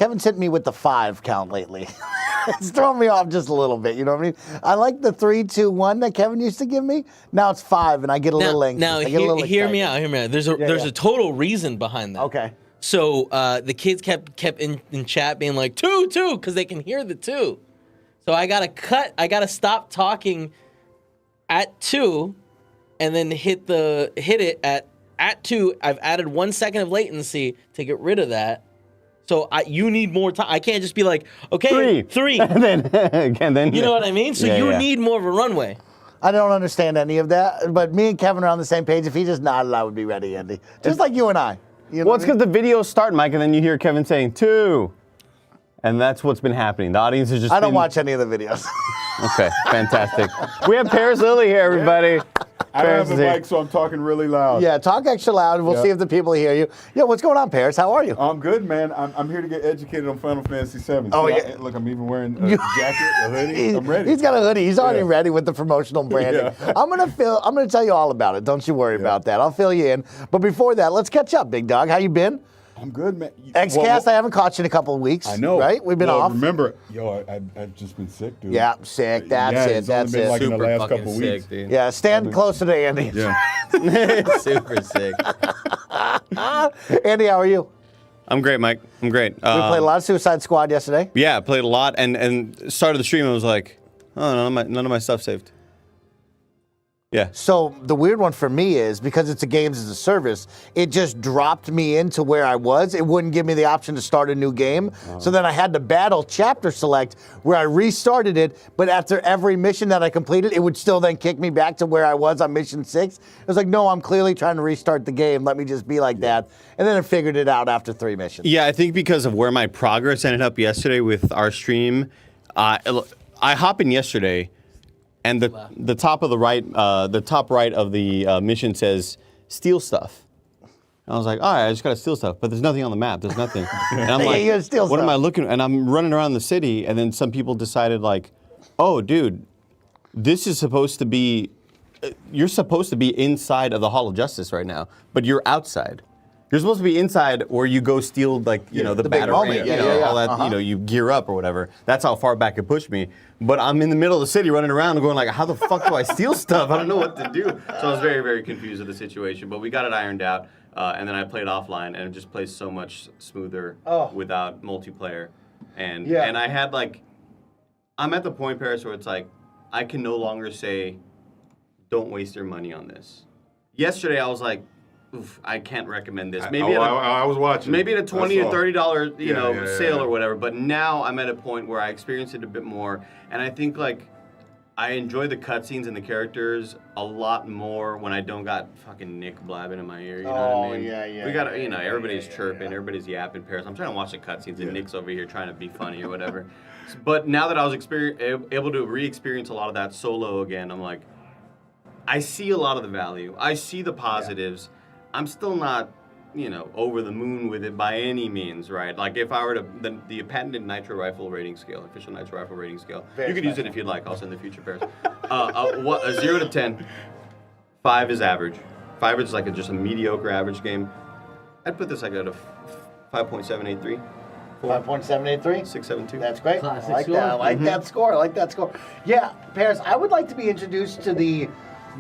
Kevin's hit me with the 5 count lately. It's throwing me off just a little bit, you know what I mean? I like the 3, 2, 1 that Kevin used to give me. Now it's 5, and I get a little anxious. Now, hear me out. There's a total reason behind that. Okay. So the kids kept in chat being like, 2, 2, because they can hear the 2. So I gotta stop talking at 2, and then hit it at 2. I've added 1 second of latency to get rid of that. So you need more time. I can't just be like, okay, 3. and then you know what I mean? So you need more of a runway. I don't understand any of that, but me and Kevin are on the same page. If he just nodded, I would be ready, Andy. Just like you and I. You know well, it's because the videos start, Mike, and then you hear Kevin saying 2. And that's what's been happening. The audience is just I don't watch any of the videos. Okay, fantastic. We have Parris Lilly here, everybody. I don't have the mic, so I'm talking really loud. Yeah, talk extra loud. We'll see if the people hear you. Yeah, what's going on, Parris? How are you? I'm good, man. I'm here to get educated on Final Fantasy VII. Oh, yeah. Look, I'm even wearing a jacket, a hoodie. I'm ready. He's got a hoodie. He's already ready with the promotional branding. Yeah. I'm gonna tell you all about it. Don't you worry about that. I'll fill you in. But before that, let's catch up, big dog. How you been? I'm good, man. XCast, I haven't caught you in a couple of weeks. I know. Right? We've been off. Remember, I've just been sick, dude. Yeah, sick. That's It's only been like in the Super last fucking couple sick, weeks. dude. Yeah, stand closer to Andy. Yeah. Super sick. Andy, how are you? I'm great, Mike. I'm great. We played a lot of Suicide Squad yesterday. Yeah, I played a lot, and started the stream. I was like, oh, none of my stuff saved. Yeah. So the weird one for me is because it's a games as a service, it just dropped me into where I was. It wouldn't give me the option to start a new game. So then I had to battle chapter select where I restarted it, but after every mission that I completed, it would still then kick me back to where I was on mission 6. It was like, no, I'm clearly trying to restart the game. Let me just be like that. And then I figured it out after 3 missions. Yeah, I think because of where my progress ended up yesterday with our stream, I hop in yesterday. And the top of the top right of the mission says steal stuff. And I was like, all right, I just gotta steal stuff, but there's nothing on the map. There's nothing. And I'm like, You gotta steal what am stuff. I looking? And I'm running around the city, and then some people decided like, oh, dude, this is supposed to be. You're supposed to be inside of the Hall of Justice right now, but you're outside. You're supposed to be inside, or you go steal the big battery, moment. all that, you gear up or whatever. That's how far back it pushed me. But I'm in the middle of the city running around and going like, how the fuck do I steal stuff? I don't know what to do. So I was very, very confused with the situation. But we got it ironed out, and then I played offline, and it just plays so much smoother without multiplayer. And I had I'm at the point, Parris, where it's like, I can no longer say, don't waste your money on this. Yesterday I was like, oof, I can't recommend this. Maybe I was watching. Maybe at a $20 or $30, sale or whatever. But now I'm at a point where I experience it a bit more, and I think I enjoy the cutscenes and the characters a lot more when I don't got fucking Nick blabbing in my ear. You know what I mean? We got everybody's chirping, everybody's yapping. Paris. I'm trying to watch the cutscenes, and Nick's over here trying to be funny or whatever. But now that I was able to re-experience a lot of that solo again, I'm like, I see a lot of the value. I see the positives. I'm still not, over the moon with it by any means, right? Like if I were to, the patented Nitro Rifle rating scale, official Nitro Rifle rating scale, you could use it if you'd like, also in the future, Paris. A 0 to 10, 5 is average. 5 is just a mediocre average game. I'd put this at a 5.783. 5.783? 672. That's great. Classic I like score. that. I like that score. Yeah, Parris, I would like to be introduced to the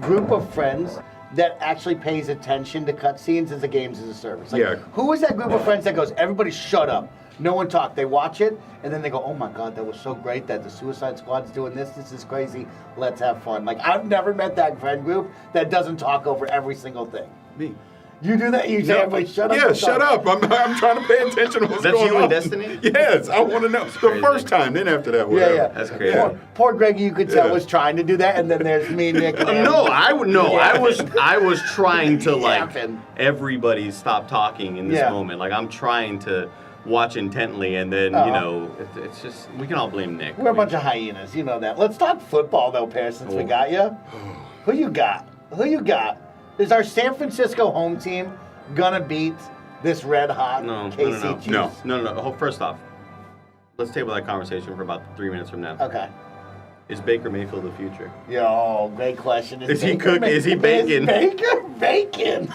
group of friends that actually pays attention to cutscenes as a games as a service. Who is that group of friends that goes, everybody shut up, no one talk. They watch it, and then they go, oh my God, that was so great that the Suicide Squad's doing this. This is crazy. Let's have fun. I've never met that friend group that doesn't talk over every single thing. Me. You do that? You say everybody shut up? Yeah, shut up. I'm trying to pay attention to what's That's going you on. in Destiny? Yes, I want to know. The first time, then after that, whatever. Yeah. That's crazy. Poor Greggy, you could tell, was trying to do that, and then there's me, Nick. And I was trying to Yapping. everybody stop talking in this moment. I'm trying to watch intently, and then it's just we can all blame Nick. We're a bunch of hyenas, you know that. Let's talk football though, Parris, since we got you. Who you got? Is our San Francisco home team gonna beat this red hot KC Chiefs? No. First off, let's table that conversation for about 3 minutes from now. Okay. Is Baker Mayfield the future? Yo, great question. Is he bacon? Is Baker bacon?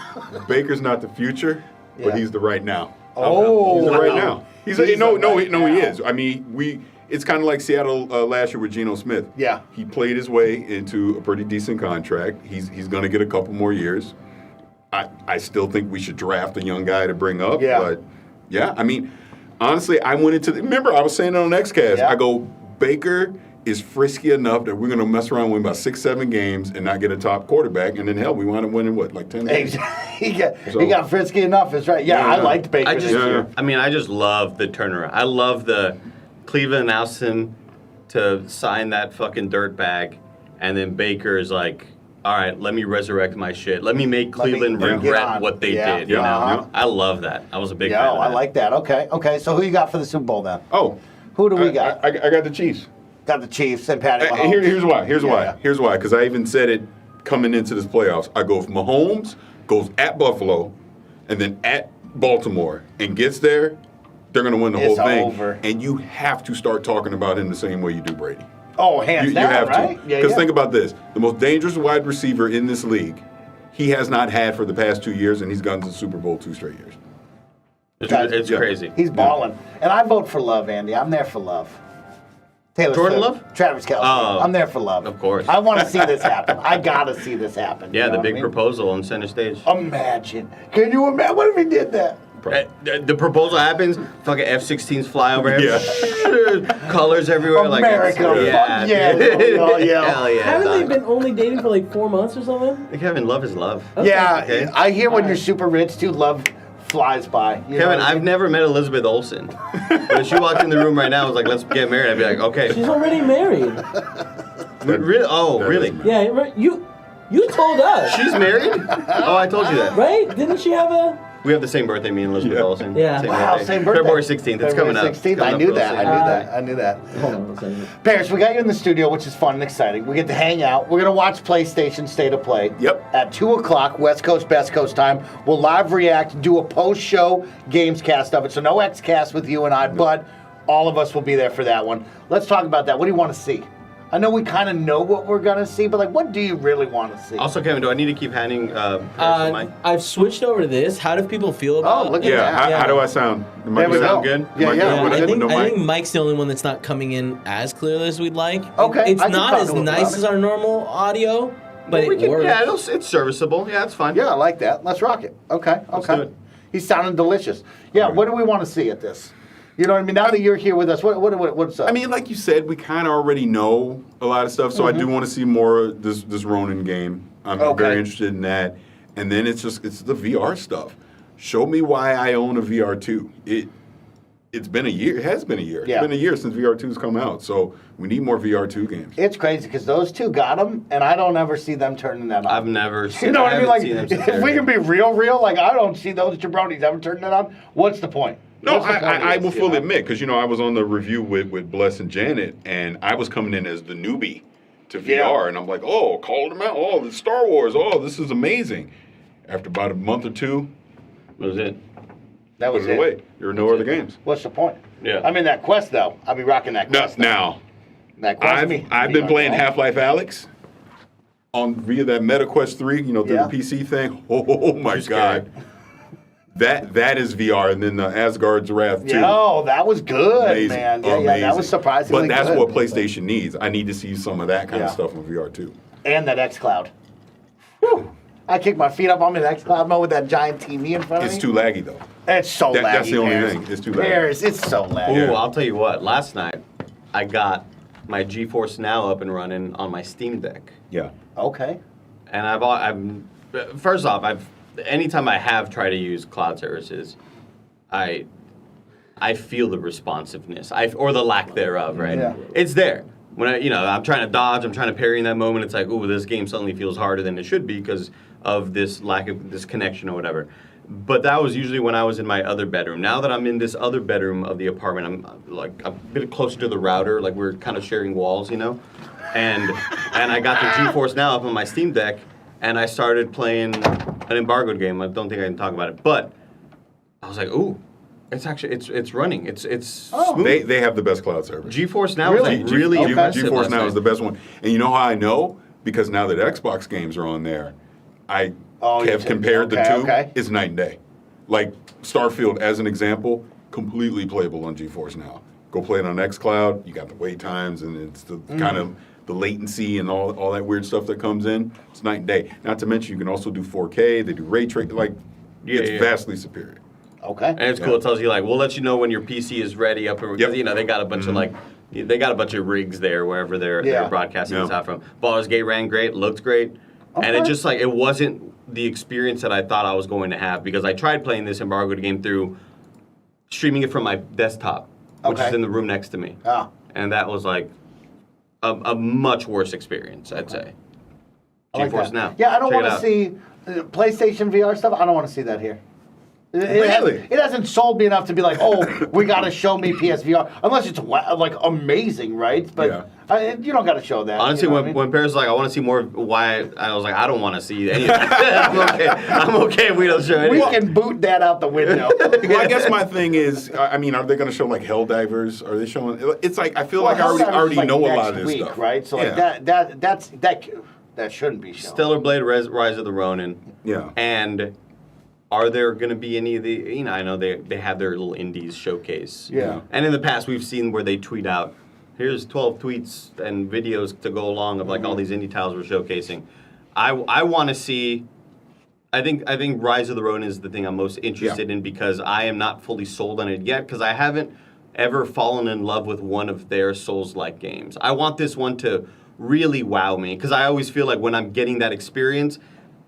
Baker's not the future, but he's the right now. Oh, He's right wow. now. He is. I mean, it's kind of like Seattle last year with Geno Smith. Yeah. He played his way into a pretty decent contract. He's going to get a couple more years. I still think we should draft a young guy to bring up. Yeah. But, yeah, I mean, honestly, I went into remember, I was saying it on Xcast. Yeah. I go, Baker is frisky enough that we're going to mess around with about 6-7 games and not get a top quarterback. And then, hell, we wound up winning, what, like 10 games? he got frisky enough. That's right. Yeah, I liked Baker this year. I just love the turnaround. I love the Cleveland announcing to sign that fucking dirt bag, and then Baker is like, all right, let me resurrect my shit. Let me make Cleveland regret what they did. You know, I love that. I was a big fan of that. I like that. Okay. So who you got for the Super Bowl then? Oh, who do we got? I got the Chiefs. Got the Chiefs and Patty Mahomes. Here's why. Here's why. Because I even said it coming into this playoffs. I go if Mahomes goes at Buffalo, and then at Baltimore, and gets there, they're going to win the whole thing. Over. And you have to start talking about him the same way you do Brady. Oh, hands down, you have right? to. Because think about this. The most dangerous wide receiver in this league, he has not had for the past 2 years, and he's gone to the Super Bowl 2 straight years. It's crazy. He's balling. And I vote for Love, Andy. I'm there for Love. Taylor Jordan Swift, Love? Travis Kelce. Oh, I'm there for Love. of course. I want to see this happen. I got to see this happen. Yeah, you know the big what I mean? proposal on center stage. Imagine. Can you imagine? What if he did that? The proposal happens, fucking F-16s fly over Yeah. colors everywhere. America, like, fuck yeah. Oh, yeah. Hell yeah. Haven't they dog. been only dating for like 4 months or something? Kevin, love is love. Yeah, Okay. I hear when you're super rich, too, Love flies by. You know Kevin, what I I've mean? never met Elizabeth Olsen. But if she walked in the room right now and was like, let's get married, I'd be like, okay. She's already married. Really? Oh, That really? is mad. Yeah, right, you told us, She's married? Oh, I told you that. right? Didn't she have a? We have the same birthday, me and Elizabeth Yeah. Olsen. Yeah. Wow, same birthday. February 16th. It's coming up. 16th. I Coming knew up that. real soon. I knew that. Hold on a second. Parris, we got you in the studio, which is fun and exciting. We get to hang out. We're going to watch PlayStation State of Play. Yep. At 2 o'clock, West Coast, Best Coast time. We'll live react, do a post-show games cast of it. So no X-cast with you and I, but all of us will be there for that one. Let's talk about that. What do you want to see? I know we kind of know what we're going to see, but like, what do you really want to see? Also, Kevin, do I need to keep handing Parris the mic? I've switched over to this. How do people feel about? look at Yeah, that. how do I sound? There we go. sound good? Yeah, Am I yeah. good? What is I it? think, No I mic? think Mike's the only one that's not coming in as clearly as we'd like. Okay, It's I can not talk as a little nice about as it. our normal audio, but We it can, works. yeah, it's serviceable. Yeah, it's fine. Yeah, I like that. Let's rock it. Okay. do it. He's sounding delicious. Yeah, what do we want to see at this? You know what I mean? Now that you're here with us, what's up? I mean, like you said, we kind of already know a lot of stuff, so I do want to see more of this Ronin game. I'm very interested in that. And then it's the VR stuff. Show me why I own a VR2. It's been a year. It has been a year. Yeah. It's been a year since VR2's come out, so we need more VR2 games. It's crazy because those two got them, and I don't ever see them turning them on. I've never seen. You know what I mean? Like, Seen them since if we can be real, like I don't see those jabronis ever turning it on. What's the point? No, What's the point of I this, will you fully know? admit, because, I was on the review with Bless and Janet, and I was coming in as the newbie to VR, and I'm like, oh, call them out. Oh, the Star Wars. Oh, this is amazing. After about a month or two, What was it? That put was it away. There were no other games. What's the point? Yeah. I mean, that Quest, though. I'll be rocking that Quest. Now, That Quest. I've been playing Half-Life Alyx via that Meta Quest 3, through Yeah. the PC thing. Oh my God. That is VR, and then the Asgard's Wrath 2. Yeah, oh, that was good, Amazing. man. Yeah, that was Amazing. surprisingly But that's good. what PlayStation needs. I need to see some of that kind of Yeah. stuff on VR too. And that xCloud. Whew. I kick my feet up. I'm in xCloud mode with that giant TV in front of me. It's too laggy though. It's so laggy. That's the only Parris. thing. It's too laggy. Parris, it's so laggy. Ooh, Yeah. I'll tell you what. Last night, I got my GeForce Now up and running on my Steam Deck, Yeah. Okay. and anytime I have tried to use cloud services, I feel the responsiveness, or the lack thereof. Right? Yeah. It's there. When I'm trying to dodge, I'm trying to parry in that moment. It's like, ooh, this game suddenly feels harder than it should be because of this lack of this connection or whatever. But that was usually when I was in my other bedroom. Now that I'm in this other bedroom of the apartment, I'm like a bit closer to the router. Like we're kind of sharing walls, And I got the GeForce Now up on my Steam Deck, and I started playing an embargoed game. I don't think I can talk about it, but I was like, ooh, it's actually it's running. It's smooth. They have the best cloud service. GeForce Now is like really impressive. GeForce last Now night. is the best one. And you know how I know? Because now that Xbox games are on there, I have compared the two. Okay. It's night and day. Like Starfield, as an example, completely playable on GeForce Now. Go play it on xCloud. You got the wait times, and it's the kind of the latency and all that weird stuff that comes in. It's night and day. Not to mention, you can also do 4K. They do ray tracing. Like, it's vastly superior. Okay. And it's cool. It tells you like, we'll let you know when your PC is ready up because they got a bunch of like, they got a bunch of rigs there wherever they're broadcasting this out from. Baldur's Gate ran great, looked great, and it just like it wasn't the experience that I thought I was going to have because I tried playing this embargoed game through streaming it from my desktop, which is in the room next to me, and that was like a much worse experience, I'd say. GeForce Now. Yeah, I don't want to see PlayStation VR stuff. I don't want to see that here. It hasn't sold me enough to be like, oh, we got to show me PSVR. Unless it's like amazing, right? But you don't got to show that. Honestly, when Parris was like, I want to see more of why, I was like, I don't want to see any of that. I'm okay if we don't show anything. We can boot that out the window. Well, I guess my thing is, I mean, are they going to show like Helldivers? Are they showing? It's like I feel like I already know a lot of this stuff, right? So like that shouldn't be shown. Stellar Blade, Rise of the Ronin. Yeah. And are there going to be any of the, I know they have their little indies showcase. Yeah. And in the past, we've seen where they tweet out, here's 12 tweets and videos to go along of like all these indie titles we're showcasing. I want to see, I think Rise of the Ronin is the thing I'm most interested in because I am not fully sold on it yet because I haven't ever fallen in love with one of their Souls-like games. I want this one to really wow me because I always feel like when I'm getting that experience,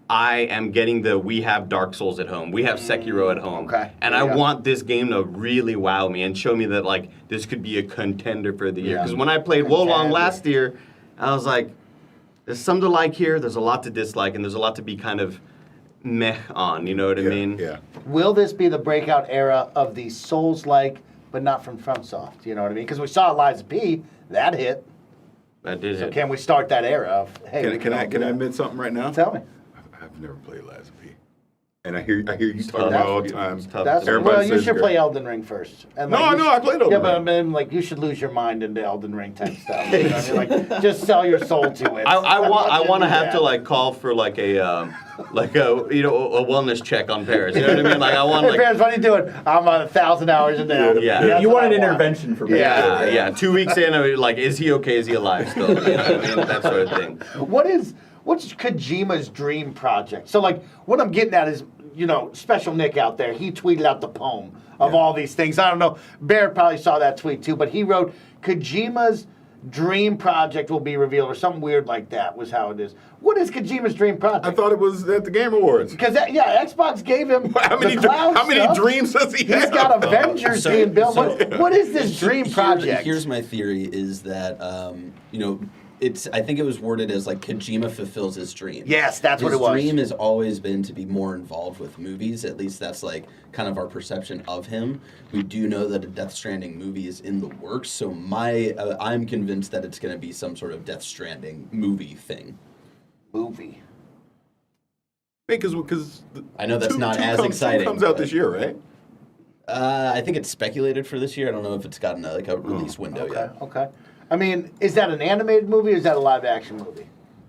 I am getting we have Dark Souls at home. We have Sekiro at home. Okay. And I want this game to really wow me and show me that, like, this could be a contender for the year. Because when I played Wolong last year, I was like, there's some to like here, there's a lot to dislike, and there's a lot to be kind of meh on, you know what I mean? Yeah. Will this be the breakout era of the Souls-like, but not from FromSoft, you know what I mean? Because we saw Lies of P, that hit. That did So hit. can we start that era of, hey... Can I admit something right now? Tell me. I've never played Lies of P. And I hear you talking about it all the time. You should play Elden Ring first. And No, I played Elden Ring. Yeah, but I mean, like, you should lose your mind into Elden Ring type stuff. You know what I mean? Like, just sell your soul to it. I want to have to like call for like a wellness check on Parris. You know what I mean? Like I want like Parris, what are you doing? I'm on 1,000 hours a day. Yeah. You want an intervention for me. Yeah. 2 weeks in, like, is he okay? Is he alive still? You know what I mean? That sort of thing. What's Kojima's dream project? So like, what I'm getting at is, Special Nick out there, he tweeted out the poem of all these things. I don't know, Bear probably saw that tweet too, but he wrote, Kojima's dream project will be revealed, or something weird like that was how it is. What is Kojima's dream project? I thought it was at the Game Awards. Because, Xbox gave him How many dreams does he have? He's got Avengers being built. What is this dream project? Here's my theory is that, I think it was worded as like Kojima fulfills his dream. Yes, that's what it was. His dream has always been to be more involved with movies. At least that's like kind of our perception of him. We do know that a Death Stranding movie is in the works, so I'm convinced that it's going to be some sort of Death Stranding movie thing. Movie. Because I know that's not as exciting. Two comes out this year, right? I think it's speculated for this year. I don't know if it's gotten a release window yet. Okay. I mean, is that an animated movie or is that a live action movie?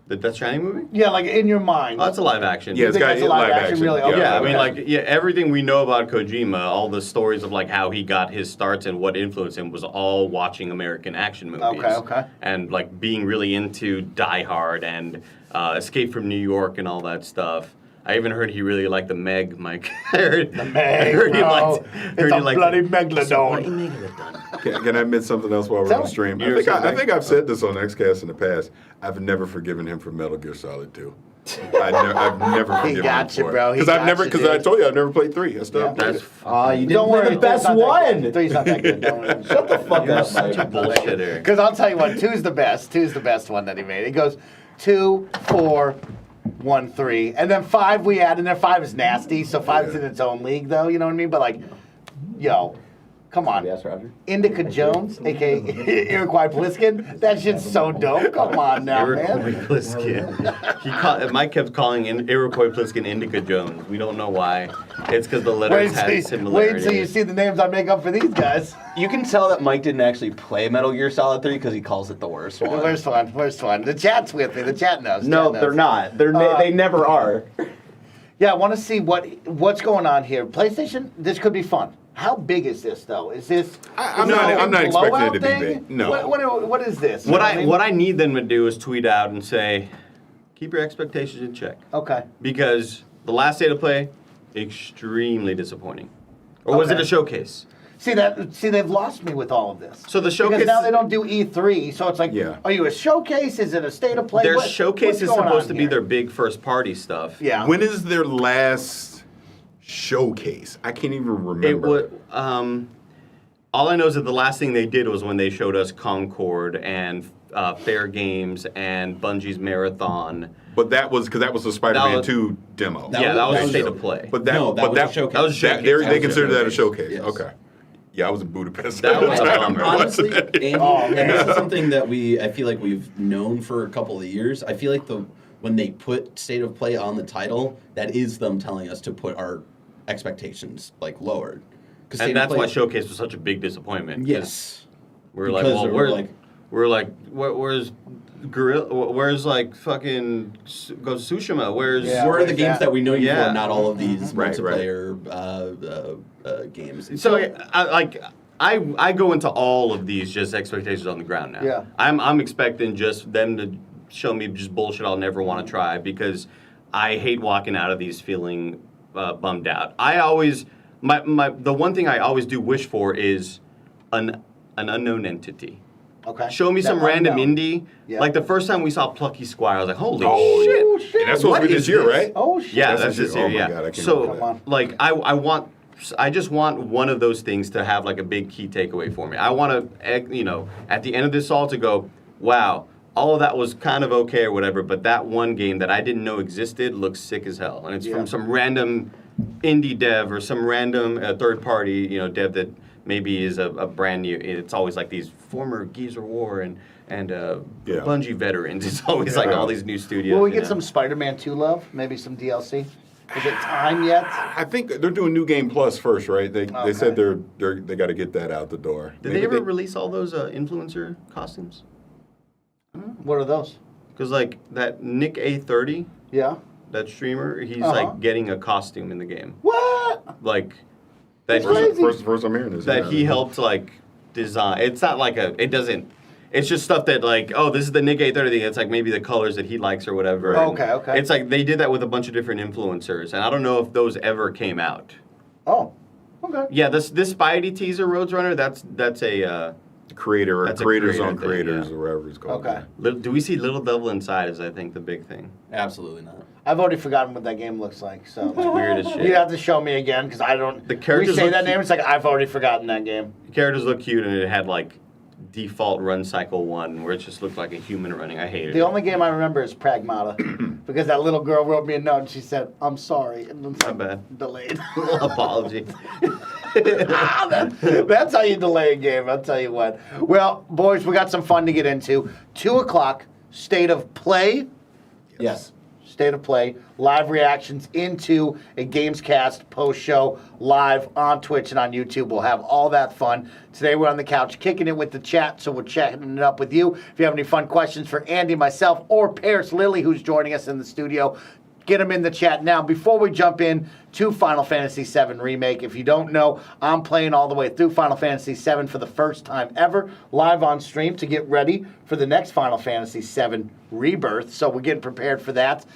The Death Stranding movie? Yeah, like in your mind. Oh, that's a live action. Yeah, it's got live action. Really? Okay. Yeah, I mean, everything we know about Kojima, all the stories of like how he got his starts and what influenced him was all watching American action movies. Okay. And like being really into Die Hard and Escape from New York and all that stuff. I even heard he really liked the Meg, Mike. I heard he liked. It's a bloody megalodon. Can I admit something else while we're on stream? I think I've said this on XCast in the past. I've never forgiven him for Metal Gear Solid 2. I've never forgiven him for it. He got you, bro. Because I told you I've never played 3. I still haven't played it. You didn't play the best one. 3's not that good. Shut the fuck up, Such a bullshitter. Because I'll tell you what, 2's the best. 2's the best one that he made. He goes 2, 4, 1, 3, and then 5 we add in there. 5 is nasty, so 5's in its own league, though. You know what I mean? But like, come on. Yes, Roger. Indica Jones, aka Iroquois Pliskin. That shit's so dope. Come on now, Iroquois man. Pliskin. Mike kept calling Iroquois Pliskin Indica Jones. We don't know why. It's because the letters had similarities. Wait till you see the names I make up for these guys. You can tell that Mike didn't actually play Metal Gear Solid 3 because he calls it the worst one. The worst one. The chat's with me. The chat knows. No, they're not. They never are. Yeah, I want to see what's going on here. PlayStation, this could be fun. How big is this though? Is this? I'm not expecting it to be thing? big. No. What is this? What I need them to do is tweet out and say, keep your expectations in check. Okay. Because the last State of Play, extremely disappointing. Or was it a showcase? See, they've lost me with all of this. So the showcase... Because now they don't do E3, so it's like, are you a showcase? Is it a State of Play? Their showcase is supposed to be here? their big first-party stuff. Yeah. When is their last showcase? I can't even remember. All I know is that the last thing they did was when they showed us Concord and Fair Games and Bungie's Marathon. But that was because that was the Spider-Man 2 demo. That was State of Play. But that was a showcase. That was a showcase. They considered that a showcase. Yes. Okay. Yeah, I was in Budapest. That was a bummer. Honestly, Andy, and this is something that I feel like we've known for a couple of years. I feel like when they put State of Play on the title, that is them telling us to put our expectations like lowered. And that's why Showcase was such a big disappointment. Yes. We're like, well, where's Gorilla? Where's like fucking Ghost of Tsushima? Where are the games that we know you for? Not all of these Right. multiplayer games. So I go into all of these just expectations on the ground now. Yeah. I'm expecting just them to show me just bullshit I'll never want to try because I hate walking out of these feeling bummed out. I always the one thing I always do wish for is an unknown entity. Okay. Show me some random indie. Yeah. Like the first time we saw Plucky Squire, I was like, holy shit. And that's what we did this year, right? Oh shit. Yeah, that's this year. Oh my Yeah. God, I can't so believe that. like I just want one of those things to have like a big key takeaway for me. I want to, at the end of this all to go, wow, all of that was kind of okay or whatever, but that one game that I didn't know existed looks sick as hell, and it's from some random indie dev or some random third party, dev that maybe is a brand new. It's always like these former Gears of War and Bungie veterans. It's always like all these new studios. Will we get some Spider-Man 2 love? Maybe some DLC? Is it time yet? I think they're doing New Game Plus first, right? They said they got to get that out the door. Did they ever release all those influencer costumes? What are those? Because like that Nick A30, Yeah. that streamer, he's like getting a costume in the game. What? Like that. First I'm hearing this. That he helped like design. It's not like it doesn't. It's just stuff that like, oh, this is the Nick A30 thing. It's like maybe the colors that he likes or whatever. Okay. It's like they did that with a bunch of different influencers, and I don't know if those ever came out. Oh. Okay. Yeah, this Spidey teaser Roadrunner. That's a. Creator or That's a creators creator on thing, creators yeah. or whatever it's called. Okay. Do we see Little Devil Inside? Is I think the big thing. Absolutely not. I've already forgotten what that game looks like, so It's weird as shit. you have to show me again because I don't. The characters we say look that cute. name. It's like I've already forgotten that game. The characters look cute, and it had like default run cycle 1, where it just looked like a human running. I hated it. The only game I remember is Pragmata because that little girl wrote me a note and she said, "I'm sorry," and it's My bad. delayed. Apology. That's how you delay a game. I'll tell you what. Well, boys, we got some fun to get into. 2:00, State of Play. Yes. State of Play, live reactions into a Gamescast post-show live on Twitch and on YouTube. We'll have all that fun. Today we're on the couch kicking it with the chat, so we're chatting it up with you. If you have any fun questions for Andy, myself, or Parris Lilly, who's joining us in the studio, get them in the chat now. Before we jump in to Final Fantasy VII Remake, if you don't know, I'm playing all the way through Final Fantasy VII for the first time ever, live on stream to get ready for the next Final Fantasy VII Rebirth. So we're getting prepared for that.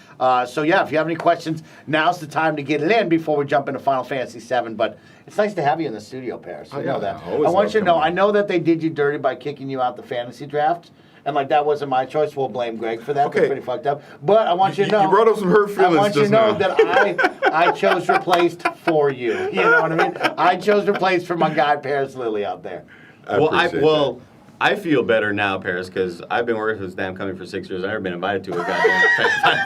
So yeah, if you have any questions, now's the time to get it in before we jump into Final Fantasy VII. But it's nice to have you in the studio, Parris. You know that. I want you to know, I know that they did you dirty by kicking you out the fantasy draft. And like that wasn't my choice. We'll blame Greg for that. Okay. That's pretty fucked up. But I want you to know. You brought up some hurt feelings. I want you to just know now. that I chose replaced for you. You know what I mean? I chose replaced for my guy Parris Lilly out there. I feel better now, Parris, because I've been working for this damn company for 6 years. I've never been invited to a goddamn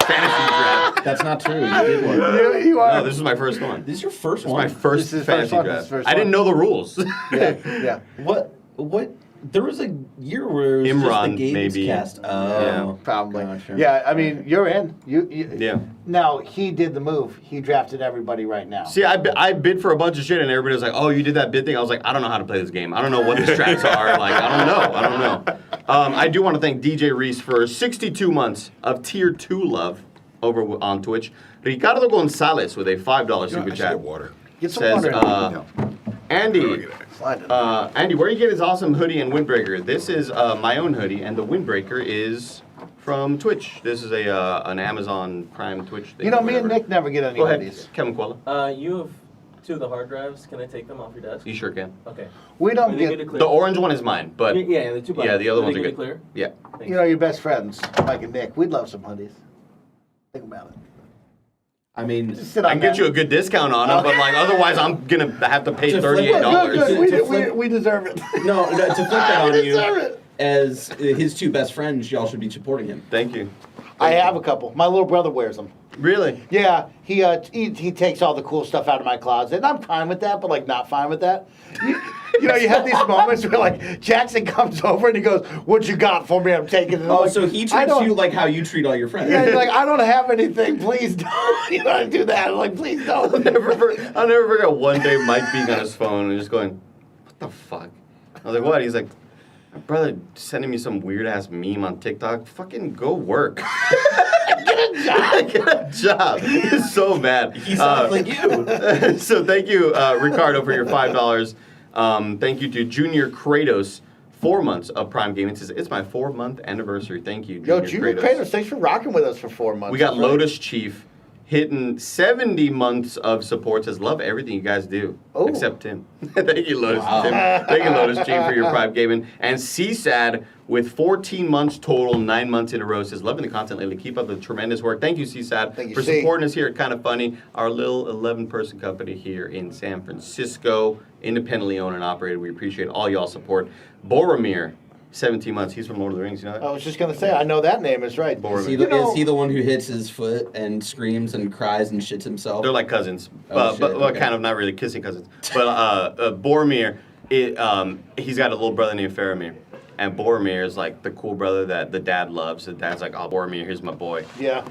fantasy draft. That's not true. You did one. You are. No, this is my first one. This is your first This is one. my first This is fantasy first one. draft. This is first I didn't one. know the rules. Yeah. What? There was a year where it was Imran, just the Games maybe. Cast. Yeah. Probably. Gotcha. Yeah, I mean, you're in. You. Yeah. Now, he did the move. He drafted everybody right now. See, I bid for a bunch of shit, and everybody was like, "Oh, you did that bid thing." I was like, "I don't know how to play this game. I don't know what the strats are. Like, I don't know. I do want to thank DJ Reese for 62 months of Tier 2 love over on Twitch. Ricardo Gonzalez with a $5 super I should chat. get water. Get some Says, water. Andy, Slide it. Andy, where do you get his awesome hoodie and windbreaker? This is my own hoodie, and the windbreaker is from Twitch. This is an Amazon Prime Twitch thing. You know, me and whatever. Nick never get any Go of ahead, these. Kevin Quella. You have 2 of the hard drives. Can I take them off your desk? You sure can. Okay. We Are don't they good to get. clear? The orange one is mine, but Yeah, the 2 black. yeah, the other Are ones they are good. good. To clear? Yeah. Thanks. You know, your best friends, Mike and Nick. We'd love some hoodies. Think about it. I mean, Just sit I on can get that. you a good discount on them, but like otherwise, I'm gonna have to pay To flip it- $38. Good, good. To flip- We deserve it. no, to flip that on We you, deserve it. as his 2 best friends, y'all should be supporting him. Thank you. I have a couple. My little brother wears them. Really? Yeah, he takes all the cool stuff out of my closet, and I'm fine with that, but like not fine with that. You know, you have these moments where like Jackson comes over and he goes, "What you got for me? I'm taking it." And I'm Oh, like, so he "I treats don't-" you like how you treat all your friends. Yeah, he's like, "I don't have anything. Please don't." You know, I do that. I'm like, "Please don't." I'll never forget one day Mike being on his phone and just going, "What the fuck?" I was like, "What?" He's like, "My brother sending me some weird ass meme on TikTok. Fucking go work." Get a job. It's so bad. He sounds like you. So thank you, Ricardo, for your $5. Thank you to Junior Kratos. 4 months of Prime Gaming. It's my 4-month anniversary. Thank you, Yo, Junior Kratos, thanks for rocking with us for 4 months. We got That's right. Lotus Chief hitting 70 months of support. Says, love everything you guys do. Oh. Except Tim. Thank you, Lotus. Wow. Tim. Thank you, Lotus Chief, for your Prime Gaming. And CSAD with 14 months total, 9 months in a row. Says, loving the content lately. Keep up the tremendous work. Thank you, CSAD, Thank you, for C. supporting us here at KindaFunny, our little 11-person company here in San Francisco, independently owned and operated. We appreciate all y'all support. Boromir, 17 months. He's from Lord of the Rings, you know that? I was just gonna say, I know that name is right. Is he, You the, know- is he the one who hits his foot and screams and cries and shits himself? They're like cousins, Oh, shit, but okay. kind of not really kissing cousins. But Boromir, he's got a little brother named Faramir, and Boromir is like the cool brother that the dad loves. The dad's like, "Oh, Boromir, here's my boy." Yeah.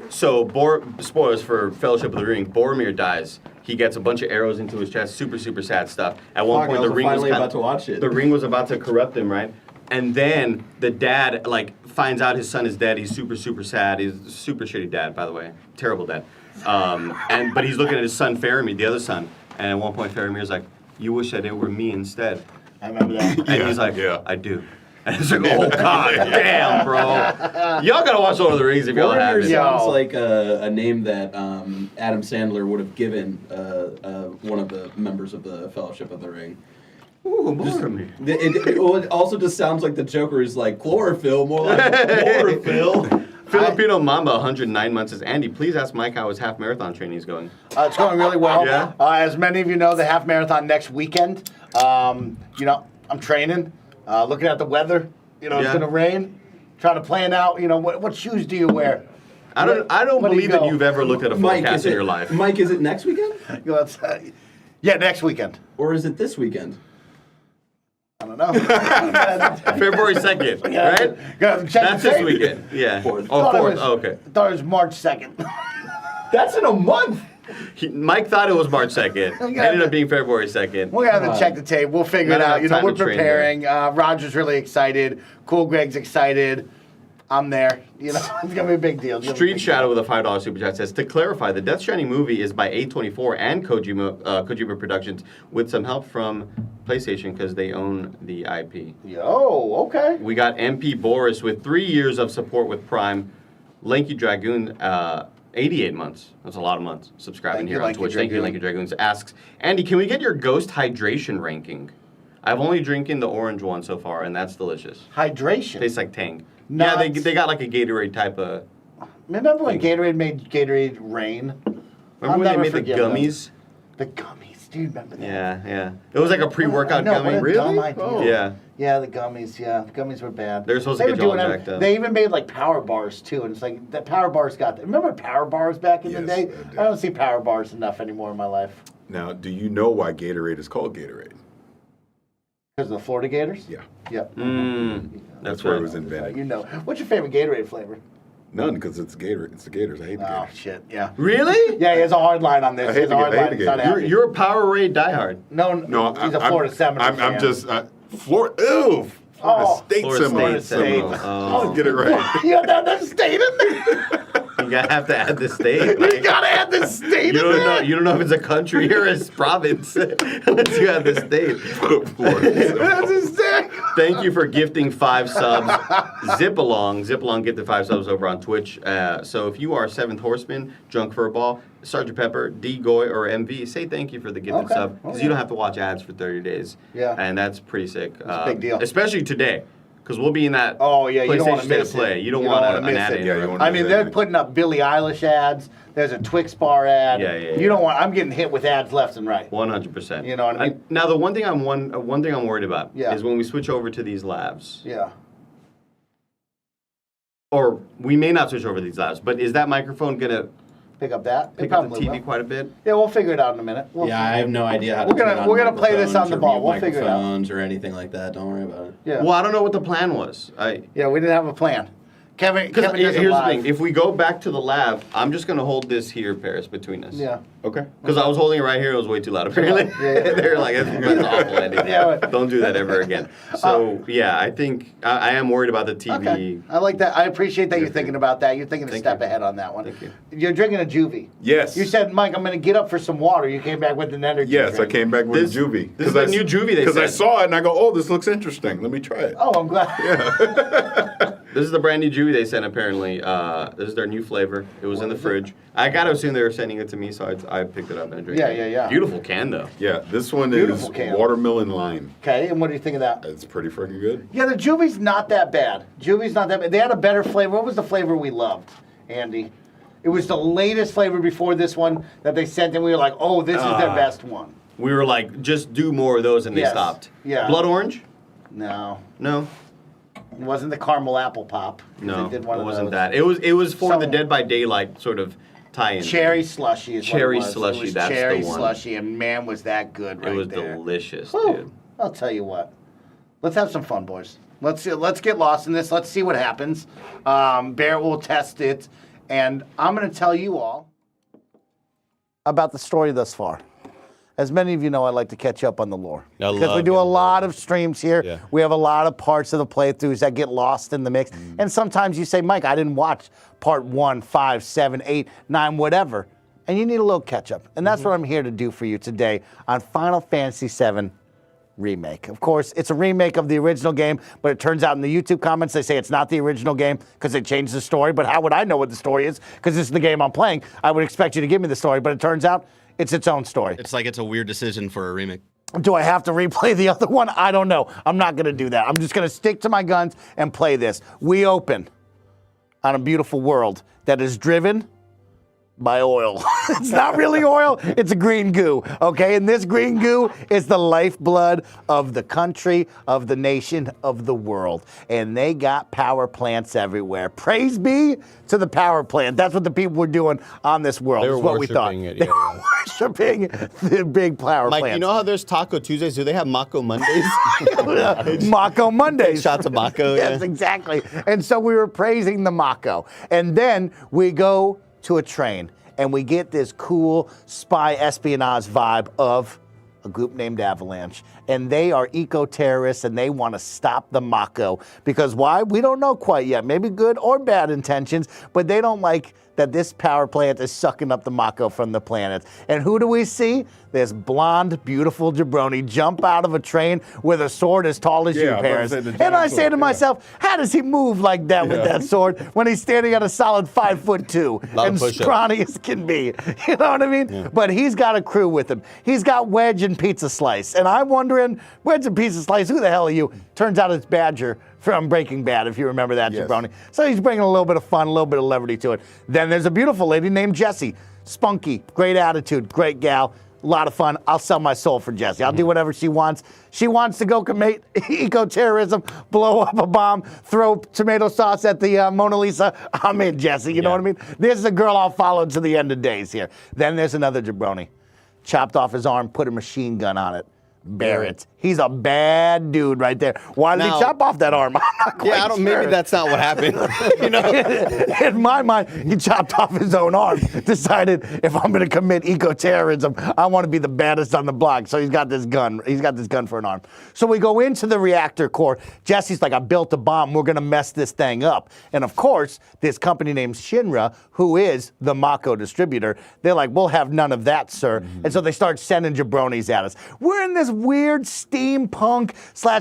Spoilers for Fellowship of the Ring. Boromir dies. He gets a bunch of arrows into his chest. Super, super sad stuff. At one Fuck, point, I the was ring was finally kinda- about to watch it. The ring was about to corrupt him, right? And then the dad finds out his son is dead. He's super, super sad. He's a super shitty dad, by the way. Terrible dad. But he's looking at his son Faramir, the other son. And at one point, Faramir's like, "You wish that it were me instead." I remember that. And he's like, yeah. "I do." And it's like, "Oh god, damn, bro! Y'all gotta watch Lord of the Rings if y'all Boromir haven't." sounds Yo. like a name that Adam Sandler would have given one of the members of the Fellowship of the Ring. Ooh, Boromir. It also just sounds like the Joker is like chlorophyll, more like chlorophyll. Filipino Mamba, 109 months, says, "Andy, please ask Mike how his half marathon training is going." It's going really well. Yeah? As many of you know, the half marathon next weekend. You know, I'm training, looking at the weather. You know, it's Yeah. going to rain. Trying to plan out, you know, what shoes do you wear? I don't Where do you believe that go? you've ever looked at a Mike, forecast is in it, your life. Mike, is it next weekend? You know, yeah, next weekend. Or is it this weekend? I don't know. February 2nd, right? Gotta check That's the this tape. weekend. Yeah. Fourth. Oh, Thought it 4th. was- Oh, okay. I thought it was March 2nd. That's in a month. Mike thought it was March 2nd. Ended up being February 2nd. We're gonna have to check the tape. We'll figure Not it out. enough You know, time we're to train preparing. Roger's really excited. Cool Greg's excited. I'm there. You know, it's gonna be a big deal. It's gonna be a Street big Shadow with a $5 super chat says, to clarify, the Death Stranding movie is by A24 and Kojima Productions with some help from PlayStation because they own the IP. deal. Yo, okay. We got MP Boris with 3 years of support with Prime. Lanky Dragoon, 88 months. That's a lot of months subscribing Thank you, here on Lanky Twitch. Thank you, Dragoon. Lanky Dragoons. Asks, Andy, can we get your Ghost hydration ranking? I've only drinking the orange one so far, and that's delicious. Hydration. Tastes like Tang. Nuts. Yeah, they got like a Gatorade type of... Remember when Gatorade made Gatorade rain? Remember I'll when they never made the forgive them. gummies? The gummies, dude. Remember that? Yeah. It was like a pre-workout No, what gummy. a dumb idea. Oh. Yeah. Yeah, the gummies. Yeah, the gummies were bad. They're supposed to get were you all doing jacked up. They even made like power bars too, and it's like the power bars got. Remember power bars back in the Yes, day? I do. I don't see power bars enough anymore in my life. Now, do you know why Gatorade is called Gatorade? Because of the Florida Gators. Yeah. Yep. That's where right. it was invented. You know, what's your favorite Gatorade flavor? None, because it's Gatorade. It's the Gators. I hate the Oh Gators. shit. Yeah. Really? Yeah, he has a hard line on this. I He has hate a hard the- I hate line. the He's not Gators. happy. You're a Powerade diehard. No, he's a Florida Seminole fan. I'm just Florida. Ew, Florida Oh. State Florida symbol. State Seminole. State. Oh. Get it right. You have that state in there. have to add the state. You gotta add the state. You don't know. You don't know if it's a country or a province unless you have the state. That's hysterical. Thank you for gifting 5 subs. Zipalong gifted 5 subs over on Twitch. So if you are 7th Horseman, Drunk for a Ball, Sergeant Pepper, D Goy, or MV, say thank you for the gifted sub because you don't have to watch ads for 30 days. Yeah, and that's pretty sick. That's a big deal, especially today. Because we'll be in that you don't want to State miss of Play. it. You don't want an ad in there. I mean, they're putting up Billie Eilish ads. There's a Twix bar ad. Yeah. You don't want. I'm getting hit with ads left and right. 100%. You know what I mean? Now, the one thing I'm worried about Yeah. is when we switch over to these labs. Yeah. Or we may not switch over to these labs, but is that microphone gonna Pick up that. pick up the TV quite a bit? Yeah, we'll figure it out in a minute. I have no idea how to. We're gonna play this on the ball. We'll figure it out. Microphones or anything like that. Don't worry about it. Yeah. Well, I don't know what the plan was. Yeah, we didn't have a plan. Kevin doesn't Here's the live. thing. If we go back to the lab, I'm just going to hold this here, Parris, between us. Yeah. Okay. Because I was holding it right here. It was way too loud, apparently. They're like, that's awful, Andy. Yeah. Don't do that ever again. So, yeah, I think I am worried about the TV. Okay. I like that. I appreciate that you're thinking about that. You're thinking a step ahead on that one. Thank you. You're drinking a Juvie. Yes. You said, Mike, I'm going to get up for some water. You came back with an energy Yes, drink. I came back with a Juvie. This is the new Juvie they Because I said. saw it and I go, oh, this looks interesting. Let me try it. Oh, I'm glad. This is the brand new Juvie they sent, apparently. This is their new flavor. It was in the fridge. I got to assume they were sending it to me, so I picked it up and I drank it. Yeah. Beautiful can, though. Yeah, this one Beautiful is can. watermelon lime. Okay, and what do you think of that? It's pretty freaking good. Yeah, the Juvie's not that bad. Juvie's not that bad. They had a better flavor. What was the flavor we loved, Andy? It was the latest flavor before this one that they sent, and we were like, oh, this is their best one. We were like, just do more of those, and they Yes. stopped. Yeah. Blood orange? No. No. It wasn't the caramel apple pop. No, They did one it of wasn't those. that. It was for the So- Dead by Daylight sort of tie-in. Cherry slushy is Cherry what it was. slushy, It was that's the cherry one. slushy, and man, was that good right It was there. delicious, Whew. dude. I'll tell you what. Let's have some fun, boys. Let's get lost in this. Let's see what happens. Barrett will test it, and I'm going to tell you all about the story thus far. As many of you know, I like to catch up on the lore. Because we do a lot of streams here. Yeah. We have a lot of parts of the playthroughs that get lost in the mix. And sometimes you say, Mike, I didn't watch part 1, 5, 7, 8, 9, whatever. And you need a little catch up. And that's what I'm here to do for you today on Final Fantasy VII Remake. Of course, it's a remake of the original game, but it turns out in the YouTube comments they say it's not the original game because they changed the story. But how would I know what the story is? Because this is the game I'm playing. I would expect you to give me the story, but it turns out it's its own story. It's like it's a weird decision for a remake. Do I have to replay the other one? I don't know. I'm not going to do that. I'm just going to stick to my guns and play this. We open on a beautiful world that is driven by oil. It's not really oil, it's a green goo, okay? And this green goo is the lifeblood of the country, of the nation, of the world. And they got power plants everywhere. Praise be to the power plant. That's what the people were doing on this world. They were is what we thought. worshiping it, They yeah. were worshiping the big power Mike, plants. you know how there's Taco Tuesdays? Do they have Mako Mondays? Mako Mondays. Shots of Mako, Yes, yeah. exactly. And so we were praising the Mako. And then we go to a train and we get this cool spy espionage vibe of a group named Avalanche. And they are eco-terrorists and they want to stop the Mako. Because why? We don't know quite yet. Maybe good or bad intentions, but they don't like that this power plant is sucking up the Mako from the planet. And who do we see? This blonde, beautiful jabroni jump out of a train with a sword as tall as you, Yeah, I was about to Parris. say the And giant I say sword, to yeah. myself, how does he move like that with that sword when he's standing at a solid 5'2" Lot of and push-ups. scrawny as can be? You know what I mean? But he's got a crew with him. He's got Wedge and Pizza Slice. And I'm wondering, Wedge and Pizza Slice, who the hell are you? Turns out it's Badger from Breaking Bad, if you remember that, Yes. jabroni. So he's bringing a little bit of fun, a little bit of levity to it. Then there's a beautiful lady named Jessie. Spunky, great attitude, great gal. A lot of fun. I'll sell my soul for Jessie. I'll do whatever she wants. She wants to go commit eco-terrorism, blow up a bomb, throw tomato sauce at the Mona Lisa. I'm in, Jessie. You know what I mean? This is a girl I'll follow to the end of days here. Then there's another jabroni. Chopped off his arm, put a machine gun on it. Barrett, He's a bad dude right there. Why did he Now- chop off that arm? I'm not quite Yeah, I don't. sure. Maybe that's not what happened. You know. In my mind, he chopped off his own arm. Decided if I'm going to commit eco-terrorism, I want to be the baddest on the block. So he's got this gun. He's got this gun for an arm. So we go into the reactor core. Jesse's like, I built a bomb. We're going to mess this thing up. And of course, this company named Shinra, who is the Mako distributor, they're like, we'll have none of that, sir. And so they start sending jabronis at us. We're in this weird steampunk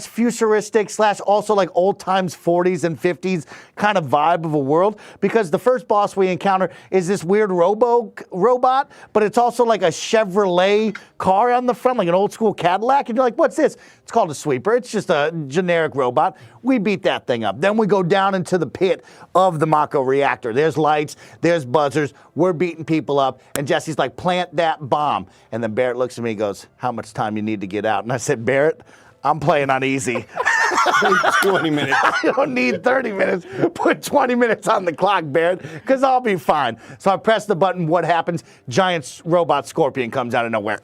/ futuristic / also like old times 40s and 50s kind of vibe of a world, because the first boss we encounter is this weird robot, but it's also like a Chevrolet car on the front, like an old school Cadillac. And you're like, what's this? It's called a sweeper. It's just a generic robot. We beat that thing up. Then we go down into the pit of the Mako reactor. There's lights, there's buzzers. We're beating people up. And Jesse's like, plant that bomb. And then Barrett looks at me and goes, how much time you need to get out? And I said, Barrett, I'm playing on easy. 20 minutes. I don't need 30 minutes. Put 20 minutes on the clock, Barrett, because I'll be fine. So I press the button. What happens? Giant robot scorpion comes out of nowhere.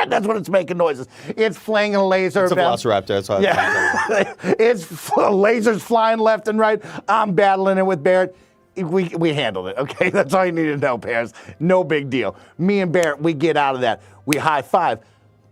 That's what it's making noises. It's flinging a laser. It's a velociraptor. That's why. Yeah. It's lasers flying left and right. I'm battling it with Barrett. We handled it, okay? That's all you need to know, Parris. No big deal. Me and Barrett, we get out of that. We high five.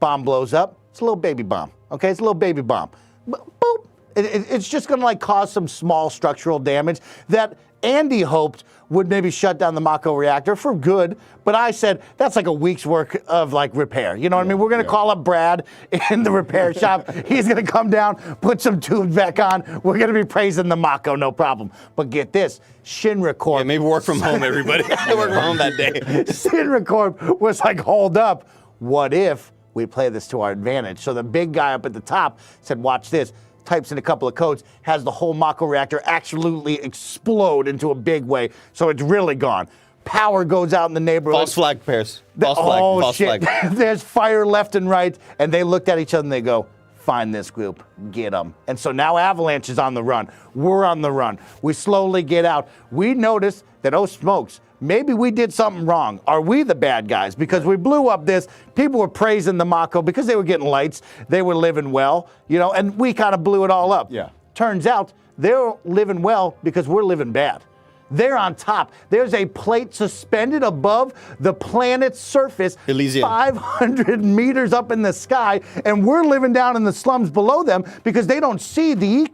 Bomb blows up. It's a little baby bomb, okay? It's a little baby bomb. Boop. It's just going to like cause some small structural damage that Andy hoped would maybe shut down the Mako reactor for good, but I said that's like a week's work of like repair. You know what I mean? We're going to call up Brad in the repair shop. He's going to come down, put some tubes back on. We're going to be praising the Mako, no problem. But get this, Shinra Corp. Yeah, maybe work from home, everybody. Work from home that day. Shinra Corp was like, hold up. What if we play this to our advantage? So the big guy up at the top said, watch this. Types in a couple of codes, has the whole Mako reactor absolutely explode into a big way, so it's really gone. Power goes out in the neighborhood. False flag, Parris. False flag. False shit. flag. There's fire left and right, and they looked at each other and they go, find this group, get them. And so now Avalanche is on the run. We're on the run. We slowly get out. We notice that, oh smokes, maybe we did something wrong. Are we the bad guys? Because we blew up this. People were praising the Mako because they were getting lights. They were living well, you know, and we kind of blew it all up. Yeah. Turns out they're living well because we're living bad. They're on top. There's a plate suspended above the planet's surface, Elysium. 500 meters up in the sky, and we're living down in the slums below them because they don't see the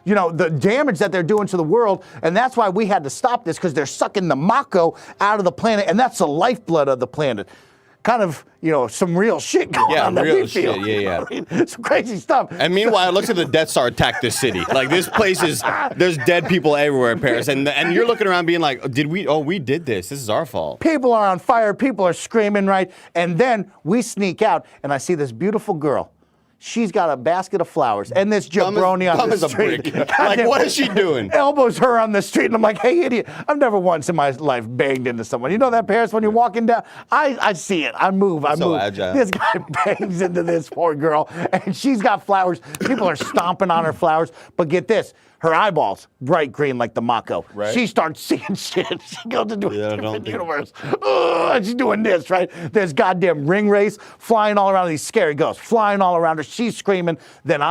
the damage that they're doing to the world, and that's why we had to stop this, because they're sucking the Mako out of the planet, and that's the lifeblood of the planet. Kind of, some real shit going on that real we feel. shit, yeah. I mean, some crazy stuff. And meanwhile, it looks like the Death Star attacked this city. Like, this place there's dead people everywhere in Paris. And you're looking around being like, we did this. This is our fault. People are on fire. People are screaming, right? And then we sneak out, and I see this beautiful girl. She's got a basket of flowers, and this jabroni on the street. Dumb as a brick. Like, what is she doing? Elbows her on the street, and I'm like, hey, idiot. I've never once in my life banged into someone. You know that, Parris, when you're walking down? I see it. I move. So agile. This guy bangs into this poor girl, and she's got flowers. People are stomping on her flowers. But get this. Her eyeballs, bright green like the Mako. Right. She starts seeing shit. She goes into a different think- universe. And she's doing this, right? There's goddamn ring race flying all around, these scary ghosts flying all around her. She's screaming. Then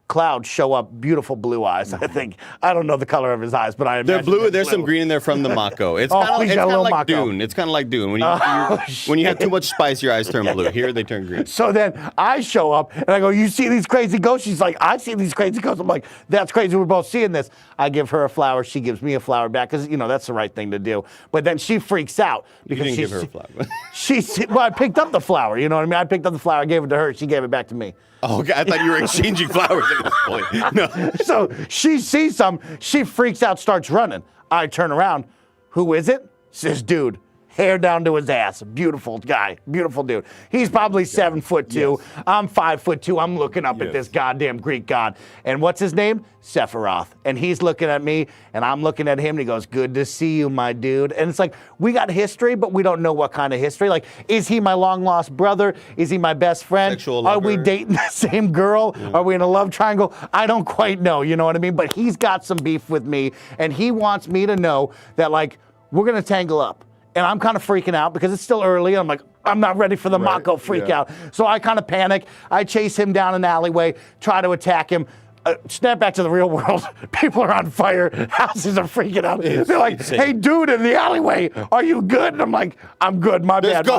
Cloud, show up, beautiful blue eyes, I think. I don't know the color of his eyes, but I They're imagine blue. they're There's some green in there from the Mako. It's kind he's of got a little like Mako. Dune. It's kind of like Dune. When you have too much spice, your eyes turn blue. Here, they turn green. So then I show up and I go, you see these crazy ghosts? She's like, I see these crazy ghosts. I'm like, that's crazy. We're both seeing this. I give her a flower. She gives me a flower back because, that's the right thing to do. But then she freaks out. You Because didn't give her a flower. Well, I picked up the flower. You know what I mean? I picked up the flower. I gave it to her. She gave it back to me. Oh, okay. I thought you were exchanging flowers at this point. No. So she sees some. She freaks out, starts running. I turn around. Who is it? It's this dude. Hair down to his ass. Beautiful guy. Beautiful dude. He's probably 7'2". Yes. I'm 5'2". I'm looking up at this goddamn Greek god. And what's his name? Sephiroth. And he's looking at me, and I'm looking at him, and he goes, good to see you, my dude. And it's like, we got history, but we don't know what kind of history. Like, is he my long-lost brother? Is he my best friend? Sexual Are lover. we dating the same girl? Yeah. Are we in a love triangle? I don't quite know, you know what I mean? But he's got some beef with me, and he wants me to know that, like, we're going to tangle up. And I'm kind of freaking out because it's still early. I'm like, I'm not ready for the Mako freak out. So I kind of panic. I chase him down an alleyway, try to attack him. Snap back to the real world. People are on fire. Houses are freaking out. They're like, hey, dude, in the alleyway, are you good? And I'm like, I'm good. My bad.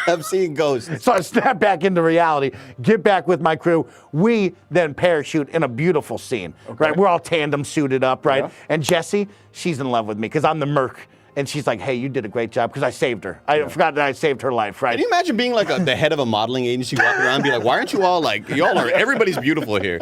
I'm seeing ghosts. So I snap back into reality, get back with my crew. We then parachute in a beautiful scene, right? We're all tandem suited up, right? Yeah. And Jessie, she's in love with me because I'm the merc. And she's like, hey, you did a great job because I saved her. I forgot that I saved her life, right? Can you imagine being like the head of a modeling agency walking around and be like, why aren't you all like, everybody's beautiful here.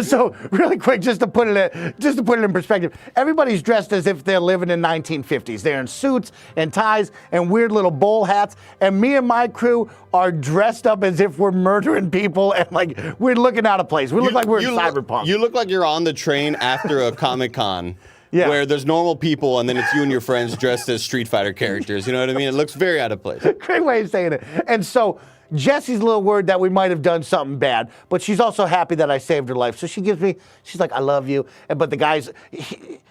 So really quick, just to put it in perspective, everybody's dressed as if they're living in 1950s. They're in suits and ties and weird little bowl hats. And me and my crew are dressed up as if we're murdering people and like we're looking out of place. We look like we're in cyberpunk. You look like you're on the train after a Comic-Con. Yeah. Where there's normal people and then it's you and your friends dressed as Street Fighter characters. You know what I mean? It looks very out of place. Great way of saying it. And so Jessie's a little worried that we might have done something bad, but she's also happy that I saved her life. So she's like, I love you. But the guy's,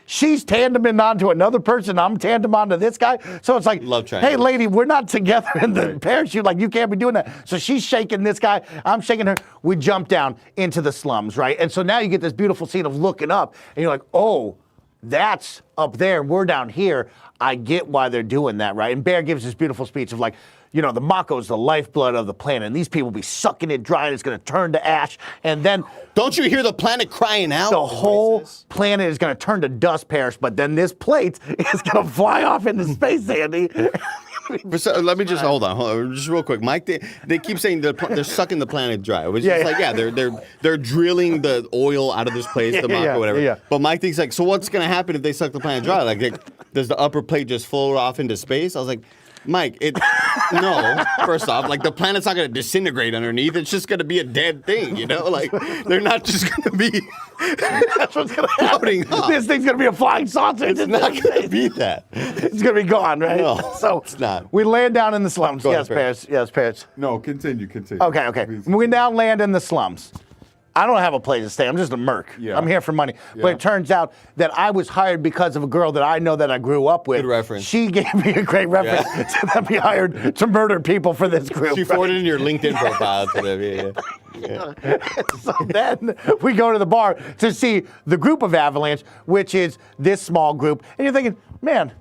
she's tandeming onto another person. I'm tandem onto this guy. So it's like, love triangle. Hey, lady, we're not together in the parachute. Like, you can't be doing that. So she's shaking this guy. I'm shaking her. We jump down into the slums, right? And so now you get this beautiful scene of looking up, and you're like, oh, that's up there. We're down here. I get why they're doing that, right? And Bear gives this beautiful speech of like, you know, the Mako's the lifeblood of the planet, and these people be sucking it dry, and it's going to turn to ash, and then... Don't you hear the planet crying out? The whole planet is going to turn to dust, Parris, but then this plate is going to fly off into space, Andy. So, let me just hold on, just real quick, Mike. They keep saying they're sucking the planet dry. It was just like, they're drilling the oil out of this place, the Mako, whatever. Yeah. But Mike thinks like, so what's gonna happen if they suck the planet dry? Like, does the upper plate just float off into space? I was like, Mike, no. First off, like the planet's not gonna disintegrate underneath. It's just gonna be a dead thing, you know. Like they're not just gonna be. That's what's gonna happen. This thing's gonna be a flying saucer. It's not gonna be that. It's gonna be gone, right? No, so it's not. We land down in the slums. Go Yes, ahead, Parris. Yes, Parris. No, continue. Okay. We now land in the slums. I don't have a place to stay. I'm just a merc. Yeah. I'm here for money. Yeah. But it turns out that I was hired because of a girl that I know that I grew up with. Good reference. She gave me a great reference to then be hired to murder people for this group. She forwarded in your LinkedIn profile to them. So then we go to the bar to see the group of Avalanche, which is this small group. And you're thinking, man,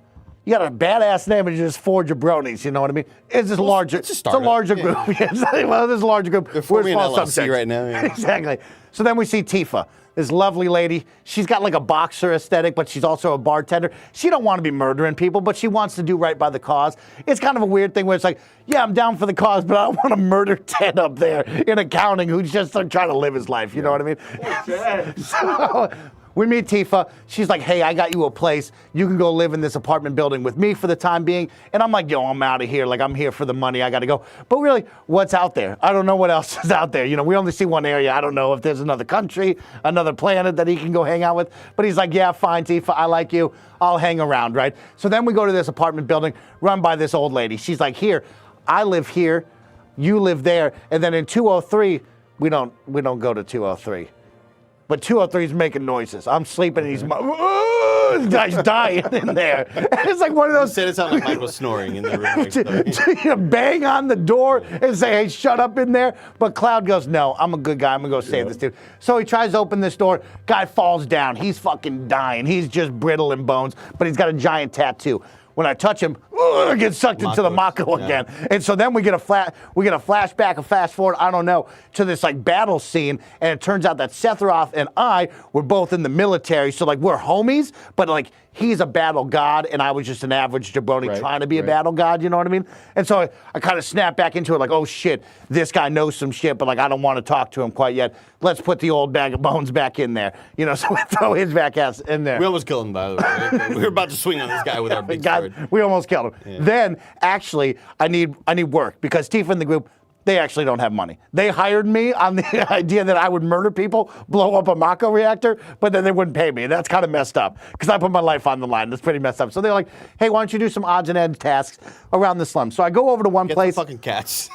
you got a badass name and you just four jabronis, you know what I mean? It's just larger. It's a larger group. Well, this is a larger group. They're forming an LLC right now. Yeah. Exactly. So then we see Tifa, this lovely lady. She's got like a boxer aesthetic, but she's also a bartender. She don't want to be murdering people, but she wants to do right by the cause. It's kind of a weird thing where it's like, yeah, I'm down for the cause, but I don't want to murder Ted up there in accounting who's just trying to live his life. You know what I mean? So we meet Tifa. She's like, hey, I got you a place. You can go live in this apartment building with me for the time being. And I'm like, yo, I'm out of here. Like, I'm here for the money. I got to go. But really, what's out there? I don't know what else is out there. You know, we only see one area. I don't know if there's another country, another planet that he can go hang out with. But he's like, yeah, fine, Tifa. I like you. I'll hang around, right? So then we go to this apartment building run by this old lady. She's like, here, I live here. You live there. And then in 203, we don't go to 203. But 203 is making noises. I'm sleeping and he's this guy's dying in there. And it's like one of those. Said it sounded like Mike was snoring in the room. You bang on the door and say, hey, shut up in there. But Cloud goes, no, I'm a good guy. I'm going to go save this dude. So he tries to open this door. Guy falls down. He's fucking dying. He's just brittle and bones, but he's got a giant tattoo. When I touch him, I get sucked into the Mako again. And so then we get a flashback, a fast forward, I don't know, to this like battle scene. And it turns out that Sephiroth and I were both in the military. So like we're homies, but like he's a battle god and I was just an average jabroni trying to be a battle god, you know what I mean? And so I kind of snapped back into it like, oh shit, this guy knows some shit, but like I don't want to talk to him quite yet. Let's put the old bag of bones back in there. You know, so we throw his back ass in there. We almost killed him, by the way. We were about to swing on this guy with our big sword. We almost killed him. Yeah. Then, actually, I need work because Tifa and the group, they actually don't have money. They hired me on the idea that I would murder people, blow up a Mako reactor, but then they wouldn't pay me. That's kind of messed up because I put my life on the line. That's pretty messed up. So they're like, hey, why don't you do some odds and ends tasks around the slum? So I go over to one place. Get the fucking cats.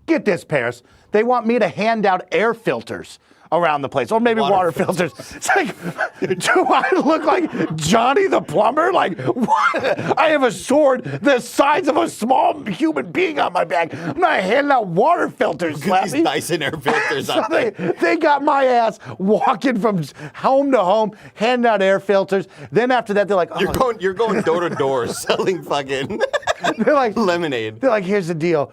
Get this, Parris. They want me to hand out air filters around the place, or maybe water filters. It's like, do I look like Johnny the plumber? Like, what? I have a sword the size of a small human being on my back. I'm not handing out water filters. These Dyson air filters So out there. they got my ass walking from home to home, handing out air filters. Then after that, they're like, oh. You're going door to door selling fucking They're like lemonade. They're like, here's the deal.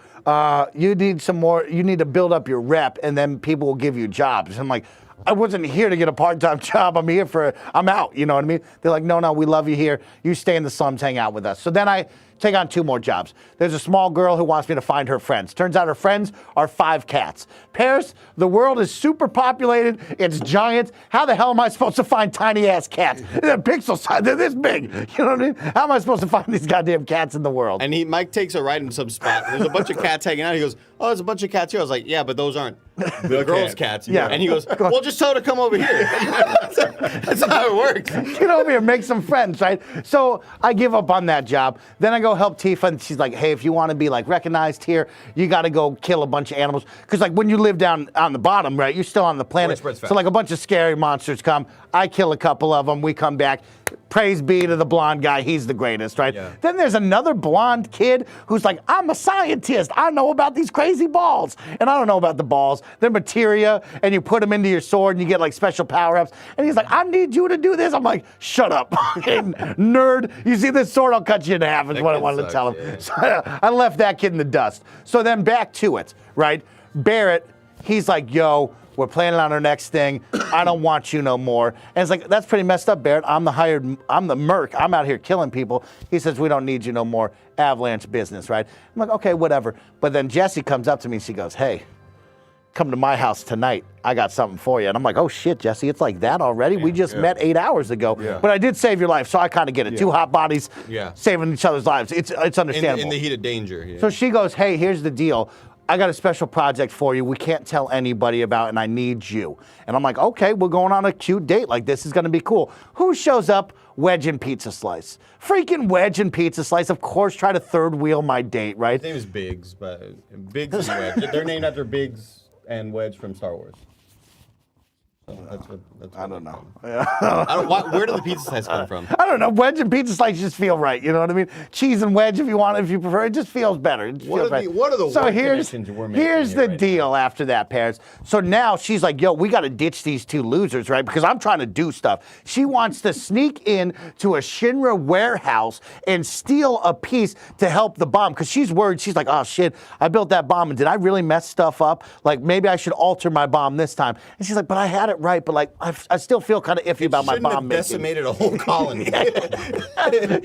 You need some more. You need to build up your rep, and then people will give you jobs. I'm like, I wasn't here to get a part-time job. I'm out. You know what I mean? They're like, no, we love you here. You stay in the slums, hang out with us. So then I take on 2 more jobs. There's a small girl who wants me to find her friends. Turns out her friends are 5 cats. Parris, the world is super populated. It's giant. How the hell am I supposed to find tiny-ass cats? They're pixel size. They're this big. You know what I mean? How am I supposed to find these goddamn cats in the world? And Mike takes a ride in some spot. There's a bunch of cats hanging out. He goes, oh, there's a bunch of cats here. I was like, yeah, but those aren't the girls' cats. Yeah. And he goes, well, just tell her to come over here. That's how it works. Get over here, make some friends, right? So I give up on that job. Then I go help Tifa, and she's like, hey, if you want to be like recognized here, you got to go kill a bunch of animals. Because like when you live down on the bottom, right, you're still on the planet. So like a bunch of scary monsters come. I kill a couple of them. We come back. Praise be to the blonde guy. He's the greatest, right? Yeah. Then there's another blonde kid who's like, I'm a scientist. I know about these crazy balls. And I don't know about the balls. They're materia, and you put them into your sword, and you get like special power-ups. And he's like, I need you to do this. I'm like, shut up, nerd. You see this sword, I'll cut you in half, is what I wanted to tell him. Yeah. So I left that kid in the dust. So then back to it, right? Barrett, he's like, yo, we're planning on our next thing. I don't want you no more. And it's like, that's pretty messed up, Barrett. I'm the merc. I'm out here killing people. He says, we don't need you no more. Avalanche business, right? I'm like, okay, whatever. But then Jessie comes up to me and she goes, hey, come to my house tonight. I got something for you. And I'm like, oh shit, Jessie, it's like that already? We just met 8 hours ago. Yeah. But I did save your life, so I kind of get it. 2 hot bodies saving each other's lives. It's understandable. In the heat of danger. Yeah. So she goes, hey, here's the deal. I got a special project for you we can't tell anybody about, and I need you. And I'm like, okay, we're going on a cute date. Like, this is going to be cool. Who shows up? Wedge and Pizza Slice. Freaking Wedge and Pizza Slice, of course, try to third wheel my date, right? His name is Biggs, but Biggs and Wedge. They're named after Biggs and Wedge from Star Wars. So that's what I don't know. Where do the pizza slices come from? I don't know. Wedge and pizza slices just feel right. You know what I mean? Cheese and wedge, if you prefer, it just feels better. What are the so here's the deal after that, Parris. So now she's like, yo, we got to ditch these 2 losers, right? Because I'm trying to do stuff. She wants to sneak in to a Shinra warehouse and steal a piece to help the bomb. Because she's worried. She's like, oh, shit, I built that bomb, and did I really mess stuff up? Like, maybe I should alter my bomb this time. And she's like, but I had it right, but like I still feel kind of iffy about my bomb making. Decimated a whole colony.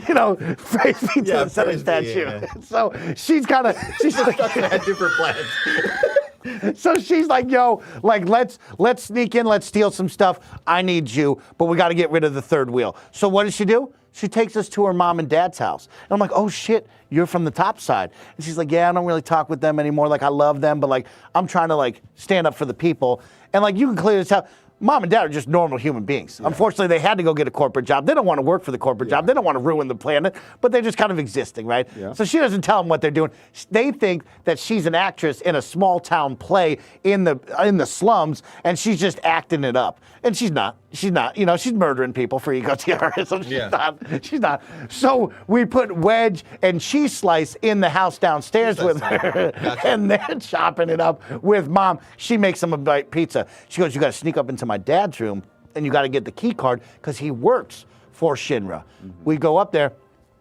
You know, praise be to the center statue. Yeah. So she's like had different plans. So she's like, yo, like let's sneak in, let's steal some stuff. I need you, but we got to get rid of the third wheel. So what does she do? She takes us to her mom and dad's house. And I'm like, oh shit, you're from the top side. And she's like, yeah, I don't really talk with them anymore. Like, I love them, but like, I'm trying to like stand up for the people. And like, you can clearly tell, mom and dad are just normal human beings. Yeah. Unfortunately, they had to go get a corporate job. They don't want to work for the corporate job. They don't want to ruin the planet, but they're just kind of existing, right? Yeah. So she doesn't tell them what they're doing. They think that she's an actress in a small town play in the slums, and she's just acting it up. And she's not. She's not. You know, she's murdering people for egoterrorism. She's not. So we put Wedge and Cheese Slice in the house downstairs with her, and they're chopping it up with mom. She makes them a bite pizza. She goes, you got to sneak up into my dad's room, and you got to get the key card because he works for Shinra. Mm-hmm. We go up there.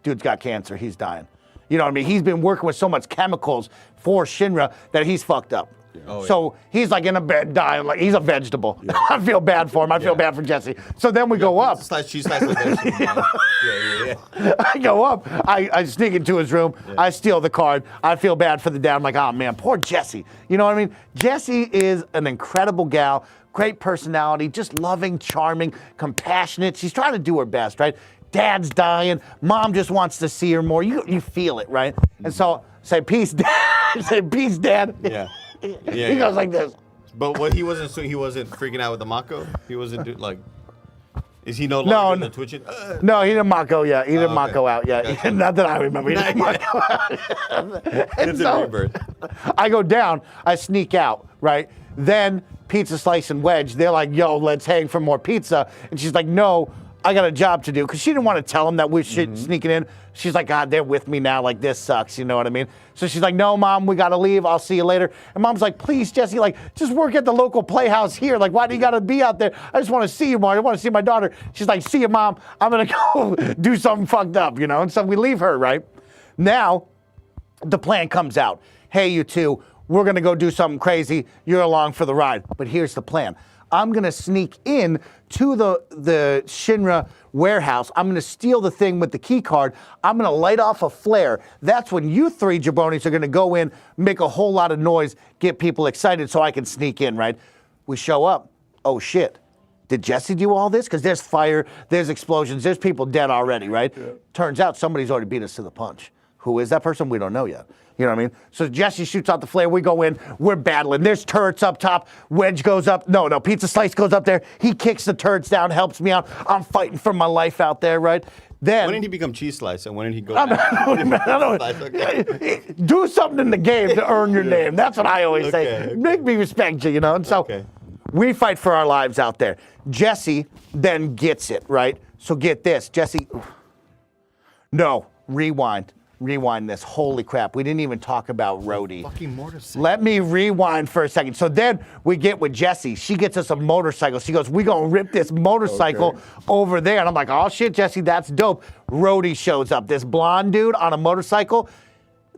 Dude's got cancer. He's dying. You know what I mean? He's been working with so much chemicals for Shinra that he's fucked up. Yeah. Oh, so he's like in a bed dying, like he's a vegetable. Yeah. I feel bad for him. I feel bad for Jessie. So then we go up. Cheese slice with vegetable. I go up. I sneak into his room. Yeah. I steal the card. I feel bad for the dad. I'm like, oh man, poor Jessie. You know what I mean? Jessie is an incredible gal, great personality, just loving, charming, compassionate. She's trying to do her best, right? Dad's dying. Mom just wants to see her more. You feel it, right? And so say peace, Dad. Say peace, Dad. Yeah. He goes like this. But what he wasn't freaking out with the Mako? He wasn't like. Is he no longer doing the twitching? No, he didn't Mako yet. He didn't Mako out yet. Gotcha. Not that I remember. He didn't Mako out. It's a rebirth. I go down. I sneak out. Right. Then Pizza Slice and Wedge, they're like, yo, let's hang for more pizza. And she's like, no, I got a job to do. Because she didn't want to tell them that we're sneaking in. She's like, God, they're with me now. Like, this sucks. You know what I mean? So she's like, no, Mom, we got to leave. I'll see you later. And Mom's like, please, Jesse, like, just work at the local playhouse here. Like, why do you got to be out there? I just want to see you more. I want to see my daughter. She's like, see you, Mom. I'm going to go do something fucked up, you know? And so we leave her, right? Now, the plan comes out. Hey, you two, we're going to go do something crazy. You're along for the ride. But here's the plan. I'm going to sneak in to the Shinra warehouse. I'm going to steal the thing with the key card. I'm going to light off a flare. That's when you three jabronis are going to go in, make a whole lot of noise, get people excited so I can sneak in, right? We show up. Oh, shit. Did Jesse do all this? Because there's fire, there's explosions, there's people dead already, right? Yeah. Turns out somebody's already beat us to the punch. Who is that person? We don't know yet. You know what I mean? So Jesse shoots out the flare. We go in. We're battling. There's turrets up top. Wedge goes up. No, Pizza Slice goes up there. He kicks the turrets down, helps me out. I'm fighting for my life out there, right? Then when did he become Cheese Slice and when did he go do something in the game to earn your name. That's what I always say. Okay. Make me respect you, you know? And so we fight for our lives out there. Jesse then gets it, right? So get this. Jesse, no, rewind this. Holy crap. We didn't even talk about Rhodey. Fucking motorcycle. Let me rewind for a second. So then we get with Jesse. She gets us a motorcycle. She goes, we gonna rip this motorcycle over there. And I'm like, oh shit, Jesse, that's dope. Rhodey shows up. This blonde dude on a motorcycle.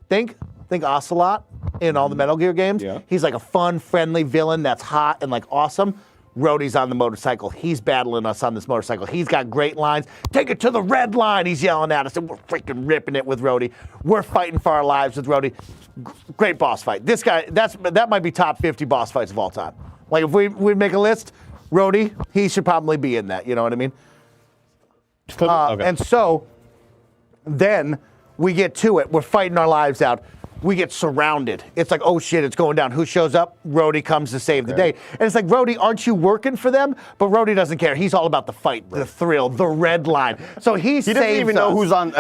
Think Ocelot in all the Metal Gear games. Yeah. He's like a fun, friendly villain that's hot and like awesome. Rhodey's on the motorcycle. He's battling us on this motorcycle. He's got great lines. Take it to the red line, he's yelling at us, and we're freaking ripping it with Rhodey. We're fighting for our lives with Rhodey. Great boss fight. This guy, that might be top 50 boss fights of all time. Like if we make a list, Rhodey, he should probably be in that. You know what I mean? And so then we get to it. We're fighting our lives out. We get surrounded. It's like, oh shit, it's going down. Who shows up? Rhodey comes to save the day. And it's like, Rhodey, aren't you working for them? But Rhodey doesn't care. He's all about the fight, the thrill, the red line. So he doesn't even know who's on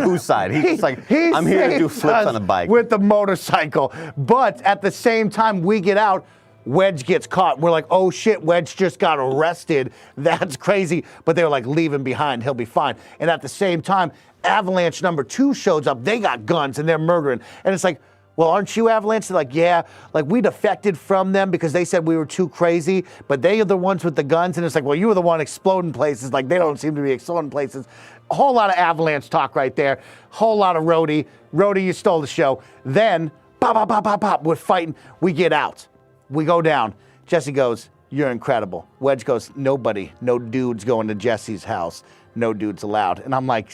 whose side. He's just like, I'm here to do flips on a bike. With the motorcycle. But at the same time we get out, Wedge gets caught. We're like, oh shit, Wedge just got arrested. That's crazy. But they're like, leave him behind. He'll be fine. And at the same time, Avalanche number 2 shows up. They got guns and they're murdering. And it's like, well, aren't you Avalanche? They're like, yeah. Like, we defected from them because they said we were too crazy. But they are the ones with the guns. And it's like, well, you were the one exploding places. Like, they don't seem to be exploding places. A whole lot of Avalanche talk right there. Whole lot of Rhodey. Rhodey, you stole the show. Then, pop, pop, pop, pop, pop. We're fighting. We get out. We go down. Jesse goes, you're incredible. Wedge goes, nobody, no dudes going to Jesse's house. No dudes allowed. And I'm like,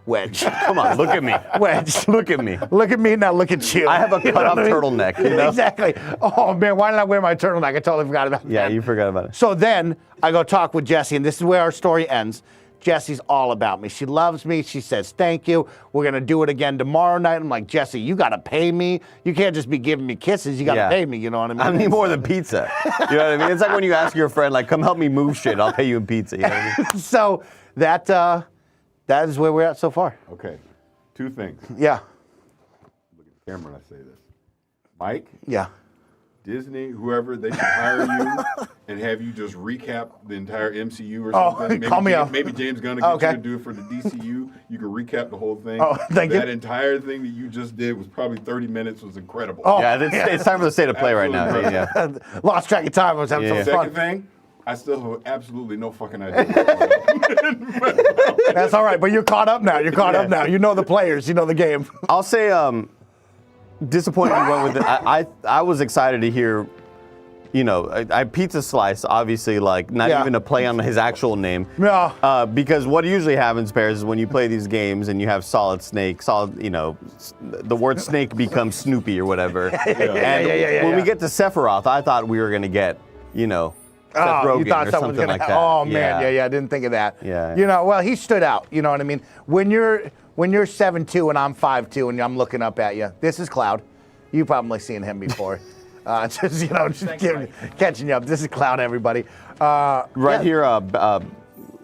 Wedge. Come on, look at me. Wedge. Look at me. Look at me, now look at you. I have a cut-off turtleneck, you know? Exactly. Oh, man, why did I wear my turtleneck? I totally forgot about that. Yeah, you forgot about it. So then I go talk with Jesse, and this is where our story ends. Jesse's all about me. She loves me. She says, thank you. We're going to do it again tomorrow night. I'm like, Jesse, you got to pay me. You can't just be giving me kisses. You got to pay me, you know what I mean? I need more than pizza. You know what I mean? It's like when you ask your friend, like, come help me move shit. I'll pay you in pizza. You know what I mean? So that is where we're at so far. Okay. 2 things. Yeah. Look at the camera when I say this. Mike? Yeah. Disney, whoever, they should hire you and have you just recap the entire MCU or something. Call me up. Maybe James Gunn will get you to do it for the DCU. You can recap the whole thing. Oh, thank you. That entire thing that you just did was probably 30 minutes, was incredible. Oh, yeah, it's time for the state of play right now. Yeah. Lost track of time. I was having some fun. Second thing, I still have absolutely no fucking idea. That's all right, but you're caught up now. You're caught up now. You know the players. You know the game. I'll say disappointed you went with it. I was excited to hear, you know, I Pizza Slice, obviously, like, not even a play on his actual name. Yeah. Because what usually happens, Parris, is when you play these games and you have Solid Snake, you know, the word snake becomes Snoopy or whatever. When we get to Sephiroth, I thought we were going to get, you know, Seth Rogen you thought or someone was something gonna like that. Oh, man, yeah, I didn't think of that. Yeah. You know, well, he stood out, you know what I mean? When you're 7'2" and I'm 5'2" and I'm looking up at you, this is Cloud. You've probably seen him before. Just, you know, catching you up. This is Cloud, everybody. Here,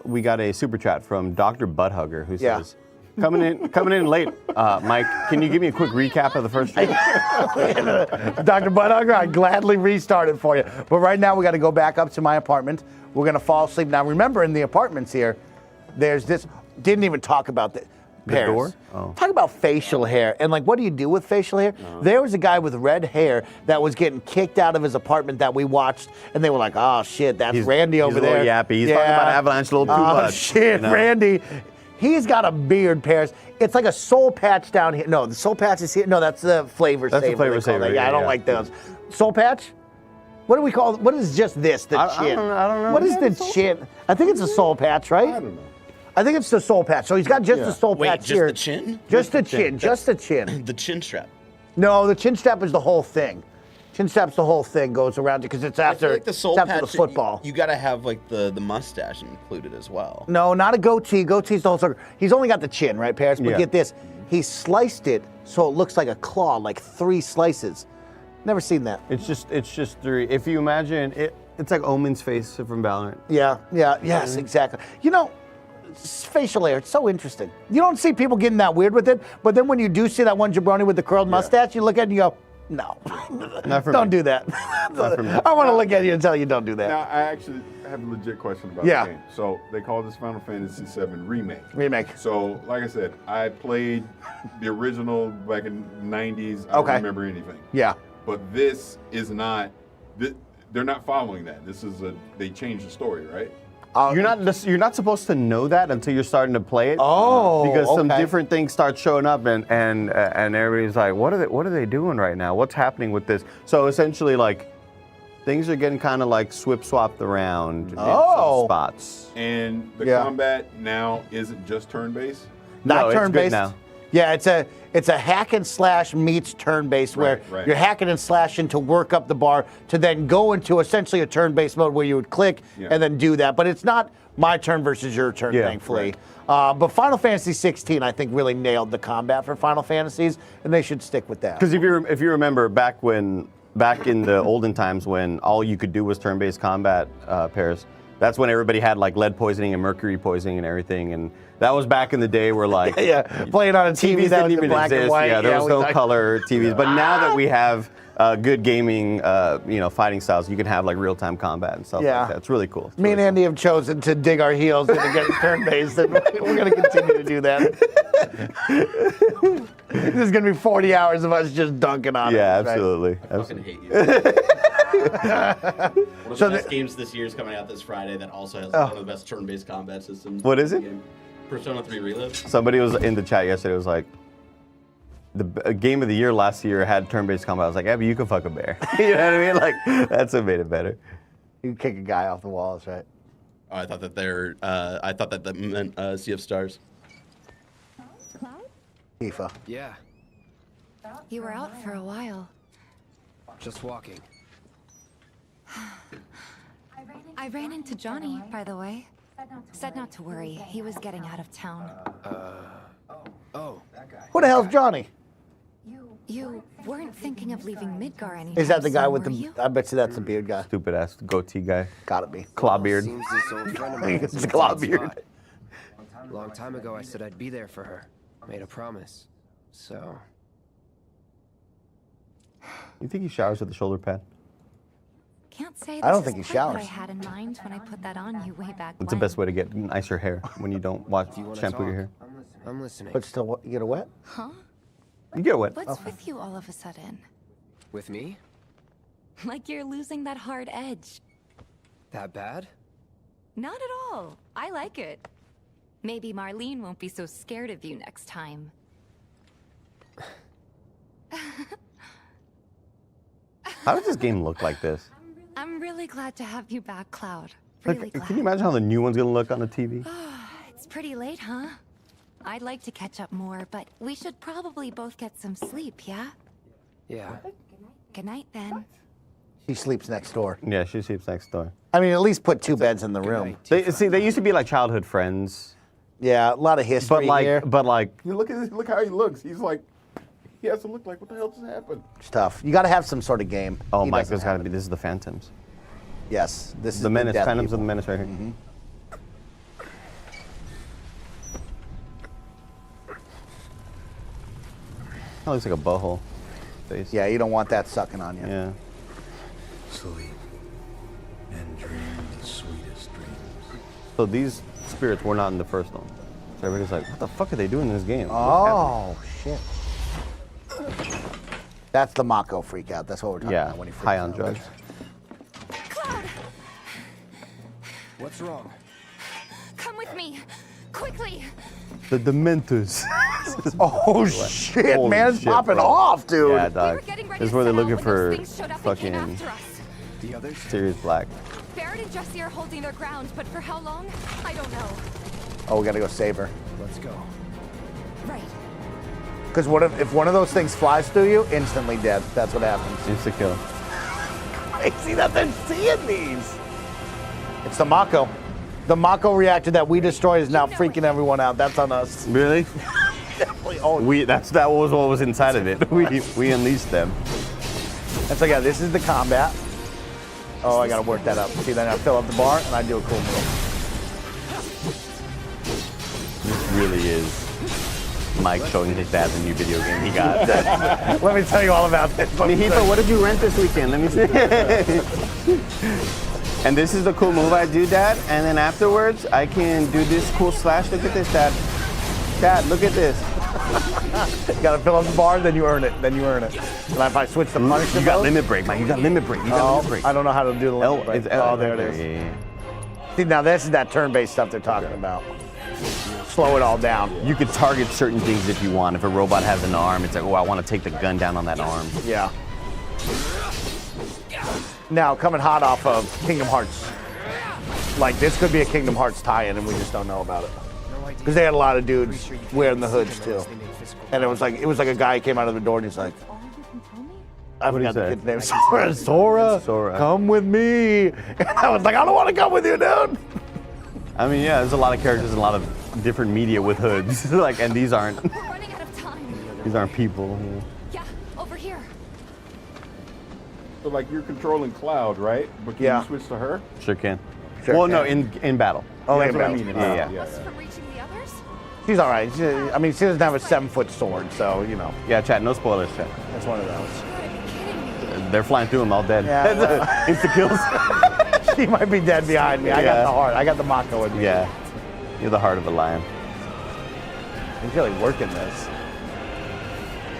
we got a super chat from Dr. Butthugger who says, coming in late. Mike, can you give me a quick recap of the first stream? Dr. Butthugger, I'd gladly restart it for you. But right now, we got to go back up to my apartment. We're going to fall asleep. Now, remember, in the apartments here, there's this, didn't even talk about the door? Oh. Talk about facial hair. And, like, what do you do with facial hair? There was a guy with red hair that was getting kicked out of his apartment that we watched, and they were like, oh, shit, that's Randy over there. He's a little yappy. He's talking about Avalanche a little too much. Oh, shit, you know? Randy. He's got a beard, Parris. It's like a soul patch down here. No, the soul patch is here. No, that's the flavor saver. That's the flavor saver. Yeah, I don't like those. Soul patch? What do we call it? What is just this? The chin. I don't know. What is the chin? I think it's a soul patch, right? I don't know. I think it's the soul patch. So he's got just the soul patch just here. the chin? Just the chin. Just the chin. The chin strap. No, the chin strap is the whole thing. Chin strap's the whole thing goes around it because it's after, like the soul it's after patch, the football. You got to have like the mustache included as well. No, not a goatee. Goatee's the whole circle. He's only got the chin, right, Parris? But Yeah. get this. He sliced it so it looks like a claw, like 3 slices. Never seen that. It's just 3. If you imagine it, it's like Omen's face from Valorant. Yes, exactly. You know, facial hair, it's so interesting. You don't see people getting that weird with it, but then when you do see that one jabroni with the curled mustache, you look at it and you go, no, don't do that. Not for me. I want to look at you and tell you don't do that. Now, I actually have a legit question about Yeah. the game. So they call this Final Fantasy VII Remake. Remake. So, like I said, I played the original back in the 90s. I Okay. don't remember anything. Yeah. But this is not, they're not following that. They changed the story, right? You're not supposed to know that until you're starting to play it. Oh, because some okay. different things start showing up, and everybody's like, what are they doing right now? What's happening with this? So essentially, like, things are getting kind of like swapped around in some spots. And the combat now isn't just turn-based? Not No, it's good turn-based. now. Yeah, it's a hack and slash meets turn-based where right. you're hacking and slashing to work up the bar to then go into essentially a turn-based mode where you would click and then do that. But it's not my turn versus your turn, thankfully. But Final Fantasy 16, I think, really nailed the combat for Final Fantasies, and they should stick with that. Because if you remember back in the olden times when all you could do was turn-based combat, Parris, that's when everybody had like lead poisoning and mercury poisoning and everything, and that was back in the day where like playing on a TV TVs that didn't was even black exist. and white. Yeah, there was we no talked- color TVs. But now that we have good gaming, fighting styles, you can have like real-time combat and stuff like that. It's really cool. It's Me and really Andy have chosen to dig our heels into getting turn-based, and we're going to continue to do that. This is going to be 40 hours of us just dunking on cool. it. Yeah, right? absolutely. I fucking hate you. One of So the best games this year is coming out this Friday that also has one of the best turn-based combat systems. What is it? Game. Persona 3 Reload. Somebody was in the chat yesterday. Was like, the game of the year last year had turn-based combat. I was like, yeah, but you can fuck a bear. You know what I mean? Like, that's what made it better. You can kick a guy off the walls, right? Oh, I thought that meant Sea of Stars. Tifa. Yeah, You were out for a while. just walking. I ran into Johnny, by the way. Said not to worry. He was getting out of town. Oh, Who the hell's Johnny? You weren't thinking of leaving Midgar anytime Is that the guy soon, with were the? you? I bet you that's the beard guy. Stupid ass goatee guy, Gotta be. claw beard. seems this old friend of mine It's has a a claw tight beard. spot. Long time ago, I said I'd be there for her. Made a promise. So, You think he showers with the shoulder pad? Can't say I don't this think is he quite what I showers. had in mind when I put that on you way back It's the when. best way to get nicer hair when you don't if you want to shampoo talk, your hair. I'm listening. But still, you get a wet? Huh? You get wet. What's with you all of a sudden? With me? Like you're losing that hard edge. That bad? Not at all. I like it. Maybe Marlene won't be so scared of you next time. How does this game look like this? I'm really glad to have you back, Cloud. Like, Really glad. can you imagine how the new one's gonna look on the TV? It's pretty late, huh? I'd like to catch up more, but we should probably both get some sleep, yeah? Yeah. Good night, then. She sleeps next door. Yeah, she sleeps next door. I mean, at least put 2 beds in the room. night. They used to be like childhood friends, Yeah, a lot of history here. but like You look how he looks. He's like, he has to look like, what the hell just happened? It's tough. You got to have some sort of game. oh, He Mike, doesn't there's gotta have be. it. This is the Phantoms. Yes, this is The Menace. death Phantoms of people. the Menace right here. That looks like a butthole face. Yeah, you don't want that sucking on you. Yeah. Sleep and dream the sweetest dreams. So these spirits were not in the first one. So everybody's like, what the fuck are they doing in this game? Oh, shit. That's the Mako freak out. That's what we're talking about when he freaks high on out. drugs. Cloud, What's wrong? come with me. Quickly. The Dementors. Oh, shit, Holy man. It's shit, popping bro. off, dude. Yeah, dog. This is where they're looking for fucking The others? Sirius Black. Barrett and Jesse are holding their ground, but for how long? I don't know. Oh, we gotta go save her. Let's go. Right. Because what if one of those things flies through you, instantly dead. That's what happens. Insta kill. Crazy that they're seeing these. It's the Mako. The Mako reactor that we destroyed is now freaking everyone out. That's on us. Really? Definitely. Oh, That was what was inside of it. We unleashed them. that's like, yeah, this is the combat. Oh, I gotta work that up. See, then I fill up the bar and I do a cool move. This really is Mike showing his dad the new video game he got. Let me tell you all about this. Nihifa, what did you rent this weekend? Let me see. And this is the cool move I do, Dad. And then afterwards, I can do this cool slash. Look at this, Dad. Dad, look at this. You gotta fill up the bar, then you earn it. And if I switch the punishment, You got limit break, Mike. You got limit break. Limit break. I don't know how to do the limit break. L, there it is. Yeah. See, now this is that turn-based stuff they're talking about. Slow it all down. You could target certain things if you want. If a robot has an arm, it's like, oh, I want to take the gun down on that arm. Yeah. Now, coming hot off of Kingdom Hearts. Like, this could be a Kingdom Hearts tie-in, and we just don't know about it. Because they had a lot of dudes wearing the hoods, too. And it was like a guy came out of the door, and he's like, I forgot the kid's name. Sora, come with me. And I was like, I don't want to come with you, dude. I mean, yeah, there's a lot of characters and a lot of different media with hoods. Like, and these aren't. We're running out of time. These aren't people. Yeah, over here. So like you're controlling Cloud, right? But can you switch to her? Sure can. Sure well, can. no, in battle. Oh, That's in what I battle. mean. Yeah. Us from reaching the others? She's all right. I mean, she doesn't have a 7-foot sword, so, you know. Yeah, chat. No spoilers, chat. That's one of those. They're flying through them all dead. Yeah, well. Insta kills. She might be dead behind me. I got the heart. I got the Mako in me. Yeah. You're the heart of a lion. He's really working this.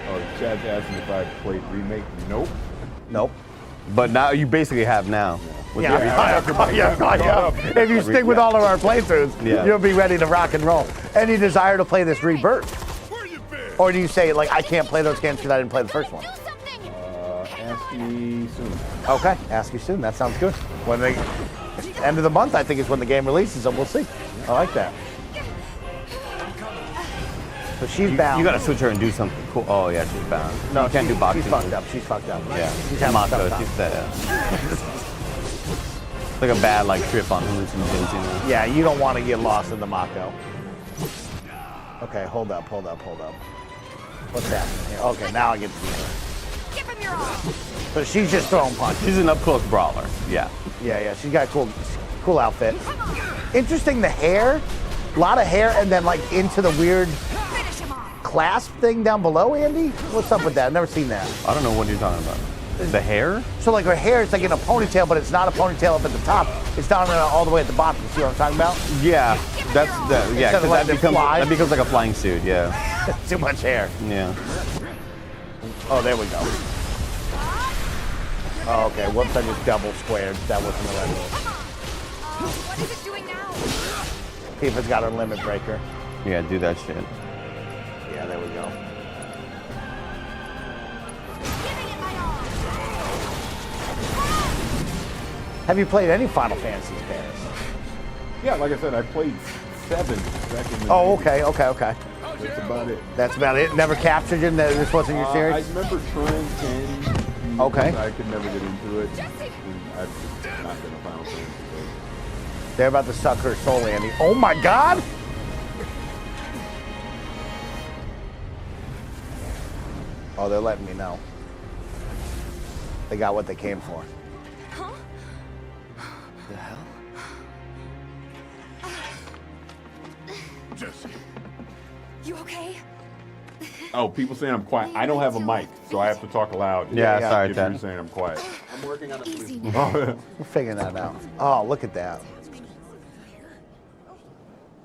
Oh, Chad's asking if I played Remake. Nope. Nope. But now you basically have now. With If you stick with all of our playthroughs, you'll be ready to rock and roll. Any desire to play this Rebirth? Or do you say, like, I can't play those games because I didn't play the first one? Ask me soon. Okay, ask you soon. That sounds good. When they end of the month, I think is when the game releases, and we'll see. I like that. So she's bound. You gotta switch her and do something cool. Oh yeah, she's bound. No, you can't do boxing. She's fucked up. She's fucked up. Yeah. She's having a tough time. She's it's like a bad like trip on hallucinogens, you know. Yeah, you don't want to get lost in the Mako. Okay, hold up. What's happening here? Okay, now I get to see her. Give him your all. So she's just throwing punches. She's an up close brawler. Yeah. Yeah. She's got a cool outfit. Interesting, the hair. A lot of hair, and then like into the weird clasp thing down below, Andy? What's up with that? I've never seen that. I don't know what you're talking about. The hair? So like her hair is like in a ponytail, but it's not a ponytail up at the top. It's down all the way at the bottom. You see what I'm talking about? Yeah. That's yeah, Instead of because letting that becomes like a flying suit, yeah. Too much hair. Yeah. Oh, there we go. Oh, okay. Whoops, I just double squared. That wasn't the right move. What is it doing now? Tifa's got her limit breaker. Yeah, do that shit. Yeah, there we go. Have you played any Final Fantasies, Parris? Yeah, like I said, I played 7 back in the Oh, day. okay. That's about it. That's about it? Never captured you? This wasn't your series? I remember trying 10. Okay. I could never get into it. And I've just not been a Final Fantasy player. They're about to suck her soul, Andy. Oh my God! Oh, they're letting me know. They got what they came for. Huh? The hell? You okay? Oh, people saying I'm quiet. I don't have a mic, so I have to talk loud. Yeah, sorry, if Ted. you're saying I'm quiet. I'm working on a Easy solution. now. We're figuring that out. Oh, look at that.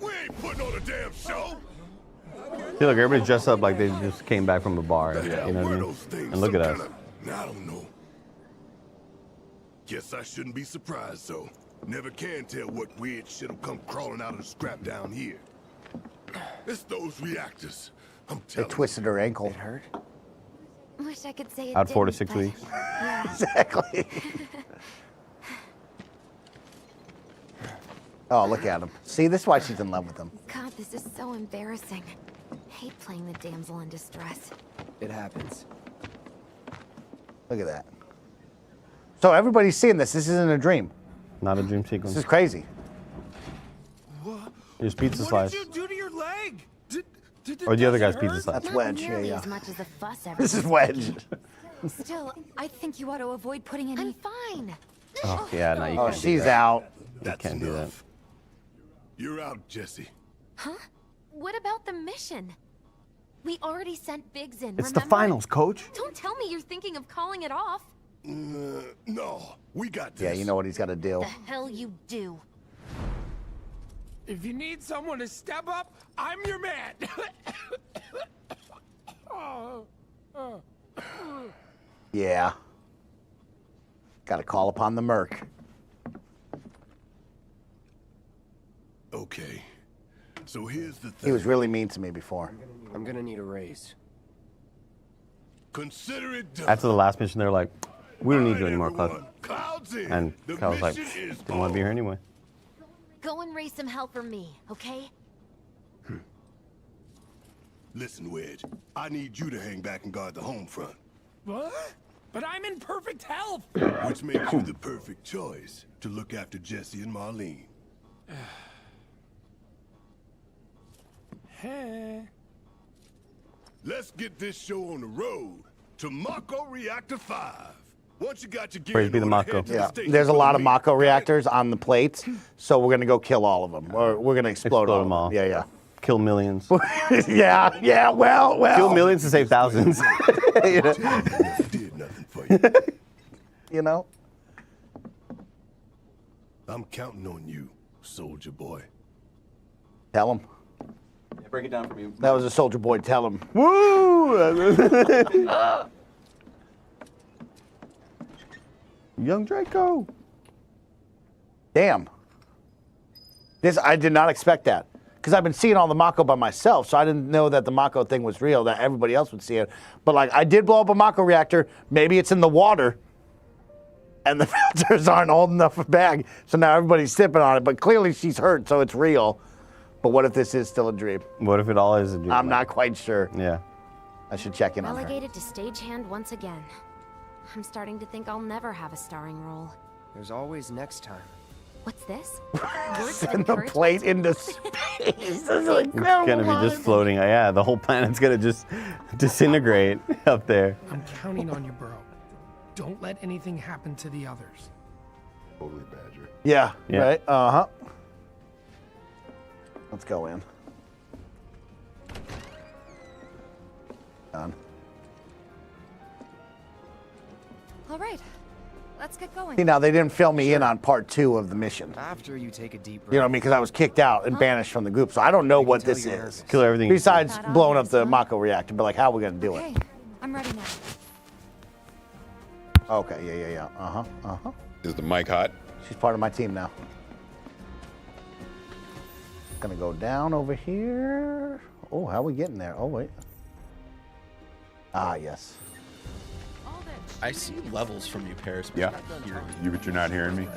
We ain't putting on a damn show. See, look, everybody's dressed up like they just came back from the bar. You know what I mean? And look at us. I don't know. Guess I shouldn't be surprised, though. Never can tell what weird shit'll come crawling out of the scrap down here. It's those reactors. I'm They telling twisted her ankle. It hurt? Wish I could say it Out 4 to didn't, 6 but- weeks. Yeah. Exactly. Oh, look at him. See, this is why she's in love with him. God, this is so embarrassing. Hate playing the damsel in distress. It happens. Look at that. So everybody's seeing this. This isn't a dream. Not a dream This sequence. is crazy. Here's pizza slice. What did you do to your leg? Or the other guy's pizza slice. That's Not Wedge. Yeah, nearly yeah. as much as a fuss everyone This is Wedge. Still, I think you ought to avoid putting any. I'm fine. Oh, yeah, no, you Oh, can't do she's that. out. You can't do that. enough. You're out, Jesse. Huh? What about the mission? We already sent Biggs in. It's the remember? finals, coach. Don't tell me you're thinking of calling it off. No, we got this. Yeah, you know what he's got to do. The hell you do. If you need someone to step up, I'm your man. Yeah. Got to call upon the Merc. Okay. So here's the thing. He was really mean to me before. I'm gonna need a raise. Consider it done. After the last mission, they're like, we don't need you anymore, Cloud. Everyone, Cloud's in. And The Cloud was like, mission is didn't want to be here anyway. Go and raise some hell for me, okay? Listen, Wedge. I need you to hang back and guard the home front. What? But I'm in perfect health. Which makes you the perfect choice to look after Jesse and Marlene. Hey. Let's get this show on the road to Mako Reactor 5. Once you got your gear Praise in be the order, Mako. head to the Yeah. station There's a for lot the of meet. Mako reactors on the plates, so we're going to go kill all of them. Or we're going to explode all of them. all. Yeah, Kill millions. yeah, well. Kill millions to save thousands. You know? Did nothing for you. You know? I'm counting on you, soldier boy. Tell him. Yeah, break it down for me. That was a soldier boy. Tell him. Woo! Young Draco. Damn. I did not expect that. Because I've been seeing all the Mako by myself, so I didn't know that the Mako thing was real, that everybody else would see it. But, like, I did blow up a Mako reactor. Maybe it's in the water, and the filters aren't old enough for bag, so now everybody's sipping on it. But clearly she's hurt, so it's real. But what if this is still a dream? What if it all is a dream? I'm not quite sure. Yeah. I should check in on her. Relegated to stagehand once again. I'm starting to think I'll never have a starring role. There's always next time. What's this? Words of Send the encouragement? plate into space. This is like It's gonna be just floating. Yeah, the whole planet's gonna just disintegrate up there. I'm counting on you, bro. Don't let anything happen to the others. Totally Badger. Yeah, Yeah. right? Uh-huh. Let's go in. Done. All right, let's get going. See, now they didn't fill me in on part 2 of the mission. After you take a deep breath. You know what I mean? Because I was kicked out and banished from the group, so I don't know what tell this you're is. nervous. Kill everything. Besides Not blowing up obvious, the huh? Mako reactor, but like, how are we gonna do Okay, it? I'm ready now. Okay, yeah. Uh-huh. Is the mic hot? She's part of my team now. Gonna go down over here. Oh, how are we getting there? Oh, wait. Ah, yes. I see levels from you, Parris. But Yeah. I'm not hearing You, but you're not hearing me.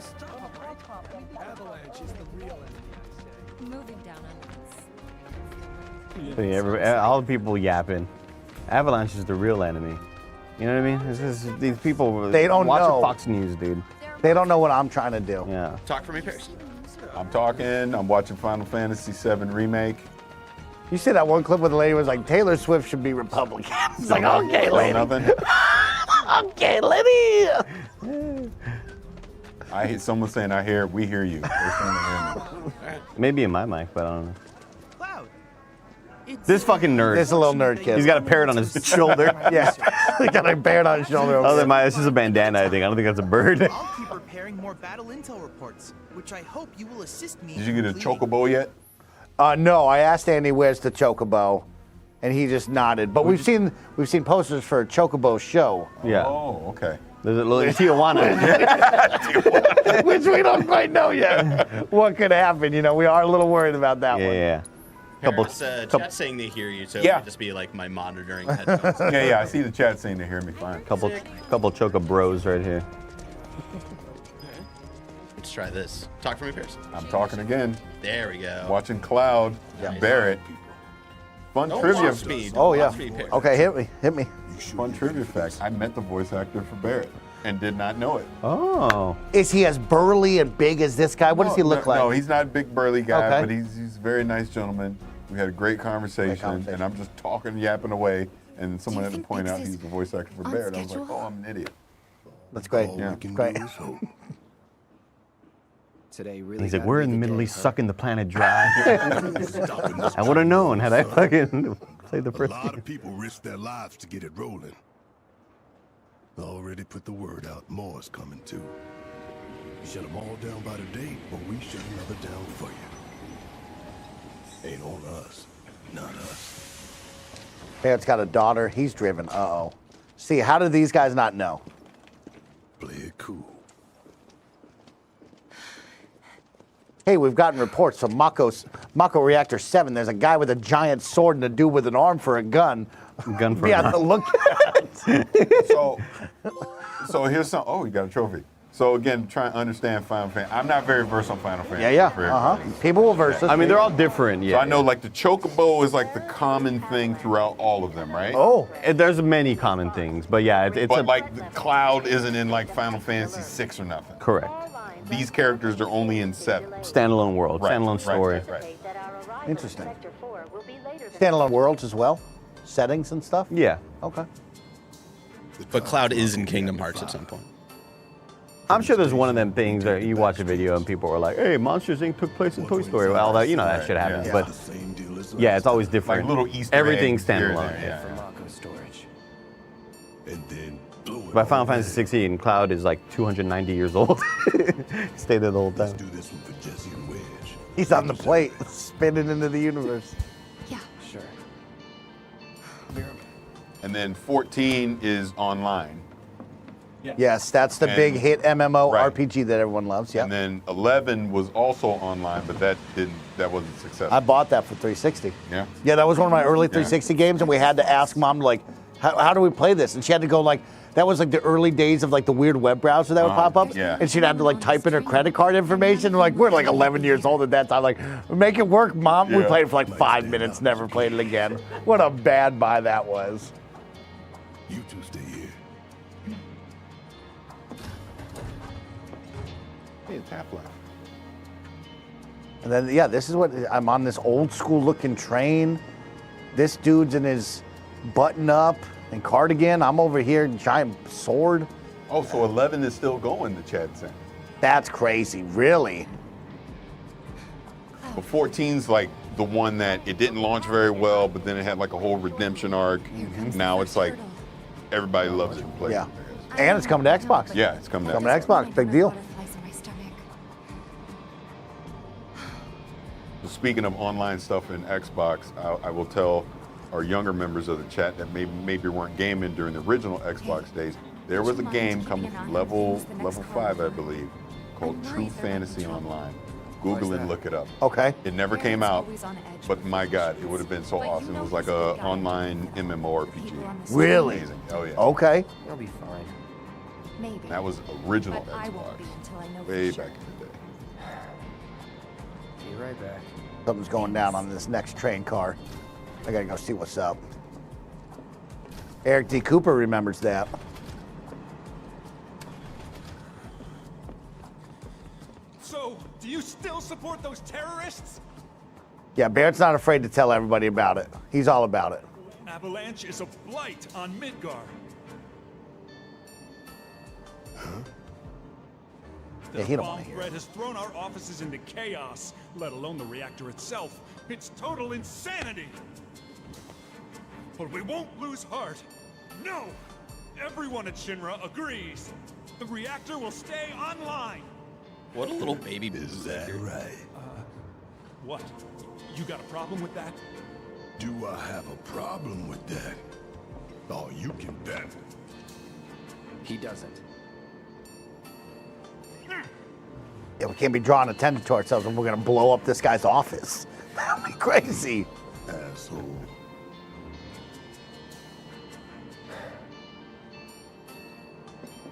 Moving down So yeah, all the people yapping. Avalanche is the real enemy. You know what I mean? It's just, these people. They don't watch know. the Fox News, dude. They don't know what I'm trying to do. Yeah. Talk for me, Parris. I'm talking. I'm watching Final Fantasy VII Remake. You see that one clip where the lady was like, Taylor Swift should be Republican. It's like, okay, lady. Nothing. Okay, lady. I hear someone saying, we hear you. They're saying they hear me. Maybe in my mic, but I don't know. Cloud, This fucking nerd. This is a little nerd kid. He's got a parrot on his shoulder. Yeah, he got a parrot on his shoulder. I was like, this is a bandana, I think. I don't think that's a bird. I'll keep preparing more battle intel reports, which I hope you will assist me. Did you get a chocobo yet? No, I asked Andy where's the chocobo, and he just nodded. But we've seen posters for a chocobo show. Yeah. Oh, okay. There's a little Tijuana. Which we don't quite know yet what could happen. You know, we are a little worried about that one. Yeah. Chat's saying they hear you, so it might just be like my monitoring headphones. Yeah, I see the chat saying they hear me fine. Couple choco bros right here. Let's try this. Talk for me, Parris. I'm talking again. There we go. Watching Cloud, Nice. Barrett. Fun trivia. Watch me. Oh yeah. Watch me, Parris. Okay, hit me. Fun trivia fact. I met the voice actor for Barrett and did not know it. Oh. Is he as burly and big as this guy? What does he look like? No, he's not a big burly guy, Okay. but he's a very nice gentleman. We had a great conversation, and I'm just talking, yapping away, and someone had to point out he's the voice actor for Barrett. I was like, oh, I'm an idiot. That's great. Yeah. Great. Today really He's like, gotta we're be in the the Middle day, East huh? sucking the planet dry. I would have known had I fucking played the A first lot game. of people risk their lives to get it rolling. Already put the word out, more is coming too. You shut them all down by the date, or we shut another down for you. Ain't on us, not us. Barrett's got a daughter. He's driven. Uh-oh. See, how do these guys not know? Play it cool. Hey, we've gotten reports from Mako Reactor 7. There's a guy with a giant sword and a dude with an arm for a gun. Gun for Yeah, a gun. look So here's some. Oh, you got a trophy. So again, trying to understand Final Fantasy. I'm not very versed on Final Fantasy. Yeah. for Uh-huh. everybody. People will verse us. I mean, they're all different, So yeah. I know like the chocobo is like the common thing throughout all of them, right? Oh. There's many common things, but yeah, it's But like the Cloud isn't in like Final Fantasy 6 or nothing. correct. These characters are only in 7. Standalone world, Right, standalone story. right. Interesting. Standalone worlds as well? Settings and stuff? Yeah. Okay. But Cloud is in Kingdom Hearts at some point. I'm sure there's one of them things that you watch a video and people are like, hey, Monsters Inc. took place in Toy Story. Well, that, that shit happens. Yeah. But yeah, it's always different. Like little Easter Everything's eggs here and standalone. there, yeah. For Mako storage. And then blow it By all Final away. Fantasy 16, Cloud is like 290 years old. Stay there the whole Let's time. do this one for Jesse and Wedge. He's on the plate, spinning into the universe. Yeah. Sure. And then 14 is online. Yes, that's the And- big hit MMO Right. RPG that everyone loves. Yeah. And then 11 was also online, but that wasn't successful. I bought that for 360. Yeah. Yeah, that was one of my early 360 games, and we had to ask Mom, like, how do we play this? And she had to go, like, that was like the early days of like the weird web browser that would pop up. yeah. And she'd have to like type in her credit card information. Like, we're like 11 years old at that time. Like, make it work, Mom. We Yeah. played it for like 5 minutes, never played it again. What a bad buy that was. You two stay here. Hey, it's Half-Life. And then, yeah, this is what I'm on, this old school looking train. This dude's in his button up and cardigan. I'm over here, giant sword. Oh, so 11 is still going, the chat saying. That's crazy, really. But 14's like the one that it didn't launch very well, but then it had like a whole redemption arc. Now it's like everybody loves it and plays Yeah. it. And it's coming to Xbox. Yeah, it's coming to Coming to Xbox, big deal. Butterflies in my stomach. Speaking of online stuff in Xbox, I will tell our younger members of the chat that maybe weren't gaming during the original Xbox days. There was a game coming from level 5, I believe, called True Fantasy Online. Google and look it up. Okay. It never came out, but my God, it would have been so awesome. It was like a online MMORPG. Really? Amazing. Oh yeah. Okay. You'll be fine. Maybe. That was original But I won't be Xbox. until I know Way for sure. back in the day. Be right back. Something's going down on this next train car. I gotta go see what's up. Eric D. Cooper remembers that. So, do you still support those terrorists? Yeah, Barrett's not afraid to tell everybody about it. He's all about it. Avalanche is a blight on Midgar. Yeah, he don't Bomb want to hear threat it. has thrown our offices into chaos, let alone the reactor itself. It's total insanity. but we won't lose heart. No! Everyone at Shinra agrees. The reactor will stay online. What a little baby Is that right? What? You got a problem with that? Do I have a problem with that? Oh, you can bet. He doesn't. Yeah, we can't be drawing attention to ourselves and we're gonna blow up this guy's office. That'd be crazy. Asshole.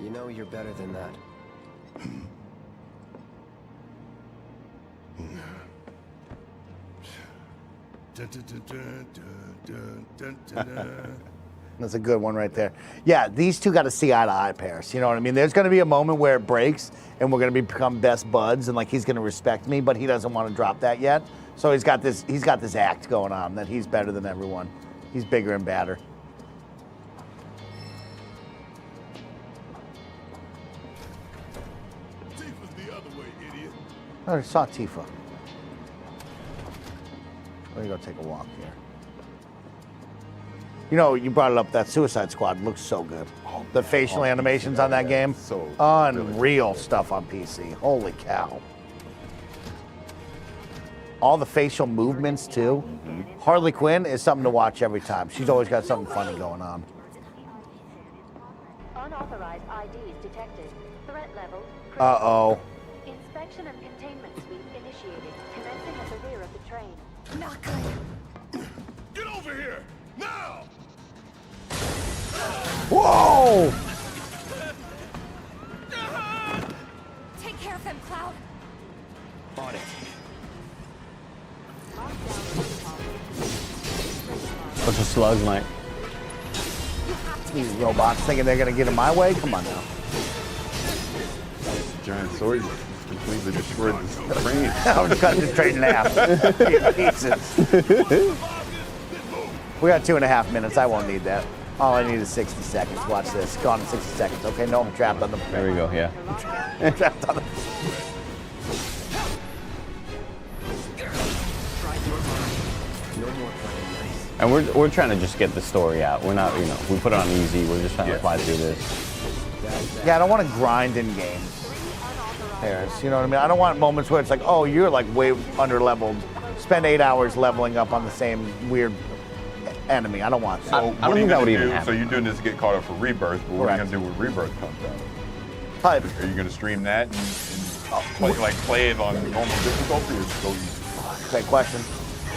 You know you're better than that. That's a good one right there. Yeah, these two got to see eye to eye, Parris. You know what I mean? There's going to be a moment where it breaks, and we're going to become best buds, and like he's going to respect me, but he doesn't want to drop that yet. So he's got this act going on that he's better than everyone. He's bigger and badder. Tifa's the other way, idiot. I already saw Tifa. Let me go take a walk here. You know, you brought it up, that Suicide Squad looks so good. The facial animations on that game, unreal stuff on PC. Holy cow. All the facial movements too. Harley Quinn is something to watch every time. She's always got something funny going on. Unauthorized IDs detected. Threat level. Uh-oh. Inspection of containment suite initiated. Commencing at the rear of the train. Not good. Get over here! Now! Whoa! Take care of them, Cloud. On it. Bunch of slugs, Mike. These robots thinking they're gonna get in my way? Come on now. Giant sword completely destroyed this train. I'm cutting the train in half. Pieces. We got 2.5 minutes. I won't need that. All I need is 60 seconds. Watch this. Gone in 60 seconds. Okay, no, I'm trapped on the. There we go, yeah. Trapped on the. And we're trying to just get the story out. We're not, we put it on easy. We're just trying to fly through this. Yeah, I don't want to grind in games, Parris. You know what I mean? I don't want moments where it's like, oh, you're like way under-leveled. Spend 8 hours leveling up on the same weird enemy. I don't want that. So what are you going to do? So you're doing this to get caught up for Rebirth, but what are you going to do when Rebirth comes out? Are you going to stream that and play it on normal difficulty or just go easy? Great question.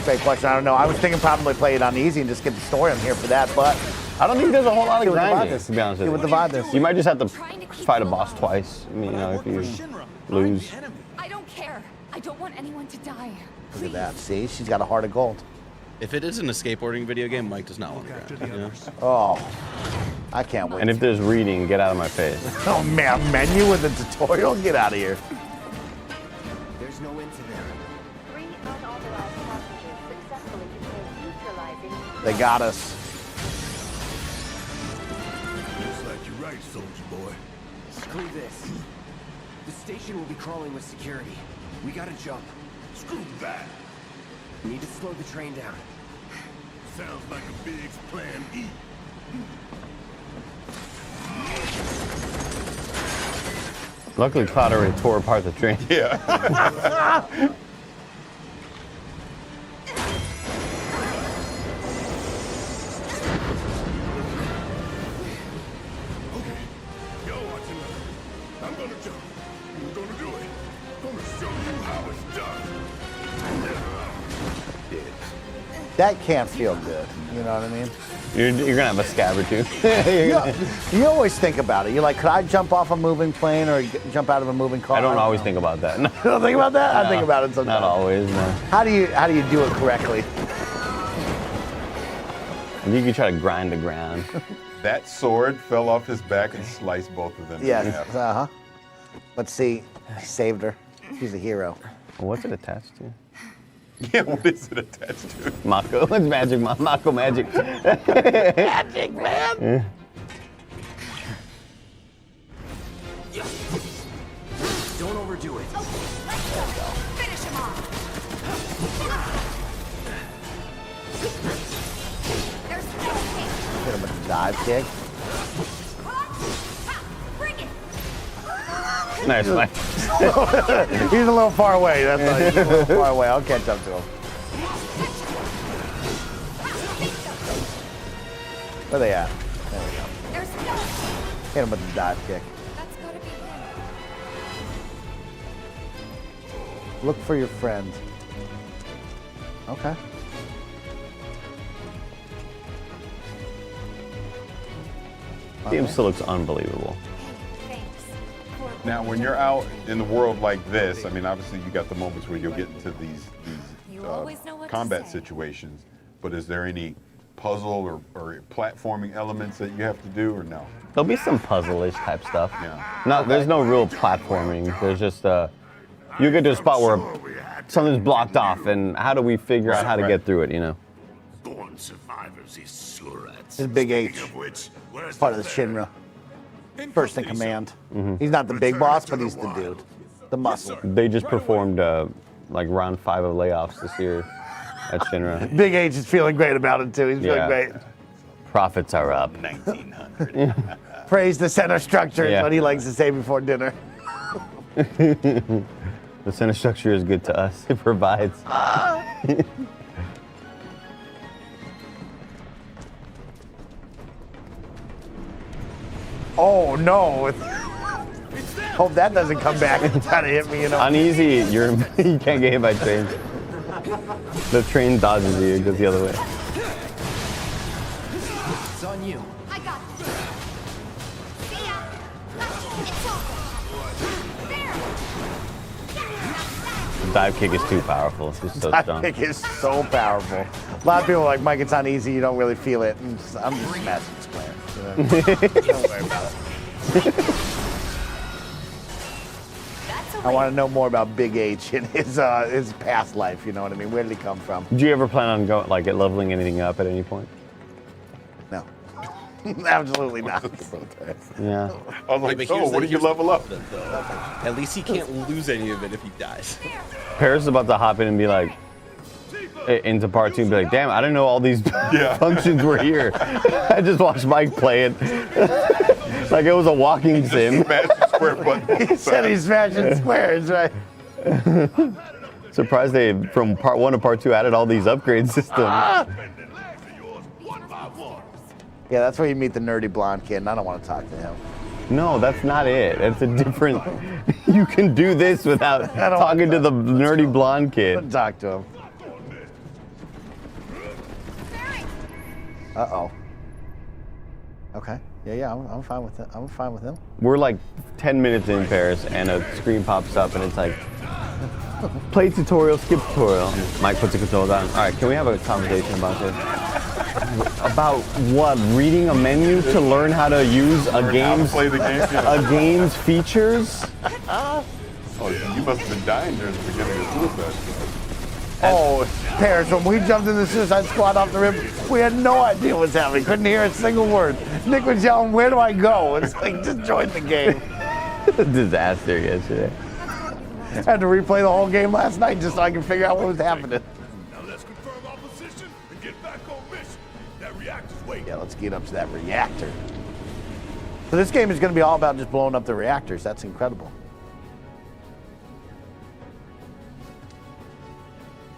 Great question. I don't know. I was thinking probably play it on easy and just get the story. I'm here for that, but I don't think there's a whole lot of grinding, to be honest with you. See what the vibe is. You might just have to fight a boss twice, if you lose. I don't care. I don't want anyone to die. Look at that. See? She's got a heart of gold. If it isn't a skateboarding video game, Mike does not want to grind. Oh, I can't wait. And if there's reading, get out of my face. Oh, man, menu with a tutorial? Get out of here. There's no end to there. 3 unauthorized passengers successfully contained, neutralizing. They got us. Looks like you're right, soldier boy. Screw this. The station will be crawling with security. We gotta jump. Screw that. Need to slow the train down. Sounds like a big plan E. Luckily, Cloud already tore apart the train. Yeah. Y'all watching us. I'm gonna jump. We're gonna do it. Gonna show you how it's done. That can't feel good. You know what I mean? You're gonna have a scab or two. You always think about it. You're like, could I jump off a moving plane or jump out of a moving car? I don't always think about that. No. You don't think about that? No, I think about it sometimes. Not always, no. How do you do it correctly? You can try to grind the ground. That sword fell off his back and sliced both of them in Yes. half. Uh-huh. But see, he saved her. He's a hero. What's it attached to? Yeah, what is it attached to? Mako. It's magic, Mako magic. Magic, man. Yeah. Don't overdo it. Finish him off. There's no dive kick. Nice, Mike. He's a little far away. That's why he's a little far away. I'll catch up to him. Where they at? There we go. Hit him with the dive kick. Look for your friend. Okay. Game still looks unbelievable. Now, when you're out in the world like this, I mean, obviously you got the moments where you'll get into these combat situations, but is there any puzzle or platforming elements that you have to do, or no? There'll be some puzzle-ish type stuff. Yeah. No, there's no real platforming. There's just you get to a spot where something's blocked off, and how do we figure out how to get through it? You know. Born survivors, these surats. This is Big H. Part of the Shinra. First in command. He's not the big boss, but he's the dude. The muscle. They just performed like round 5 of layoffs this year at Shinra. Big H is feeling great about it too. He's feeling great. Profits are up. 1900. Praise the center structure is what he likes to say before dinner. The center structure is good to us. It provides. Oh no! Hope that doesn't come back and try to hit me. You know. Uneasy. You can't get hit by trains. The train dodges you. It goes the other way. It's on you. I got this. See ya. The dive kick is too powerful. It's just so Dive strong. kick is so powerful. A lot of people are like, Mike, it's on easy. You don't really feel it. And I'm just smashing square. You know? Don't worry about it. I want to know more about Big H and his past life. You know what I mean? Where did he come from? Do you ever plan on going leveling anything up at any point? No, absolutely not. Yeah. I was like, so what do you level up? At least he can't lose any of it if he dies. Parris is about to hop in and be like, into part 2 and be like, damn, I didn't know all these functions were here. I just watched Mike play it. Like it was a walking sim. He said he's smashing squares, right? Surprised they, from part 1 to part 2, added all these upgrade systems. Yeah, that's where you meet the nerdy blonde kid, and I don't want to talk to him. No, that's not it. It's a different. You can do this without talking to the nerdy blonde kid. Don't talk to him. Uh-oh. Okay. Yeah, I'm fine with it. I'm fine with him. We're like 10 minutes in Paris, and a screen pops up, and it's like, play tutorial, skip tutorial. Mike puts the controls on. All right, can we have a conversation about this? About what? Reading a menu to learn how to use a game's features? Oh, you must have been dying during the beginning of Suicide Squad. Oh, Parris, when we jumped in the Suicide Squad off the rip, we had no idea what was happening. Couldn't hear a single word. Nick was yelling, where do I go? It's like, just join the game. Disaster yesterday. I had to replay the whole game last night just so I could figure out what was happening. Now let's confirm our position and get back on mission. That reactor's waiting. Yeah, let's get up to that reactor. So this game is going to be all about just blowing up the reactors. That's incredible.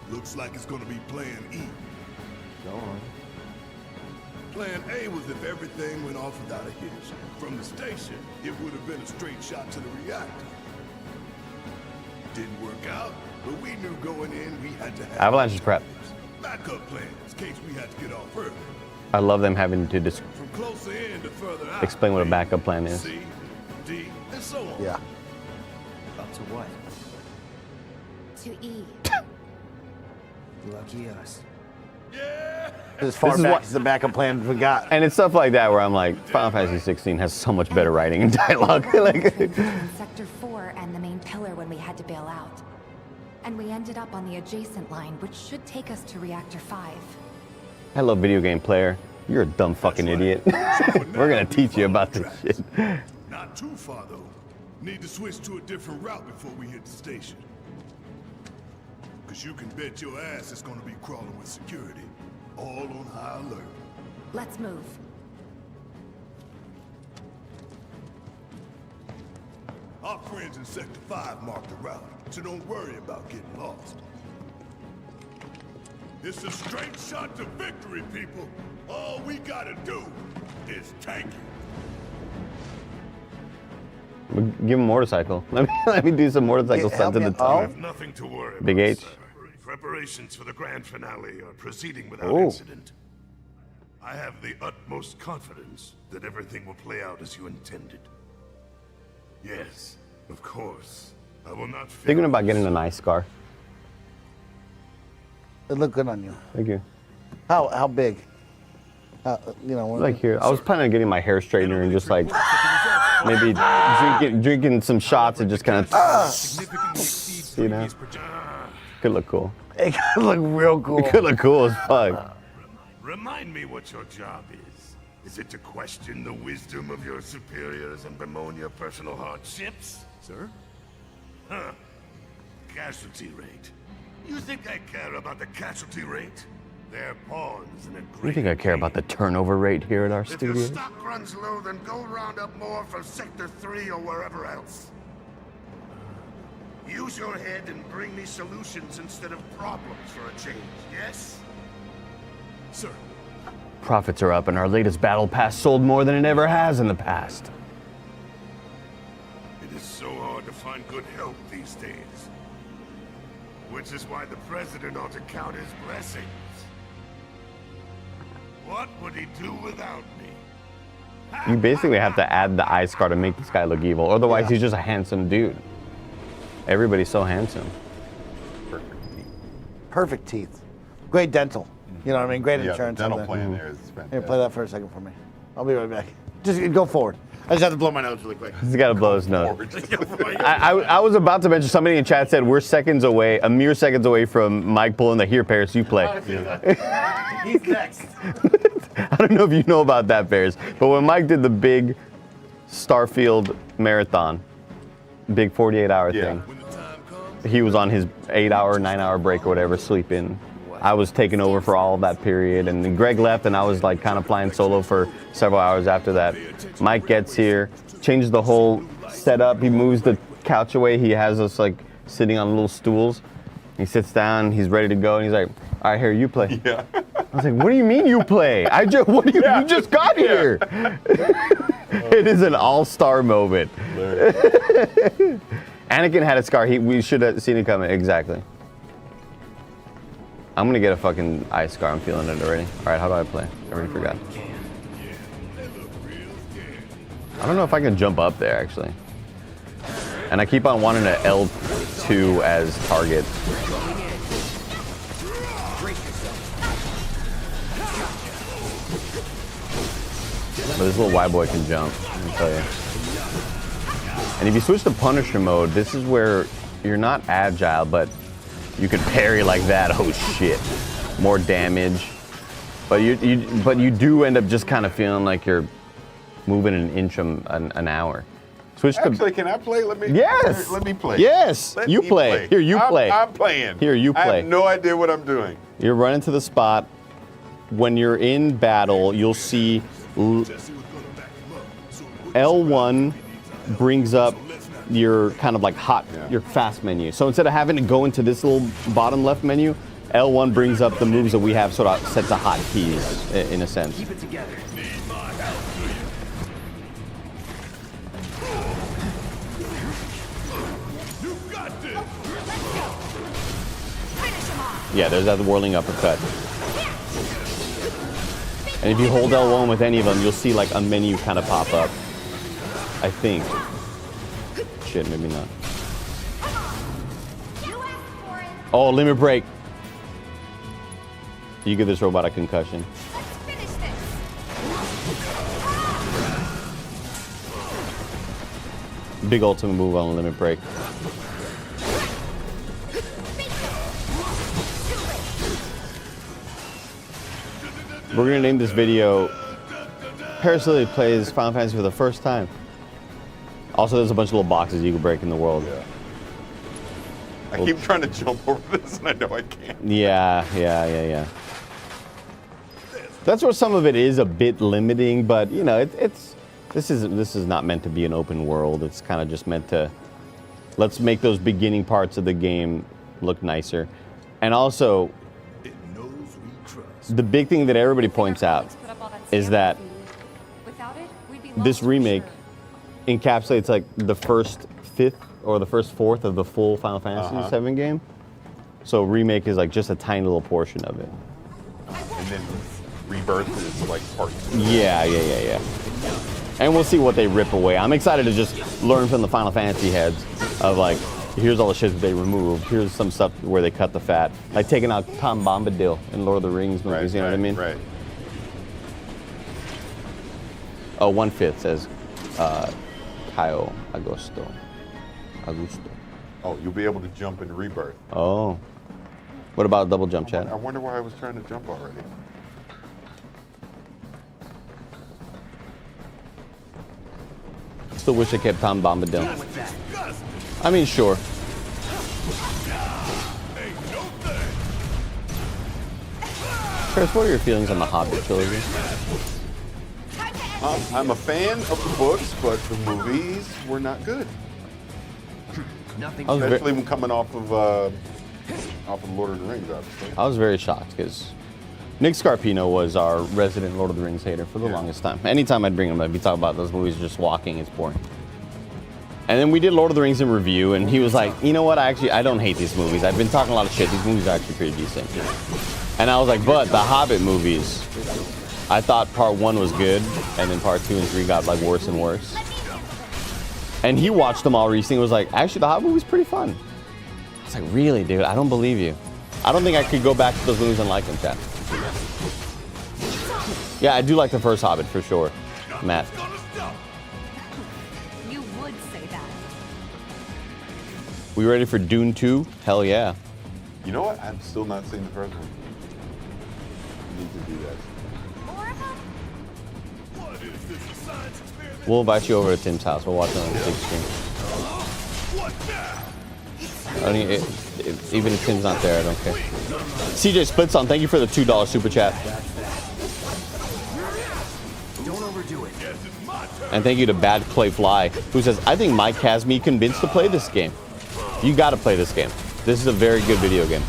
Looks like it's gonna be Plan E. Go on. Plan A was if everything went off without a hitch. From the station, it would have been a straight shot to the reactor. Didn't work out, but we knew going in we had to have Avalanche's prep. backup plans in case we had to get off early. I love them having to just From closer in to further out. explain what a backup plan is. C, D, and so on. Yeah. Up to what? To E. Lucky us. As far back as the backup plan we got. And it's stuff like that where I'm like, Final Fantasy 16 has so much better writing and dialogue. Like, Sector 4 and the main pillar when we had to bail out. And we ended up on the adjacent line, which should take us to Reactor 5. hello, video game player. You're a dumb fucking idiot. We're gonna teach you about this shit. Not too far though. Need to switch to a different route before we hit the station. Cause you can bet your ass it's gonna be crawling with security. All on high alert. Let's move. Our friends in Sector 5 marked the route, so don't worry about getting lost. It's a straight shot to victory, people. All we gotta do is take it. Give him a motorcycle. Let me do some motorcycle stunts in the tunnel. Nothing to worry about, Big H. sir. Preparations for the grand finale are proceeding without incident. I have the utmost confidence that everything will play out as you intended. Yes, of course. I will not fail. Thinking about getting an eye scar. It looked good on you. Thank you. How big? You know, Like here, I was planning on getting my hair straightener and just like maybe drinking some shots and just kind of, you know, could look cool. It could look real cool. It could look cool as fuck. Remind me what your job is. Is it to question the wisdom of your superiors and bemoan your personal hardships? Sir? Huh. Casualty rate. You think I care about the casualty rate? They're pawns in a You great think I care about the turnover rate here at our If your studio? stock runs low, then go round up more from Sector 3 or wherever else. Use your head and bring me solutions instead of problems for a change, yes? Sir. Profits are up and our latest battle pass sold more than it ever has in the past. It is so hard to find good help these days. Which is why the President ought to count his blessings. What would he do without me? You basically have to add the eye scar to make this guy look evil. Otherwise, he's just a handsome dude. Everybody's so handsome. Perfect teeth. Great dental. You know what I mean? Great insurance. Dental on plan there is fantastic. Here, play that for a second for me. I'll be right back. Just go forward. I just have to blow my nose really quick. He's got to blow his nose. I was about to mention, somebody in chat said we're seconds away, a mere seconds away from Mike pulling the Here Parris, you play. He's next. I don't know if you know about that, Parris, but when Mike did the big Starfield marathon, big 48-hour thing, he was on his 8-hour, 9-hour break or whatever, sleeping. I was taking over for all of that period, and then Greg left, and I was like kind of flying solo for several hours after that. Mike gets here, changes the whole setup. He moves the couch away. He has us like sitting on little stools. He sits down. He's ready to go, and he's like, "All right, here, you play." Yeah. I was like, "What do you mean you play? You just got here." It is an all-star moment. Anakin had a scar. We should have seen it coming. Exactly. I'm gonna get a fucking eye scar. I'm feeling it already. All right, how do I play? I already forgot. I don't know if I can jump up there actually. And I keep on wanting to L2 as target. But this little Y boy can jump, let me tell you. And if you switch to Punisher mode, this is where you're not agile, but you can parry like that. Oh shit! More damage, but you do end up just kind of feeling like you're moving an inch an hour. Switch to. Actually, can I play? Let me. Yes. Let me play. Yes. Let You me play. Here, you play. I'm playing. Here, you I play. have no idea what I'm doing. You're running to the spot. When you're in battle, you'll see L1 brings up your kind of like your fast menu. So instead of having to go into this little bottom left menu, L1 brings up the moves that we have sort of set to hotkeys in a sense. Keep it together. Yeah, there's that whirling uppercut. And if you hold L1 with any of them, you'll see like a menu kind of pop up. I think. Shit, maybe not. Oh, limit break. You give this robot a concussion. Big ultimate move on limit break. We're gonna name this video Parris Lily plays Final Fantasy for the first time. Also, there's a bunch of little boxes you can break in the world. Yeah. I keep trying to jump over this and I know I can't. Yeah. That's where some of it is a bit limiting, but you know, it's This is not meant to be an open world. It's kind of just meant to, let's make those beginning parts of the game look nicer. And also, the big thing that everybody points out is that this remake encapsulates like the first fifth or the first fourth of the full Final Fantasy VII game. So remake is like just a tiny little portion of it. And then Rebirth is like part 2. Yeah. And we'll see what they rip away. I'm excited to just learn from the Final Fantasy heads of like, here's all the shit that they removed. Here's some stuff where they cut the fat. Like taking out Tom Bombadil in Lord of the Rings movies, you know what I mean? Right. Oh, 1/5 says Caio Augusto. Oh, you'll be able to jump in Rebirth. Oh. What about double jump, Chad? I wonder why I was trying to jump already. Still wish I kept Tom Bombadil. I mean, sure. Chris, what are your feelings on the Hobbit trilogy? I'm a fan of the books, but the movies were not good. Especially when coming off of Lord of the Rings, obviously. I was very shocked because Nick Scarpino was our resident Lord of the Rings hater for the longest time. Anytime I'd bring him up, he'd talk about those movies just walking, it's boring. And then we did Lord of the Rings in review, and he was like, you know what, I don't hate these movies. I've been talking a lot of shit. These movies are actually pretty decent. And I was like, but the Hobbit movies, I thought part 1 was good, and then part 2 and 3 got like worse and worse. And he watched them all recently and was like, actually, the Hobbit movie's pretty fun. I was like, really, dude? I don't believe you. I don't think I could go back to those movies and like them, Chad. Yeah, I do like the first Hobbit for sure, Matt. You would say that. We ready for Dune 2? Hell yeah. You know what? I'm still not seeing the first one. I need to do that. We'll invite you over to Tim's house. We'll watch it on the big screen. Even if Tim's not there, I don't care. CJ Splitson, thank you for the $2 super chat. Don't overdo it. And thank you to Bad Play Fly, who says, I think Mike has me convinced to play this game. You gotta play this game. This is a very good video game.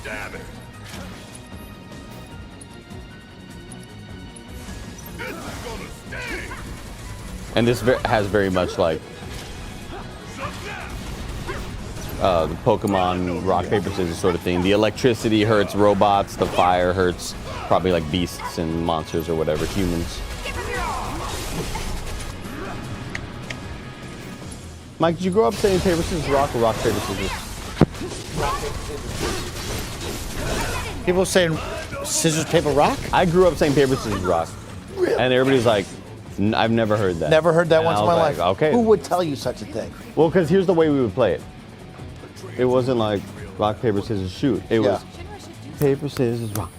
Damn it. This is gonna sting. And this has very much like the Pokemon rock, paper, scissors sort of thing. The electricity hurts robots, the fire hurts probably like beasts and monsters or whatever, humans. Mike, did you grow up saying paper, scissors, rock or rock, paper, scissors? People saying scissors, paper, rock? I grew up saying paper, scissors, rock. Really? And everybody's like, I've never heard that. Never heard that And once I in my was life. like, okay. Who would tell you such a thing? Well, because here's the way we would play it. It wasn't like rock, paper, scissors, shoot. It was paper, scissors, rock.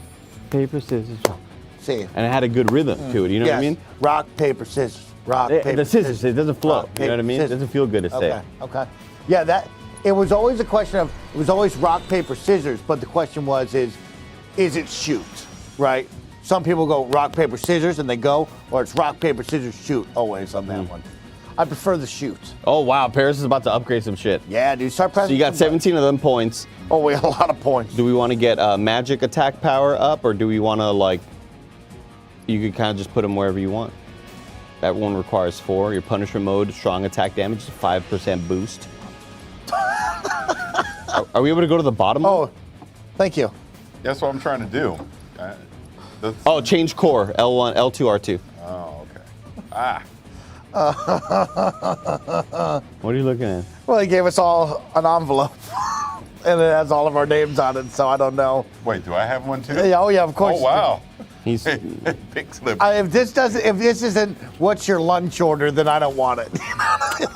Paper, scissors, rock. See. And it had a good rhythm to it, you know what I mean? Rock, paper, scissors. Rock, paper, the scissors, it doesn't flow. rock, You know what I mean? scissors. It doesn't feel good to say. Okay. Yeah, it was always a question of, it was always rock, paper, scissors, but the question was, is it shoot, right? Some people go rock, paper, scissors, and they go, or it's rock, paper, scissors, shoot, always on that one. I prefer the shoot. Oh, wow, Parris is about to upgrade some shit. Yeah, dude, start pressing. So you got 17 of them points. Oh, we got a lot of points. Do we want to get magic attack power up, or do we want to, like, you could kind of just put them wherever you want? That one requires 4. Your Punisher mode, strong attack damage, 5% boost. Are we able to go to the bottom? Oh, thank you. That's what I'm trying to do. Oh, change core, L1, L2, R2. Oh, okay. What are you looking at? Well, he gave us all an envelope, and it has all of our names on it, so I don't know. Wait, do I have one too? Yeah, oh yeah, of course. Oh, wow. He's Pink slip. If this isn't what's your lunch order, then I don't want it.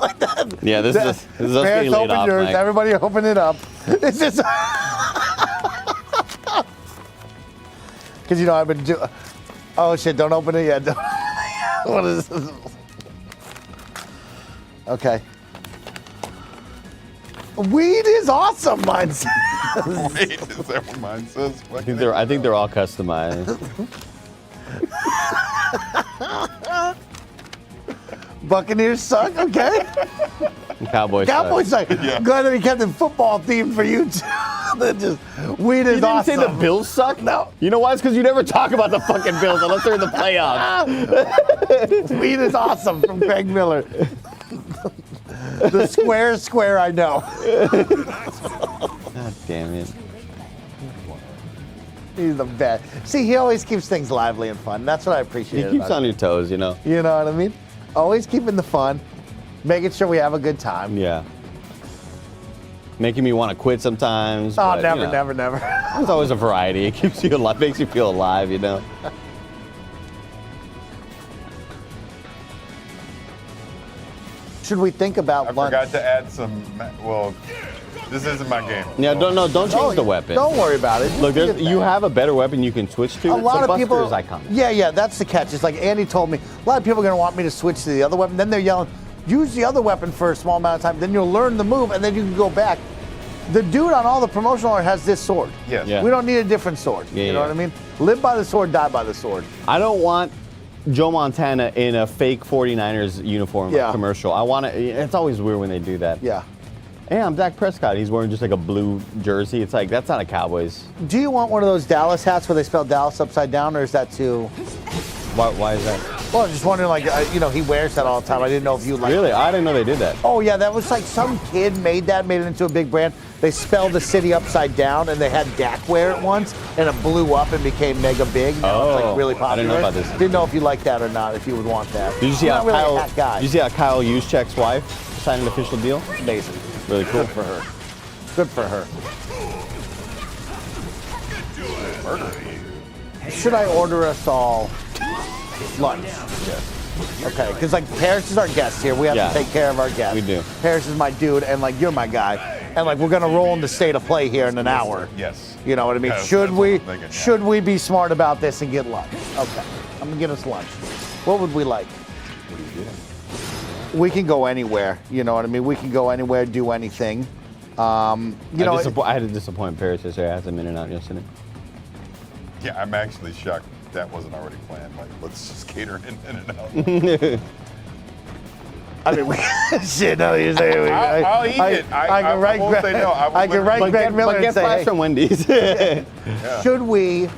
Like that. Yeah, this is us Parents, getting laid open off, yours. Mike. Everybody open it up. It's just because I've been doing. Oh shit! Don't open it yet. What is this? Okay. Weed is awesome, mine says. Wait, is that what mine says? I think they're all customized. Buccaneers suck, okay? Cowboys. Cowboys suck. Yeah. Glad that he kept the football theme for you too. That just weed is You didn't awesome. say the Bills suck? No. You know why? It's because you never talk about the fucking Bills unless they're in the playoffs. Weed is awesome from Greg Miller. The square I know. God damn it. He's the best. See, he always keeps things lively and fun. That's what I appreciate. He keeps about on your toes, you know? You know what I mean? Always keeping the fun, making sure we have a good time. Yeah. Making me want to quit sometimes. Oh, but, never, you know, never, never. There's always a variety. It keeps you alive, makes you feel alive, you know? Should we think about I lunch? forgot to add some. Well, this isn't my game. Yeah, don't change the weapon. Don't worry about it. Just Look, leave it you there. have a better weapon you can switch to. A lot the of people. Buster is iconic. Yeah, that's the catch. It's like Andy told me. A lot of people are going to want me to switch to the other weapon. Then they're yelling, use the other weapon for a small amount of time. Then you'll learn the move, and then you can go back. The dude on all the promotional art has this sword. Yes. Yeah. We don't need a different sword. Yeah, you know yeah. what I mean? Live by the sword, die by the sword. I don't want Joe Montana in a fake 49ers uniform commercial. I want to. It's always weird when they do that. Yeah. Hey, I'm Dak Prescott. He's wearing just like a blue jersey. It's like, that's not a Cowboys. Do you want one of those Dallas hats where they spell Dallas upside down, or is that too? Why is that? Well, I'm just wondering, like, he wears that all the time. I didn't know if you like. Really? I didn't know they did that. Oh yeah, that was like some kid made it into a big brand. They spelled the city upside down, and they had Dak wear it once, and it blew up and became mega big. Now it's like really popular. I didn't know about this. Didn't know if you liked that or not. If you would want that. Did you see You're how not really Kyle? a hat guy. Did you see how Kyle Juszczyk's wife signed an official deal? Amazing. Really cool. Good for her. Good for her. Should I order us all lunch? Yes. Okay, because like Parris is our guest here. We have to take care of our guest. We do. Parris is my dude, and like you're my guy, and like we're gonna roll into state of play here in an hour. Yes. You know what I mean? Yes, Should that's we? what I'm thinking, yeah. Should we be smart about this and get lunch? Okay, I'm gonna get us lunch. What would we like? We can go anywhere. You know what I mean? We can go anywhere, do anything. I had to disappoint Parris yesterday. I had some In-N-Out yesterday. Yeah, I'm actually shocked that wasn't already planned. Like, let's just cater in and out. I mean, shit, no, you're saying. I'll eat it. I can write won't say no. I can write Greg Miller and get say, fries hey, from Wendy's. should we?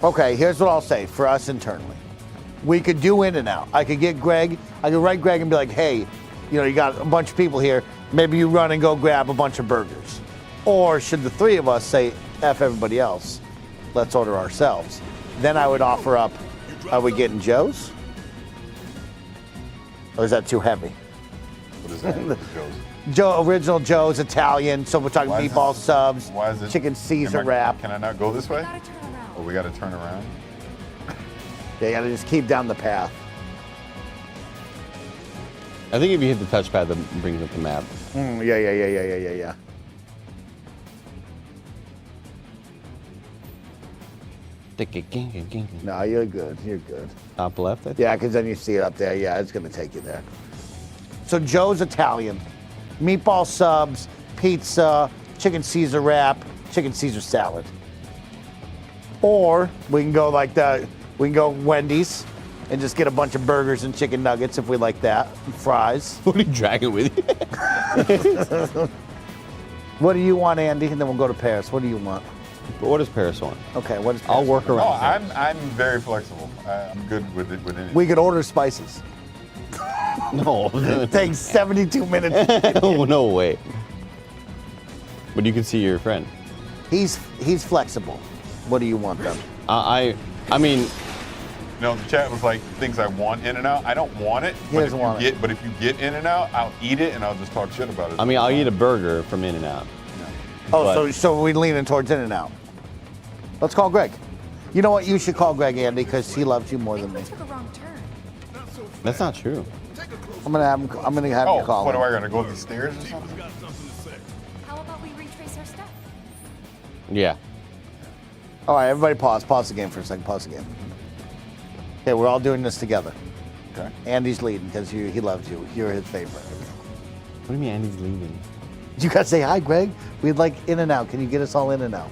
Okay, here's what I'll say for us internally. We could do In-N-Out. I could get Greg. I could write Greg and be like, hey, you got a bunch of people here. Maybe you run and go grab a bunch of burgers. Or should the three of us say, F everybody else, let's order ourselves. Then I would offer up, are we getting Joe's? Or is that too heavy? What is that? Joe's? Original Joe's Italian, so we're talking Why is meatball it- subs, Why is it? chicken Caesar Am I- wrap. Can I not go this way? Oh, we got to turn around. They gotta just keep down the path. I think if you hit the touchpad, that brings up the map. Yeah. No, you're good. You're good. Top left, I think. Yeah, because then you see it up there. Yeah, it's gonna take you there. So Joe's Italian, meatball subs, pizza, chicken Caesar wrap, chicken Caesar salad. Or we can go we can go Wendy's and just get a bunch of burgers and chicken nuggets if we like that, and fries. What are you dragging with you? What do you want, Andy? And then we'll go to Parris. What do you want? What does Parris want? Okay, what is I'll work around. Oh, I'm very flexible. I'm good with it. With anything. We could order spices. No. It takes 72 minutes. Oh, no way. But you can see your friend. He's flexible. What do you want then? I mean, No, the chat was like things I want In-N-Out. I don't want it. He doesn't want it. But if you get In-N-Out, I'll eat it and I'll just talk shit about it. I mean, I'll eat a burger from In-N-Out. Oh, But- so we're leaning towards In-N-Out. Let's call Greg. You know what? You should call Greg, Andy, because he loves you more than me. That's not true. I'm gonna have him. I'm gonna have you call what him. do I gotta go up the stairs or something? How about we retrace our steps? Yeah. All right, everybody pause. Pause the game for a second. Pause the game. Okay, we're all doing this together. Okay. Andy's leading because he loves you. You're his favorite. What do you mean Andy's leaving? You gotta say hi, Greg. We'd like In-N-Out. Can you get us all In-N-Out?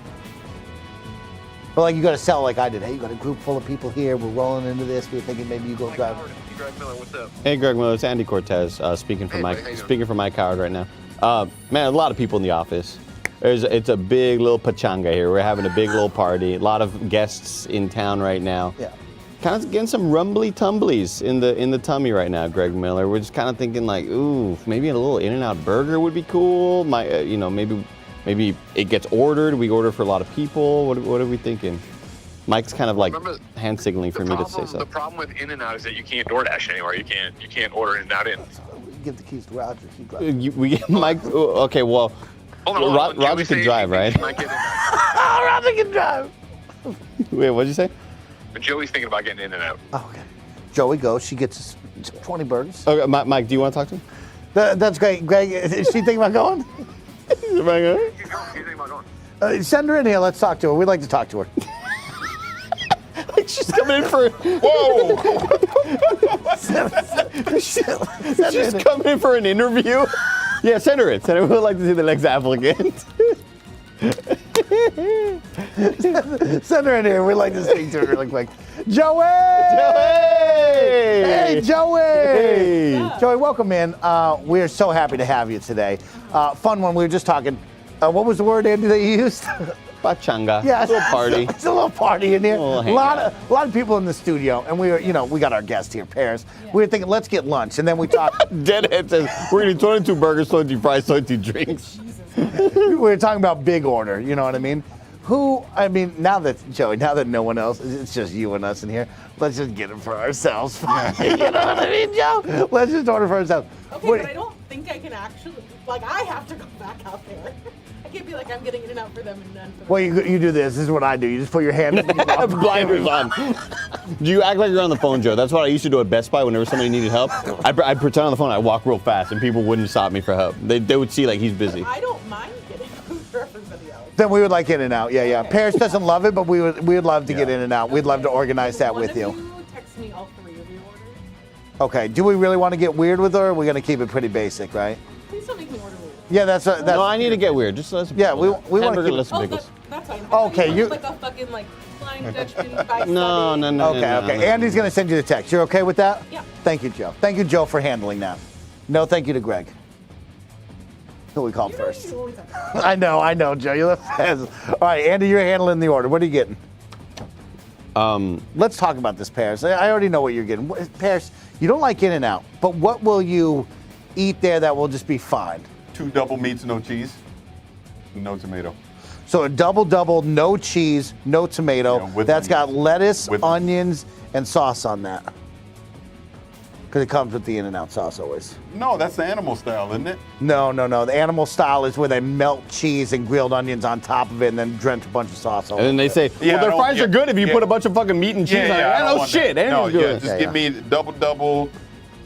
But like you gotta sell like I did. Hey, you got a group full of people here. We're rolling into this. We're thinking maybe you go drive. Greg Miller, what's up? Hey, Greg Miller, it's Andy Cortez speaking for Mike Howard right now. Man, a lot of people in the office. It's a big little pachanga here. We're having a big little party. A lot of guests in town right now. Yeah. Kind of getting some rumbly tumblies in the tummy right now, Greg Miller. We're just kind of thinking like, ooh, maybe a little In-N-Out burger would be cool. Maybe it gets ordered. We order for a lot of people. What are we thinking? Mike's kind of like hand signaling for me to say so. The problem with In-N-Out is that you can't DoorDash anymore. You can't order In-N-Out in. We give the keys to Roger. We get Mike. Okay, well, Hold on. Roger can drive, right? Roger can drive. Wait, what'd you say? But Joey's thinking about getting In-N-Out. Oh, okay. Joey goes. She gets 20 burgers. Okay, Mike, do you want to talk to him? That's great. Greg, is she thinking about going? He's thinking about going. Send her in here. Let's talk to her. We'd like to talk to her. She's coming in for. Whoa! She's coming in for an interview. Yeah, send her in. We'd like to see the next applicant. Send her in here. We'd like to speak to her really quick. Joey! Hey, Joey! Hey. Joey, welcome in. We're so happy to have you today. Fun one. We were just talking. What was the word, Andy, that you used? Pachanga. Yeah, a little party. It's a little party in here. A little A lot of people in the studio, and we got our guest here, Parris. We were thinking, let's get lunch, and then we talked. Deadhead says we're gonna do 22 burgers, 20 fries, 20 drinks. We were talking about big order. You know what I mean? Now that no one else, it's just you and us in here. Let's just get it for ourselves. You know what I mean, Joe? Let's just order for ourselves. Okay, but I don't think I can actually. I have to go back out there. I can't be like, I'm getting In-N-Out for them and none for them. Well, you do this. This is what I do. You just put your hand in your mouth. Blinders on. Do you act like you're on the phone, Joe? That's what I used to do at Best Buy whenever somebody needed help. I'd pretend on the phone. I'd walk real fast, and people wouldn't stop me for help. They would see like he's busy. I don't mind getting food for everybody else. Then we would like In-N-Out. Yeah. Okay. Parris doesn't love it, but we would love to get In-N-Out. We'd love to organize that with you. You text me all three of your orders. Okay. Do we really want to get weird with her, or are we going to keep it pretty basic, right? Please don't make me order weird. Yeah, that's. No, I need to get weird. Just let's. Yeah, we want to keep. Less pickles. That's fine. Okay, you. Like a fucking Flying Dutchman by No. Okay. Andy's going to send you the text. You're okay with that? Yeah. Thank you, Joe. Thank you, Joe, for handling that. No, thank you to Greg. Who we called first. I know, Joe. You're the best. All right, Andy, you're handling the order. What are you getting? Let's talk about this, Parris. I already know what you're getting. Parris, you don't like In-N-Out, but what will you eat there that will just be fine? 2 double meats, no cheese, no tomato. So a double, no cheese, no tomato. Yeah, that's onions. got lettuce, onions, and sauce on that. Because it comes with the In-N-Out sauce always. No, that's the animal style, isn't it? No. The animal style is where they melt cheese and grilled onions on top of it and then drench a bunch of sauce over it. And then they say, well, their fries are good if you put a bunch of fucking meat and cheese on it. No shit. Just give me double,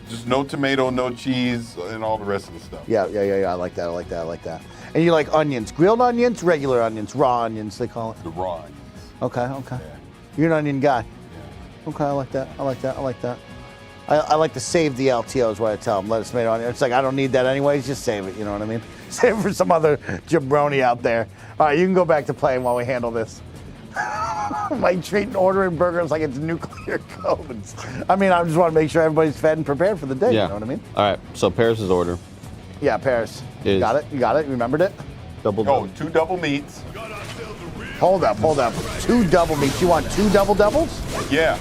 just no tomato, no cheese, and all the rest of the stuff. Yeah. I like that. And you like onions. Grilled onions, regular onions, raw onions, they call it. The raw onions. Okay. Yeah. You're an onion guy. Yeah. Okay, I like that. I like to save the LTOs, what I tell them. Lettuce, tomato, onion. It's like, I don't need that anyways. Just save it, you know what I mean? Save it for some other jabroni out there. All right, you can go back to playing while we handle this. Like treating ordering burgers like it's nuclear codes. I just want to make sure everybody's fed and prepared for the day, you know what I mean? All right, so Parris' order. Yeah, Parris. You got it? Remembered it? 2 double meats. Hold up. 2 double meats. You want 2 doubles? Yeah.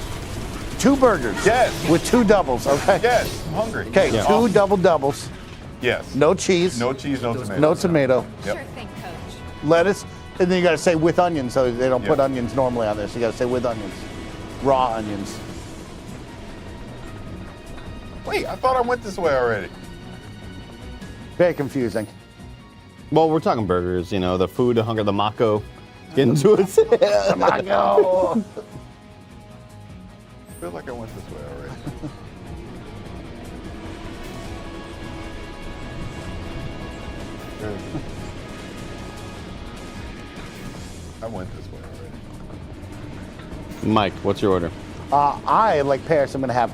2 burgers. Yes. With 2 doubles, okay? Yes, I'm hungry. Okay, 2 doubles. Yes. No cheese. No cheese, no tomato. No tomato. Yep. Sure thing, Coach. Lettuce, and then you gotta say with onions, so they don't put onions normally on there, so you gotta say with onions. Raw onions. Wait, I thought I went this way already. Very confusing. Well, we're talking burgers, the food, the hunger, the Mako. Get into it. The Mako. I feel like I went this way already. I went this way already. Mike, what's your order? I, like Parris, I'm gonna have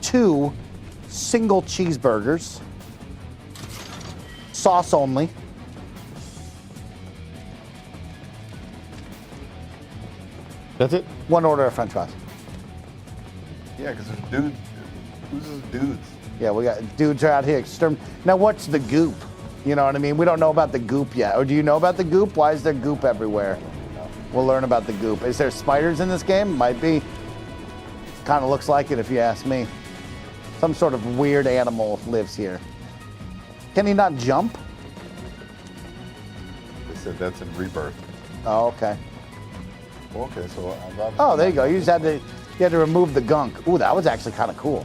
2 single cheeseburgers, sauce only, That's it? 1 order of French fries. Yeah, because there's dudes. Who's those dudes? Yeah, we got dudes are out here. Now, what's the goop? You know what I mean? We don't know about the goop yet. Or do you know about the goop? Why is there goop everywhere? We'll learn about the goop. Is there spiders in this game? Might be. Kind of looks like it if you ask me. Some sort of weird animal lives here. Can he not jump? They said that's in Rebirth. Oh, okay. Okay, so I've Oh, there you go. You had to remove the gunk. Ooh, that was actually kind of cool.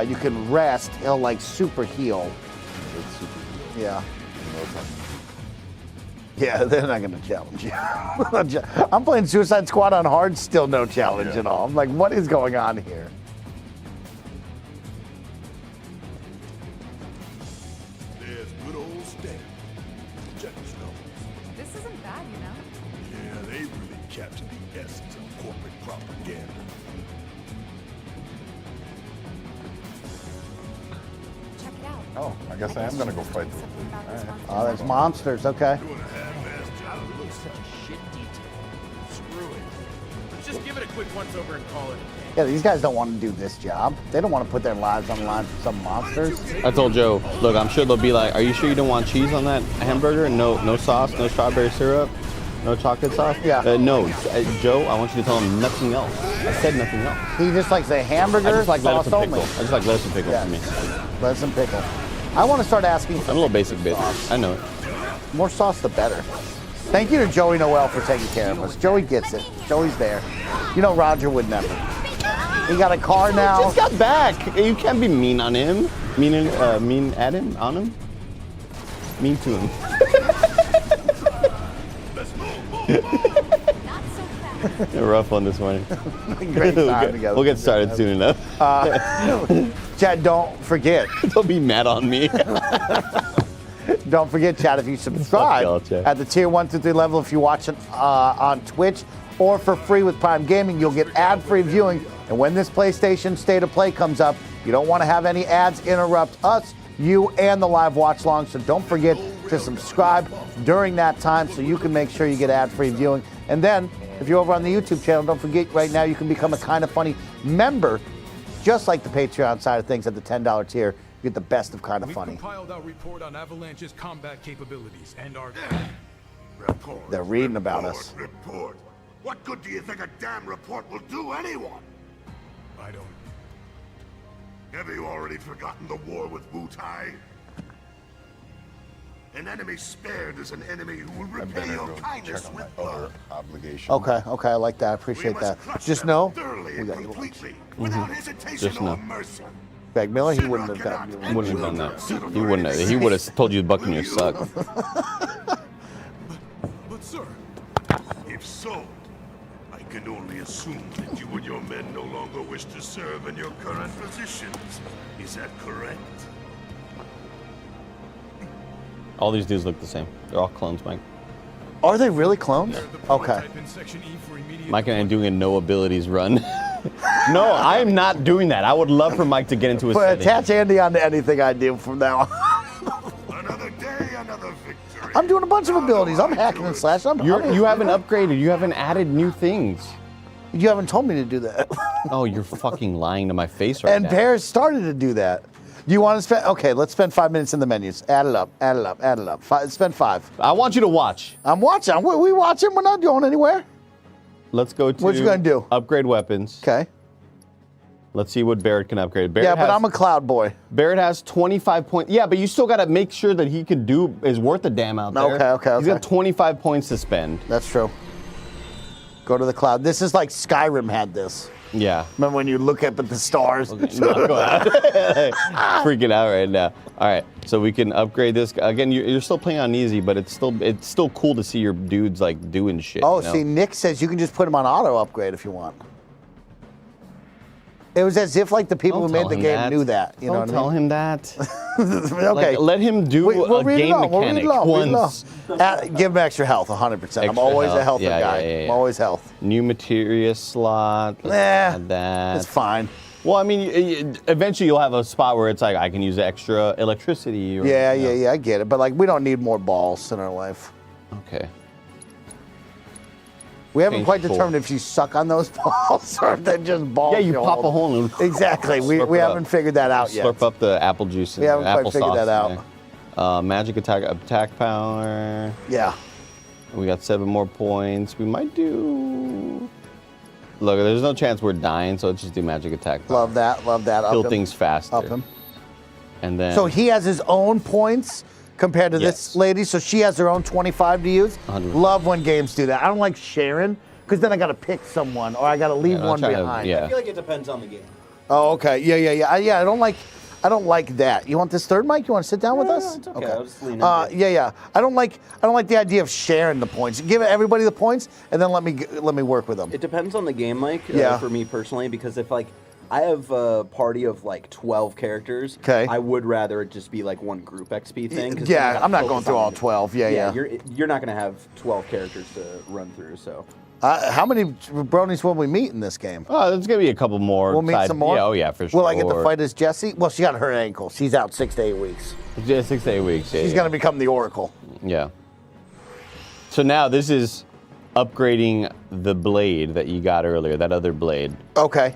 You can rest. He'll like super heal. Yeah. Yeah, they're not going to challenge you. I'm playing Suicide Squad on hard, still no challenge at all. I'm like, what is going on here? There's good old Stan. Check his numbers. This isn't bad, you know? Yeah, they really captured the essence of corporate propaganda. Check it out. Oh, I guess I am going to go fight them. All right. Oh, there's monsters. Okay. Such a shit detail. Screw it. Let's just give it a quick once over and call it. Yeah, these guys don't want to do this job. They don't want to put their lives on the line for some monsters. I told Joe, look, I'm sure they'll be like, are you sure you don't want cheese on that hamburger? No sauce, no strawberry syrup, no chocolate sauce? Yeah. No, Joe, I want you to tell him nothing else. I said nothing else. He just likes a hamburger, I just like lettuce sauce and only. pickle. I just like lettuce and pickle Yeah. for me. Lettuce and pickle. I want to start asking for I'm a little basic bitch. I know it. more sauce, the better. Thank you to Joey Noel for taking care of us. Joey gets it. Joey's there. You know Roger would never. He got a car now. He just got back. You can't be mean on him. Mean at him? On him? Mean to him. A rough one this morning. Great time together. We'll get started soon enough. Chad, don't forget. Don't be mad on me. Don't forget, Chad, if you subscribe at the tier 1 through 3 level, if you watch it on Twitch or for free with Prime Gaming, you'll get ad-free viewing. And when this PlayStation State of Play comes up, you don't want to have any ads interrupt us, you, and the live watch long. So don't forget to subscribe during that time so you can make sure you get ad-free viewing. And then, if you're over on the YouTube channel, don't forget right now you can become a KindaFunny member, just like the Patreon side of things at the $10 tier. You get the best of KindaFunny. We compiled our report on Avalanche's combat capabilities and our... Report. They're reading about us. Report. What good do you think a damn report will do anyone? I don't... Have you already forgotten the war with Wu-Tai? An enemy spared is an enemy who will repay your kindness Check on my with other blood. obligation. Okay, I like that. I appreciate that. Just know, Thoroughly we and got you lunch. completely, without hesitation Just or know. mercy. Greg Miller, he wouldn't have gotten you. He wouldn't have done that. He wouldn't have. He would have told you the Buccaneers suck. But sir, if so, I can only assume that you and your men no longer wish to serve in your current positions. Is that correct? All these dudes look the same. They're all clones, Mike. Are they really clones? Okay. Mike and I are doing a no abilities run. No, I'm not doing that. I would love for Mike to get into a But setting. attach Andy onto anything I do from now on. Another day, another victory. I'm doing a bunch of abilities. I'm hacking and slashing. You haven't upgraded. You haven't added new things. You haven't told me to do that. Oh, you're fucking lying to my face right And now. Parris started to do that. Do you want to spend? Okay, let's spend 5 minutes in the menus. Add it up. Spend 5. I want you to watch. I'm watching. We watching. We're not going anywhere. Let's go to What you gonna do? Upgrade weapons. Okay. Let's see what Barrett can upgrade. Barrett Yeah, but has, I'm a cloud boy. Barrett has 25 points. Yeah, but you still got to make sure that he can do is worth a damn out there. Okay. He's got 25 points to spend. That's true. Go to the cloud. This is like Skyrim had this. Yeah. Remember when you look up at the stars? Okay, no, go out. Freaking out right now. All right, so we can upgrade this. Again, you're still playing on easy, but it's still cool to see your dudes like doing shit. Oh, you know? see, Nick says you can just put him on auto upgrade if you want. It was as if like the people Don't who made tell the him game that. knew that. You know Don't what tell I mean? him that. Okay. Like, let him do We'll a read it game on, we'll read mechanic it on, read it on. once. Give him extra health, 100%. I'm Extra always a health. healthy Yeah, guy. yeah. I'm always health. New materia slot. Let's Nah, add that. It's fine. Well, I mean, eventually you'll have a spot where it's like I can use extra electricity. Or, Yeah, I get it. But like, we don't need more balls in our life. Okay. We haven't Change quite four. determined if you suck on those balls or if they're just balls. Yeah, you pop a hole in. Exactly. We haven't figured that out yet. Slurp up the apple juice. And We haven't quite applesauce figured that out. in there. Magic attack power. Yeah. We got 7 more points. We might do. Look, there's no chance we're dying, so let's just do magic attack power. Love that. Up Kill him. things faster. Up him. And then. So he has his own points compared to this lady, so she has her own 25 to use. 100%. Love when games do that. I don't like sharing, because then I got to pick someone or I got to leave I'm one trying to- behind. yeah. I feel like it depends on the game. Oh, okay. Yeah. I don't like that. You want this third mic? You want to sit down with us? It's okay. I'll just lean into it. Yeah. I don't like the idea of sharing the points. Give everybody the points, and then let me work with them. It depends on the game, Mike. Yeah. For me personally, because if like I have a party of like 12 characters, 'Kay. I would rather it just be like one group XP thing. 'cause Yeah, then I gotta I'm not going focus through on all 12. Yeah. You're not gonna have 12 characters to run through, so. How many bronies will we meet in this game? Oh, there's gonna be a couple more. We'll meet some more. Yeah, oh yeah, for sure. Will I get to fight as Jessie? Well, she got her ankle. She's out 6 to 8 weeks. Yeah, 6 to 8 weeks. Yeah, She's gonna become the Oracle. Yeah. So now this is upgrading the blade that you got earlier, that other blade. Okay.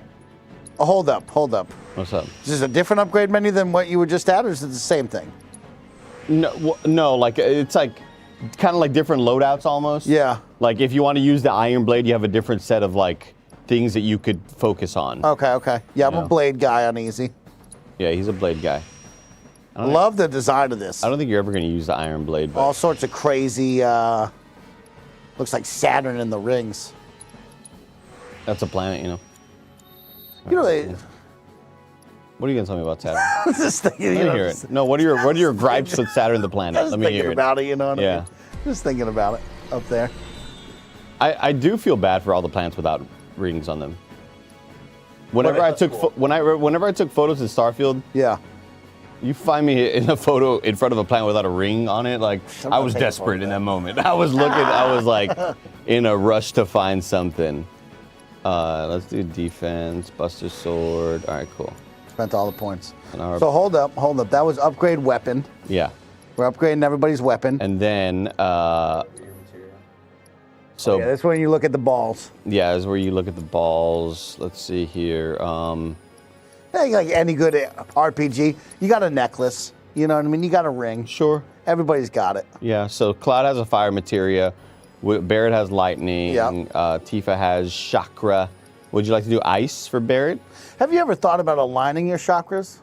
Hold up. What's up? Is this a different upgrade menu than what you were just at, or is it the same thing? No, like it's like kind of like different loadouts almost. Yeah. Like if you want to use the iron blade, you have a different set of like things that you could focus on. Okay. Yeah, I'm a blade guy on easy. Yeah, he's a blade guy. I love the design of this. I don't think you're ever going to use the iron blade. But All sorts of crazy. Looks like Saturn in the rings. that's a planet, you know. You know, they, What are you going to tell me about Saturn? this thing. Let me hear it. No, what are your gripes with Saturn the planet? Just Let me thinking hear it. about it, you know what I Yeah. mean? Just thinking about it up there. I do feel bad for all the planets without rings on them. Whenever I took whenever I took photos in Starfield, yeah, you find me in a photo in front of a planet without a ring on it, like I was take a desperate in that moment. I was looking, I was like in a rush to find something. Let's do defense, Buster Sword. All right, cool. Spent all the points. And our- So hold up. That was upgrade weapon. Yeah. We're upgrading everybody's weapon. And then, so Yeah, that's when you look at the balls. yeah, is where you look at the balls. Let's see here. Hey, like any good RPG, you got a necklace. You know what I mean? You got a ring. Sure. Everybody's got it. Yeah, so Cloud has a fire materia, Barrett has lightning, Yeah. Tifa has chakra. Would you like to do ice for Barrett? Have you ever thought about aligning your chakras?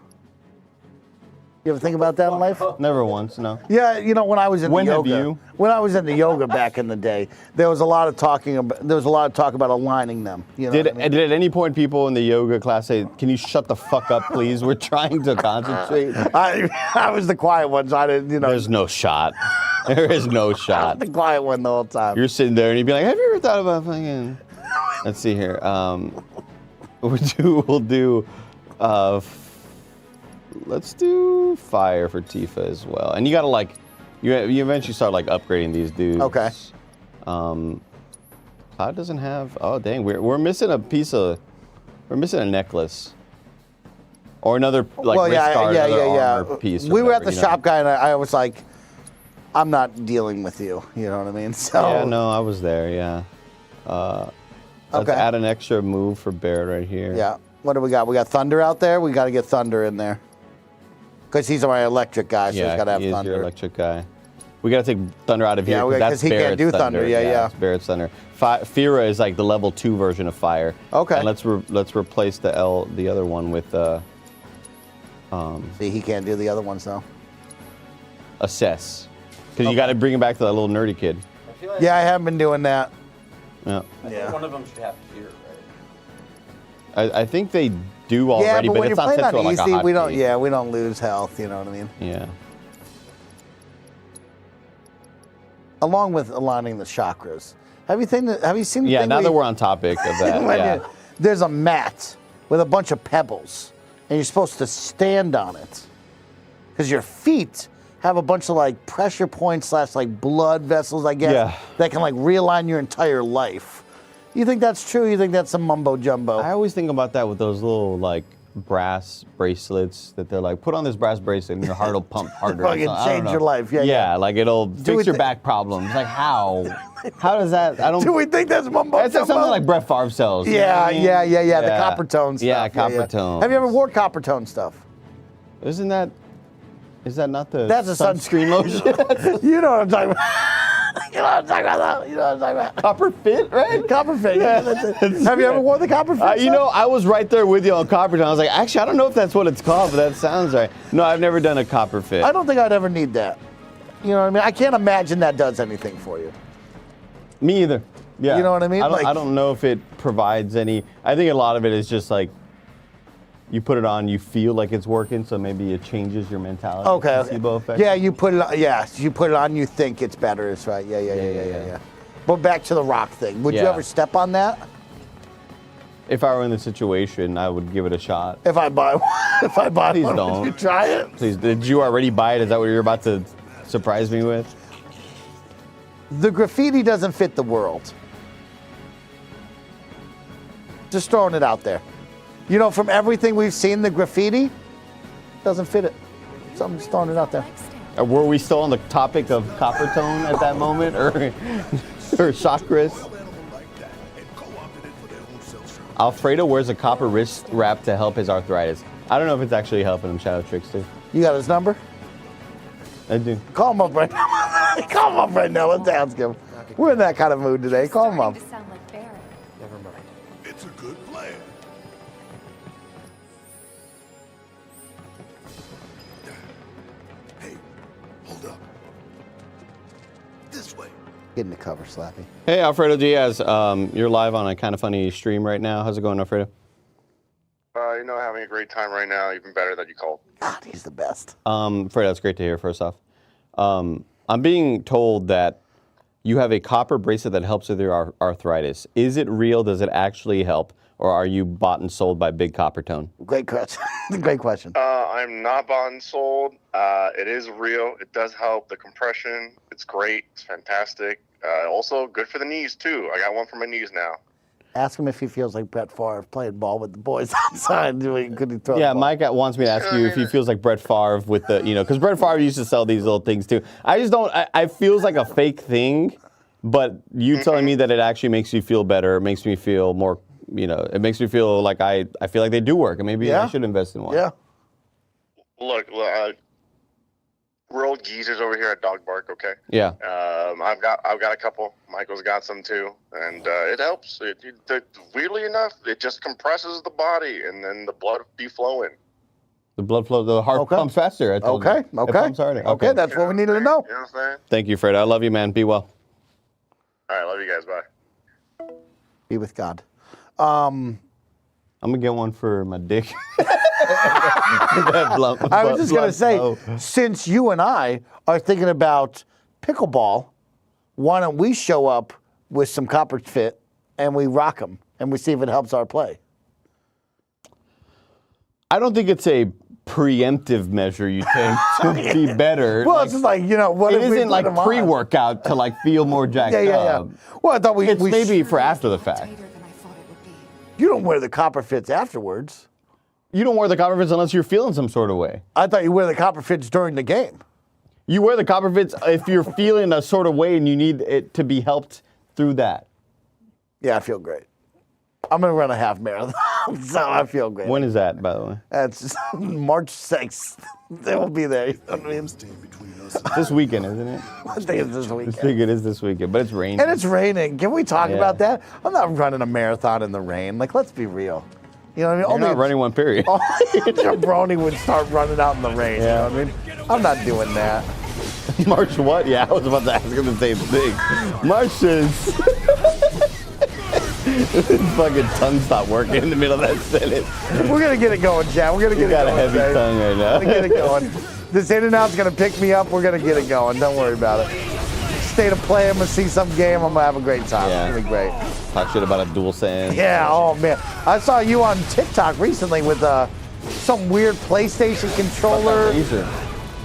You ever think about that in life? Never once, no. Yeah, you know, when I was in When the have yoga, you? when I was in the yoga back in the day, there was a lot of talk about aligning them. You know Did what I mean? did at any point people in the yoga class say, "Can you shut the fuck up, please? We're trying to concentrate." I was the quiet one, so I didn't, you know. There's no shot. There is no I was shot. the quiet one the whole time. You're sitting there and you'd be like, "Have you ever thought about fucking?" Let's see here. We'll do. Let's do fire for Tifa as well. And you gotta like, you eventually start like upgrading these dudes. Okay. Cloud doesn't have. Oh dang, we're missing a piece of. We're missing a necklace. Or another like wrist guard, another armor piece. or We were at whatever, the you know? shop guy, and I was like, I'm not dealing with you. You know what I mean? So. Yeah, no, I was there. Yeah. Let's Okay. add an extra move for Barrett right here. Yeah. What do we got? We got Thunder out there. We got to get Thunder in there. Because he's my electric guy, so he's got to have he is Thunder. your electric guy. We got to take Thunder out of here Yeah, because that's because he can't Barrett's do Thunder. Yeah. It's Barrett's Thunder. Fira is like the level 2 version of Fire. Okay. And let's replace the other one with See, he can't do the other ones though. Assess. Because you got to bring him back to that little nerdy kid. Yeah, I haven't been doing that. Yeah. I think one of them should have fear, right? I think they do already, yeah, but when it's you're not playing set to on like a easy, we hotkey. don't. Yeah, we don't lose health. You know what I mean? Yeah. Along with aligning the chakras. Have you seen the Yeah, thing now where that you- we're on topic of that, when yeah. there's a mat with a bunch of pebbles, and you're supposed to stand on it because your feet have a bunch of like pressure points / like blood vessels, I guess, Yeah. that can like realign your entire life. You think that's true? You think that's some mumbo jumbo? I always think about that with those little like brass bracelets that they're like, put on this brass bracelet and your heart will pump harder. Fucking change your life. Yeah. Like it'll fix your back problems. Like how? How does that? I don't. Do we think that's mumbo That's jumbo? something like Brett Favre sells. you know Yeah, what I mean? yeah. The copper tone stuff. Yeah, copper tone. Have you ever wore copper tone stuff? Is that not the That's a sunscreen lotion? You know what I'm talking about. You know what I'm talking about. You know what I'm talking about. Copper fit, right? Copper fit. Yeah, that's it. Have you ever worn the copper fit? You know, I was right there with you on copper tone. I was like, actually, I don't know if that's what it's called, but that sounds right. No, I've never done a copper fit. I don't think I'd ever need that. You know what I mean? I can't imagine that does anything for you. Me either. Yeah. You know what I mean? I don't know if it provides any. I think a lot of it is just like you put it on, you feel like it's working, so maybe it changes your mentality. Okay. Placebo effect. Yeah, you put it on. Yeah, you put it on. You think it's better. It's right. Yeah. But back to the rock thing. Would you ever step on that? If I were in the situation, I would give it a shot. If I buy Please one, don't. would you try it? Please. Did you already buy it? Is that what you're about to surprise me with? The graffiti doesn't fit the world. Just throwing it out there. You know, from everything we've seen, the graffiti doesn't fit it. So I'm just throwing it out there. Were we still on the topic of copper tone at that moment, or chakras? Alfredo wears a copper wrist wrap to help his arthritis. I don't know if it's actually helping him, Shadow Trickster. You got his number? I do. Call him up right now. Call him up right now. Let's ask him. We're in that kind of mood today. Call him up. Never mind. It's a good plan. Hey, hold up. This way. Get in the cover, Slappy. Hey, Alfredo Diaz. You're live on a KindaFunny stream right now. How's it going, Alfredo? Having a great time right now. Even better that you called. God, he's the best. Alfredo, that's great to hear, first off. I'm being told that you have a copper bracelet that helps with your arthritis. Is it real? Does it actually help? Or are you bought and sold by Big Copper Tone? Great question. Great question. I'm not bought and sold. It is real. It does help. The compression, it's great. It's fantastic. Also, good for the knees, too. I got one for my knees now. Ask him if he feels like Brett Favre playing ball with the boys outside. Could he throw the ball? Mike wants me to ask you if he feels like Brett Favre with the, because Brett Favre used to sell these little things too. I just don't, I feels like a fake thing, but you telling me that it actually makes you feel better, it makes me feel more, it makes me feel like I feel like they do work, and maybe I should invest in one. Yeah. Look, we're old geezers over here at Dog Bark, okay? Yeah. I've got a couple. Michael's got some too, and it helps. Weirdly enough, it just compresses the body, and then the blood be flowing. The blood flow, the heart pumps faster. I told you. It pumps harder. Okay, that's what we needed to know. You know what I'm saying? Thank you, Fred. I love you, man. Be well. All right, love you guys. Bye. Be with God. I'm gonna get one for my dick. I was just gonna say, since you and I are thinking about pickleball, why don't we show up with some copper fit and we rock them and we see if it helps our play? I don't think it's a preemptive measure you take to be better. Well, it's just like, what it if we isn't like put 'em on? pre-workout to feel more jacked up. Yeah. Well, I thought it's maybe for after the fact. You don't wear the copper fits afterwards. You don't wear the copper fits unless you're feeling some sort of way. I thought you wear the copper fits during the game. You wear the copper fits if you're feeling a sort of way and you need it to be helped through that. Yeah, I feel great. I'm going to run a half marathon, so I feel great. When is that, by the way? That's March 6th. They will be there. You know what I mean? This weekend, isn't it? I think it's this weekend. I think it is this weekend, but it's raining. And it's raining. Can we talk about that? I'm not running a marathon in the rain. Let's be real. You know what I mean? You're not running one, period. Only a jabroni would start running out in the rain. Yeah. You know what I mean? I'm not doing that. March what? Yeah, I was about to ask him the same thing. March says... fucking tongue stopped working in the middle of that sentence. We're going to get it going, Chad. We're going to get it going. You got a heavy tongue right now. We're going to get it going. This In-N-Out's going to pick me up. We're going to get it going. Don't worry about it. State of play. I'm going to see some game. I'm going to have a great time. Yeah. It's going to be great. Talk shit about a DualSense. Yeah, oh man. I saw you on TikTok recently with some weird PlayStation controller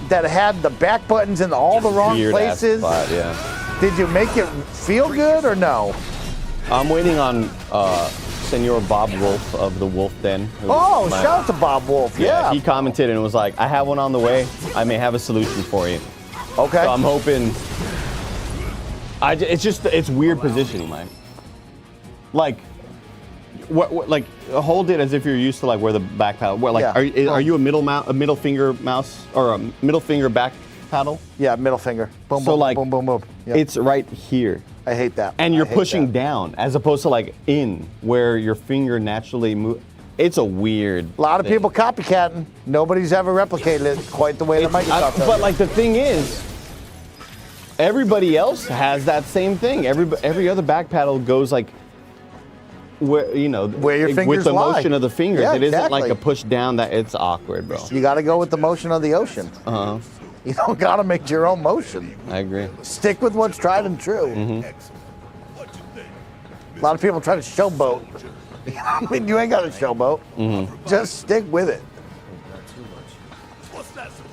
that had the back buttons in all the wrong Weird places. Spot, yeah. Did you make it feel good or no? I'm waiting on Senor Bob Wolf of the Wolf Den. Oh, shout out to Bob Wolf. Yeah. He commented and was like, I have one on the way. I may have a solution for you. Okay. So I'm hoping. It's weird positioning, Mike. Like, like hold it as if you're used to like where the back paddle. Where, like, are you a middle finger mouse or a middle finger back paddle? Yeah, middle finger. Boom, so boom, like, boom, boom, boom. Yep. It's right here. I hate that. And you're pushing down as opposed to like in where your finger naturally moves. It's a weird. A lot of people copycatting. Nobody's ever replicated it quite the way that Microsoft does. But like the thing is, everybody else has that same thing. Every other back paddle goes like where where your fingers with the lie. motion of the fingers. Yeah, it isn't exactly. like a push down. That it's awkward, bro. You got to go with the motion of the ocean. You don't got to make your own motion. I agree. Stick with what's tried and true. A lot of people try to showboat. I mean, you ain't got to showboat. Just stick with it.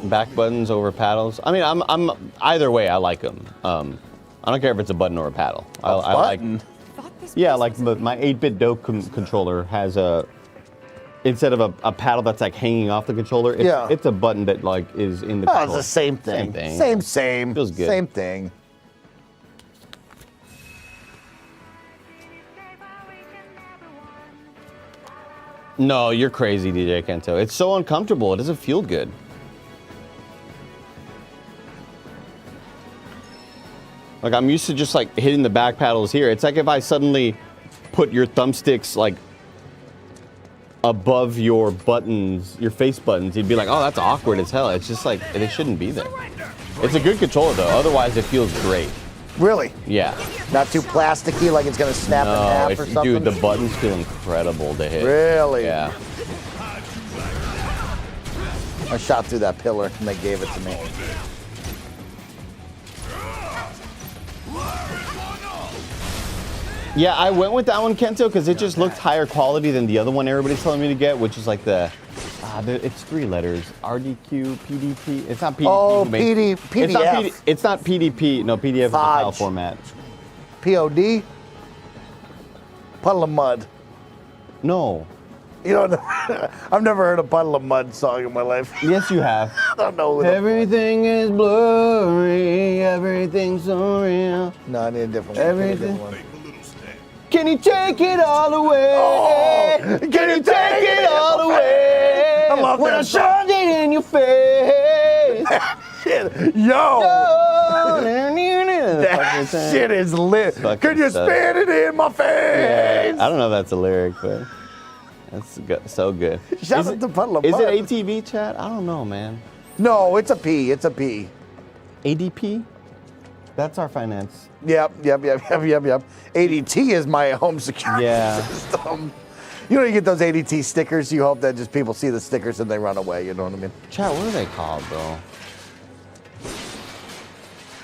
Back buttons over paddles. I mean, I'm either way. I like them. I don't care if it's a button or a paddle. I like. Yeah, like my 8-bit dope controller has a. Instead of a paddle that's like hanging off the controller, it's a button that like is in the controller. It's the same thing. Same. Feels good. Same thing. No, you're crazy, DJ Kento. It's so uncomfortable. It doesn't feel good. Like I'm used to just like hitting the back paddles here. It's like if I suddenly put your thumbsticks like above your buttons, your face buttons, you'd be like, oh, that's awkward as hell. It's just like, it shouldn't be there. It's a good controller though, otherwise it feels great. Really? Yeah. Not too plasticky, like it's gonna snap in half or something? Dude, the buttons feel incredible to hit. Really? Yeah. I shot through that pillar and they gave it to me. Yeah, I went with that one, Kento, because it just looked higher quality than the other one everybody's telling me to get, which is like it's 3 letters. RDQ, PDP. It's not PDP. Oh, PDF. It's not PDP. No, PDF is the file format. POD? Puddle of Mud. No. You know, I've never heard a Puddle of Mud song in my life. Yes, you have. I don't know. Everything is blurry. Everything's so real. No, I need a different one. Everything. Can you take it all away? Oh, can you take it all away? I love when that I song. shove it in your face. Shit. Yo. That shit is lit. Can you spit it in my face? Yeah, I don't know if that's a lyric, but that's so good. Shout out to Puddle of Is Mud. it ATV, chat? I don't know, man. No, it's a P. It's a P. ADP? That's our finance. Yep. ADT is my home security system. You know, you get those ADT stickers, you hope that just people see the stickers and they run away, you know what I mean? Chat, what are they called, bro?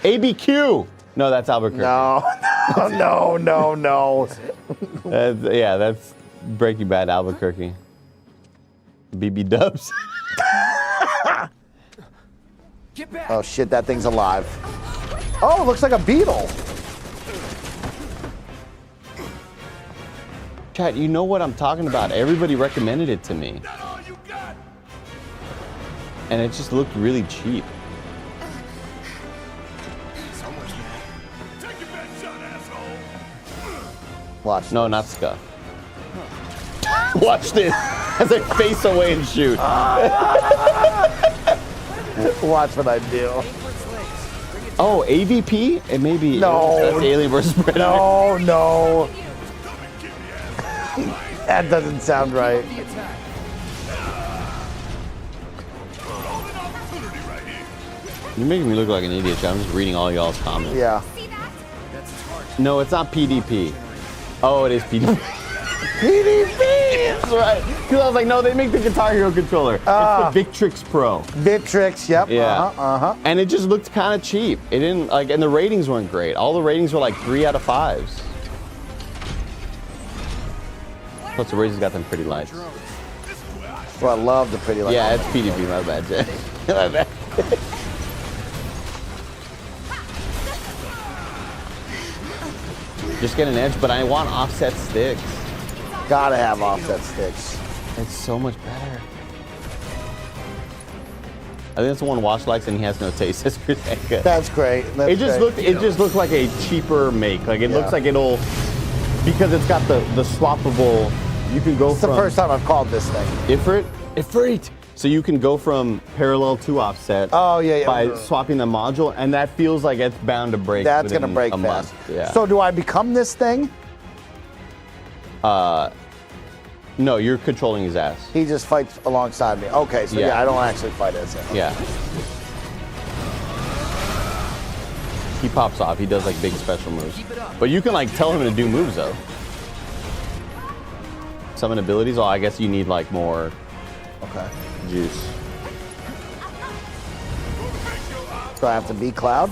ABQ! No, that's Albuquerque. No. That's Breaking Bad Albuquerque. BB Dubs. Oh shit, that thing's alive. Oh, it looks like a beetle. Chat, you know what I'm talking about. Everybody recommended it to me. And it just looked really cheap. Watch. No, not Scuff. Watch this as I face away and shoot. Watch what I do. Oh, AVP? It may be. No. That's Alien vs. Predator. No. That doesn't sound right. You're making me look like an idiot, chat. I'm just reading all y'all's comments. Yeah. No, it's not PDP. Oh, it is PDP. PDP! That's right. Because I was like, no, they make the Guitar Hero controller. It's the Victrix Pro. Victrix, yep. Yeah. And it just looked kind of cheap. It didn't, like, and the ratings weren't great. All the ratings were like 3 out of 5s. Plus the Razor's got them pretty lights. Well, I love the pretty lights. Yeah, it's PDP, my bad, Jay. My bad. Just get an edge, but I want offset sticks. Gotta have offset sticks. It's so much better. I think that's the one Wash likes, and he has no taste. That's good. That's great. It just looked like a cheaper make. Like it looks like it'll, because it's got the swappable. You can go it's from. the first time I've called this thing. Ifrit. So you can go from parallel to offset. Oh yeah. By swapping the module, and that feels like it's bound to break. That's gonna break a fast. month. Yeah. So do I become this thing? No, you're controlling his ass. He just fights alongside me. Okay, so yeah I don't actually fight as him. Yeah. He pops off. He does like big special moves. But you can like tell him to do moves though. Summon abilities. Oh, I guess you need like more. Okay. Juice. Do I have to be Cloud?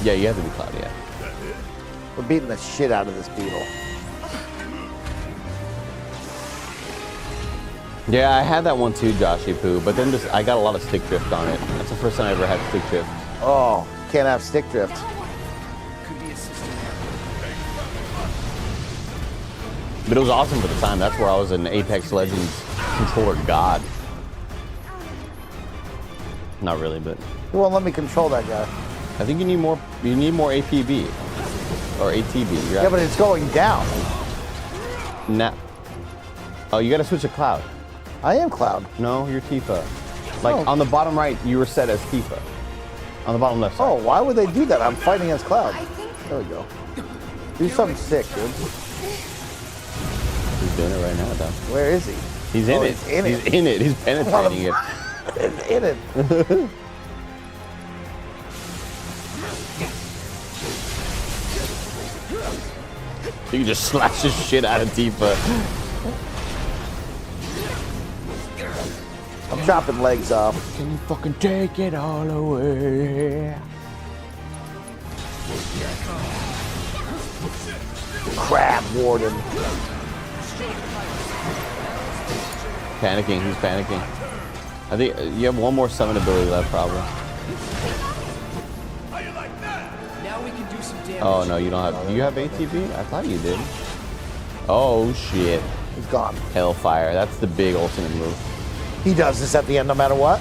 Yeah, you have to be Cloud. Yeah. We're beating the shit out of this beetle. Yeah, I had that one too, Joshy Poo, but then I got a lot of stick drift on it. That's the first time I ever had stick drift. Oh, can't have stick drift. But it was awesome for the time. That's where I was an Apex Legends controller god. Not really, but He won't let me control that guy. I think you need more. You need more APB or ATB. Yeah, but it's going down. Nah. Oh, you got to switch to Cloud. I am Cloud. No, you're Tifa. Like on the bottom right, you were set as Tifa. On the bottom left side. Oh, why would they do that? I'm fighting as Cloud. There we go. Do something sick, dude. He's doing it right now, though. Where is he? He's in it. He's in He's in it. He's penetrating it. He's in it. You can just slash the shit out of Tifa. I'm chopping legs off. Can you fucking take it all away? Crab Warden. Panicking. He's panicking. I think you have one more summon ability left, probably. Now we can do some damage. Oh no, you don't have. Do you have ATB? I thought you did. Oh shit. He's gone. Hellfire. That's the big ultimate move. He does this at the end no matter what?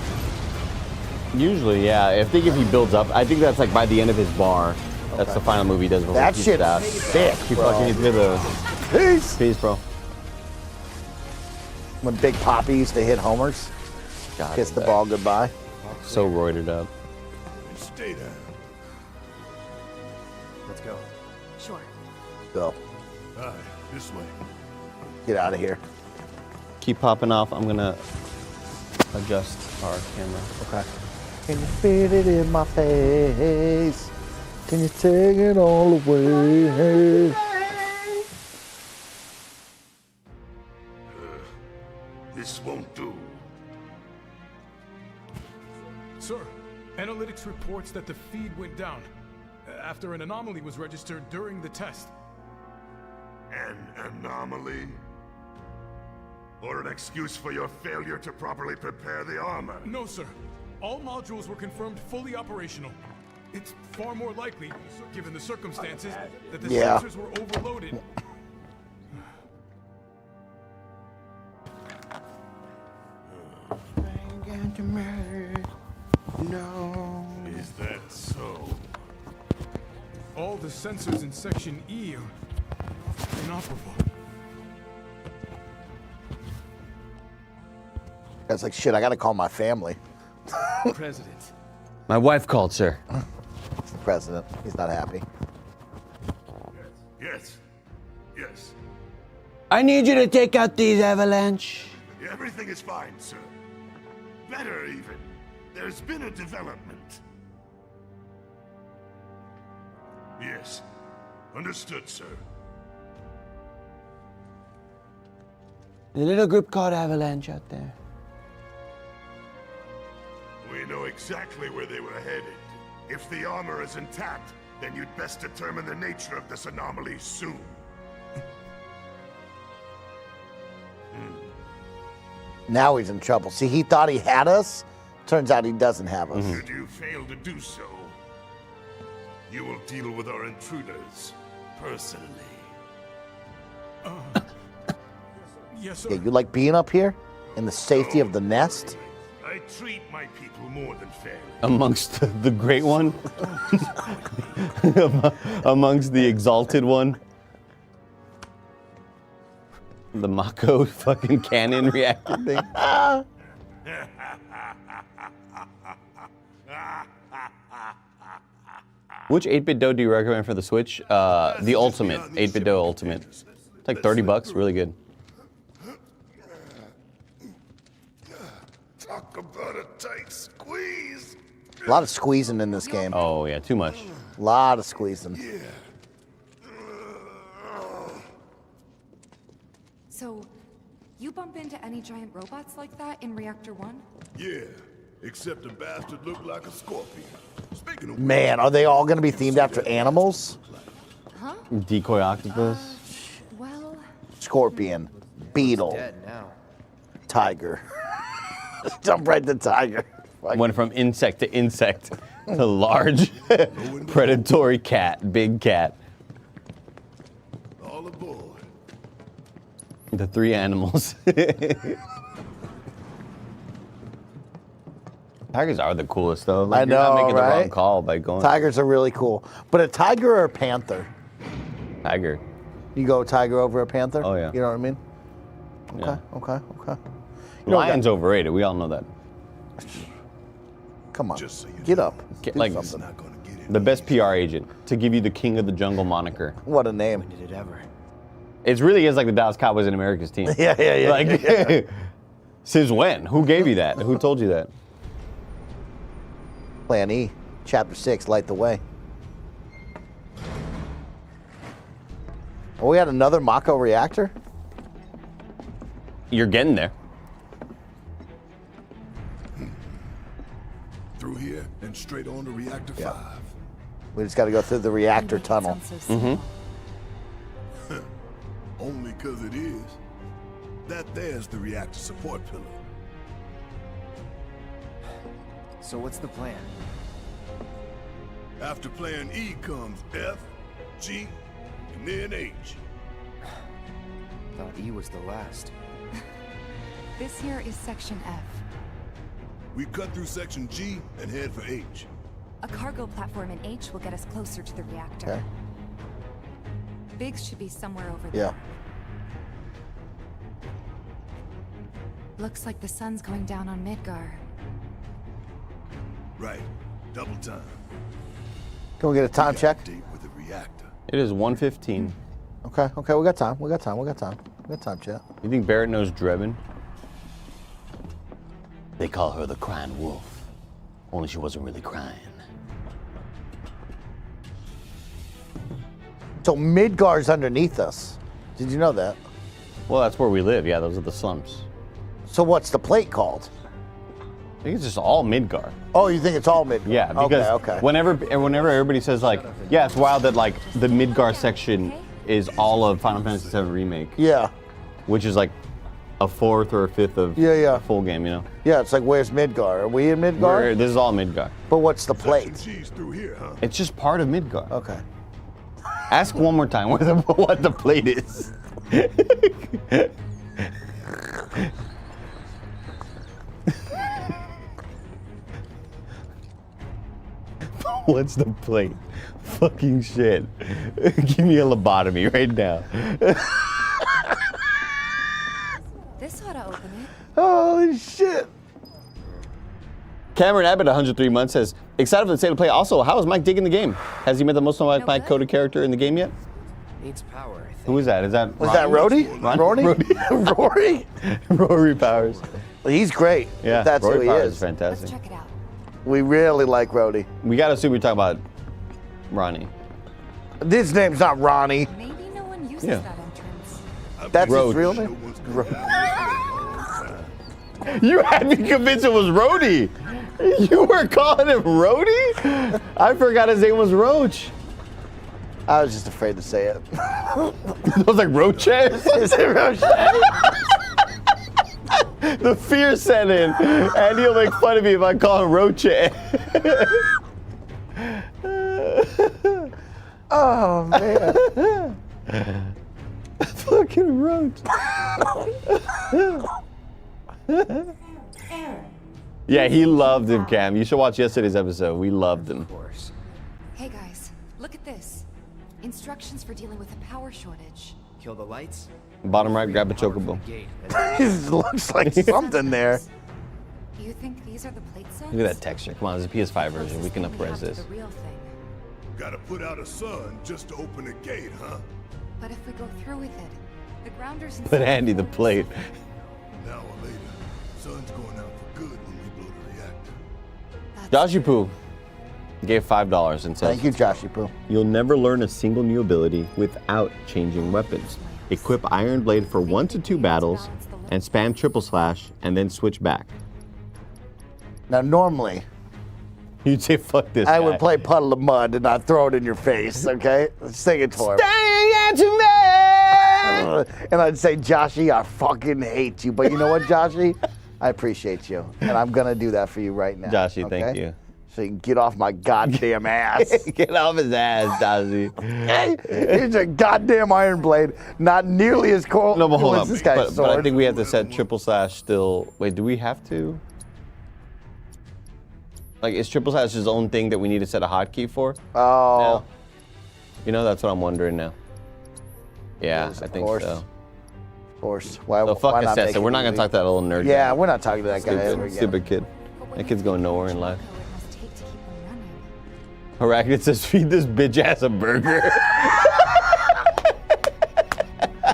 Usually, yeah. I think if he builds up, I think that's like by the end of his bar. That's the final move he does before That he shit's out. sick, He bro. fucking did the Peace. Peace, bro. When Big Poppy used to hit homers. God, Kiss the ball goodbye. So roided up. Stay there. Let's go. Sure. Go. Aye, this way. Get out of here. Keep popping off. I'm gonna adjust our camera. Okay. Can you fit it in my face? Can you take it all away? This won't do. Sir, analytics reports that the feed went down after an anomaly was registered during the test. An anomaly? Or an excuse for your failure to properly prepare the armor? No, sir. All modules were confirmed fully operational. It's far more likely, given the circumstances, that the Yeah. sensors were overloaded. No. Is that so? All the sensors in Section E are inoperable. That's like, shit, I gotta call my family. President. My wife called, sir. It's the president. He's not happy. Yes. Yes. I need you to take out these avalanche. Everything is fine, sir. Better, even. There's been a development. Yes. Understood, sir. The little group called Avalanche out there. We know exactly where they were headed. If the armor is intact, then you'd best determine the nature of this anomaly soon. Now he's in trouble. See, he thought he had us. Turns out he doesn't have us. Should you fail to do so, You will deal with our intruders personally. Yes, sir. Yeah, you like being up here in the safety of the nest? I treat my people more than fairly. Amongst the great one? Amongst the exalted one? The Mako fucking cannon reactor thing? Which 8-bit dough do you recommend for the Switch? The Ultimate, 8-bit dough Ultimate. It's like $30, really good. Talk about a tight squeeze. A lot of squeezing in this game. Oh yeah, too much. A lot of squeezing. So, you bump into any giant robots like that in Reactor 1? Yeah, except the bastard looked like a scorpion. Speaking of Man, are they all going to be themed after animals? Huh? Decoy octopus. Well, Scorpion, beetle, Dead now. tiger. Jump right to tiger. Went from insect to large predatory cat, big cat. all aboard. The three animals. Tigers are the coolest though. Like, I know, you're not making the right? wrong call by going. Tigers are really cool. But a tiger or a panther? Tiger. You go tiger over a panther? Oh yeah. You know what I mean? Okay, Yeah. okay. You know, Lion's overrated. We all know that. Come on, get up. Do Like something. the best PR agent to give you the King of the Jungle moniker. What a name. When did it ever? It really is like the Dallas Cowboys in America's team. Yeah. Like, yeah. since when? Who gave you that? Who told you that? Plan E, Chapter 6, light the way. Oh, we had another Mako reactor? You're getting there. Through here and straight on to Reactor 5. We just got to go through the reactor tunnel. Only because it is. That there's the reactor support pillar. So what's the plan? After plan E comes F, G, and then H. Thought E was the last. This here is Section F. We cut through section G and head for H. A cargo platform in H will get us closer to the reactor. Okay. Biggs should be somewhere over Yeah. there. Looks like the sun's going down on Midgar. Right. Double time. Can we get a time check? With the reactor. It is 1:15. Okay, we got time. We got time, chat. You think Barrett knows Drebin? They call her the crying wolf. Only she wasn't really crying. So Midgar's underneath us. Did you know that? Well, that's where we live. Yeah, those are the slums. So what's the plate called? I think it's just all Midgar. Oh, you think it's all Midgar? Yeah, because okay. whenever everybody says like, yeah, it's wild that like the Midgar section is all of Final Fantasy VII Remake. Yeah. Which is like a fourth or a fifth of Yeah. the full game, you know? Yeah, it's like, where's Midgar? Are we in Midgar? This is all Midgar. But what's the plate? G's through here, huh? It's just part of Midgar. Okay. Ask one more time what the plate is. What's the plate? Fucking shit. Give me a lobotomy right now. This ought to open it. Holy shit. Cameron Abbott, 103 months, says, excited for the state of play. Also, how is Mike digging the game? Has he met the most Mike coded character in the game yet? Needs power, I think. Who is that? Is that Was that Rhodey? Rory? Rory Powers. He's great. Yeah, That's Rory who he Powers is. fantastic. Check it out. We really like Rhodey. We gotta assume we're talking about Ronnie. This name's not Ronnie. Maybe no one uses Yeah. that entrance. That's Roach. his real name? You had me convinced it was Rhodey. You were calling him Rhodey? I forgot his name was Roach. I was just afraid to say it. I was like, Roche? Is it Roche? The fear set in, and he'll make fun of me if I call him Roche. Oh man. Fucking roach. Yeah, he loved him, Cam. You should watch yesterday's episode. We loved him. Hey guys, look at this. Instructions for dealing with a power shortage. Kill the lights. Bottom right, grab a chocobo. It looks like something there. You think these are the plate cells? Look at that texture. Come on, it's a PS5 version. We can up-res this. The real thing. Gotta put out a sun just to open a gate, huh? But if we go through with it, the grounders. Put Andy the plate. An hour later, sun's going out for good when we blow the reactor. Joshy Poo gave $5 and says, Thank you, Joshy Poo. You'll never learn a single new ability without changing weapons. Equip Iron Blade for 1 to 2 battles and spam triple slash and then switch back. Now, normally, you'd say, fuck this I guy. would play Puddle of Mud and not throw it in your face, okay? Sing it for him. To me! And I'd say, Joshy, I fucking hate you. But you know what, Joshy? I appreciate you. And I'm going to do that for you right now. Joshy, okay? thank you. So you can get off my goddamn ass. Get off his ass, Joshy. Okay? Here's a goddamn Iron Blade. Not nearly as cool No, but hold as on. this guy's But I sword. think we have to set triple slash still. Wait, do we have to? Like, is triple slash his own thing that we need to set a hotkey for? Oh. No. You know, that's what I'm wondering now. Yeah, I think so. Of course. Why, So fuck why not Assassin. make it We're not going to easy? talk to that little nerd Yeah, guy. we're not talking to that guy ever again. Stupid kid. That kid's going nowhere in life. Arachnid says, feed this bitch ass a burger.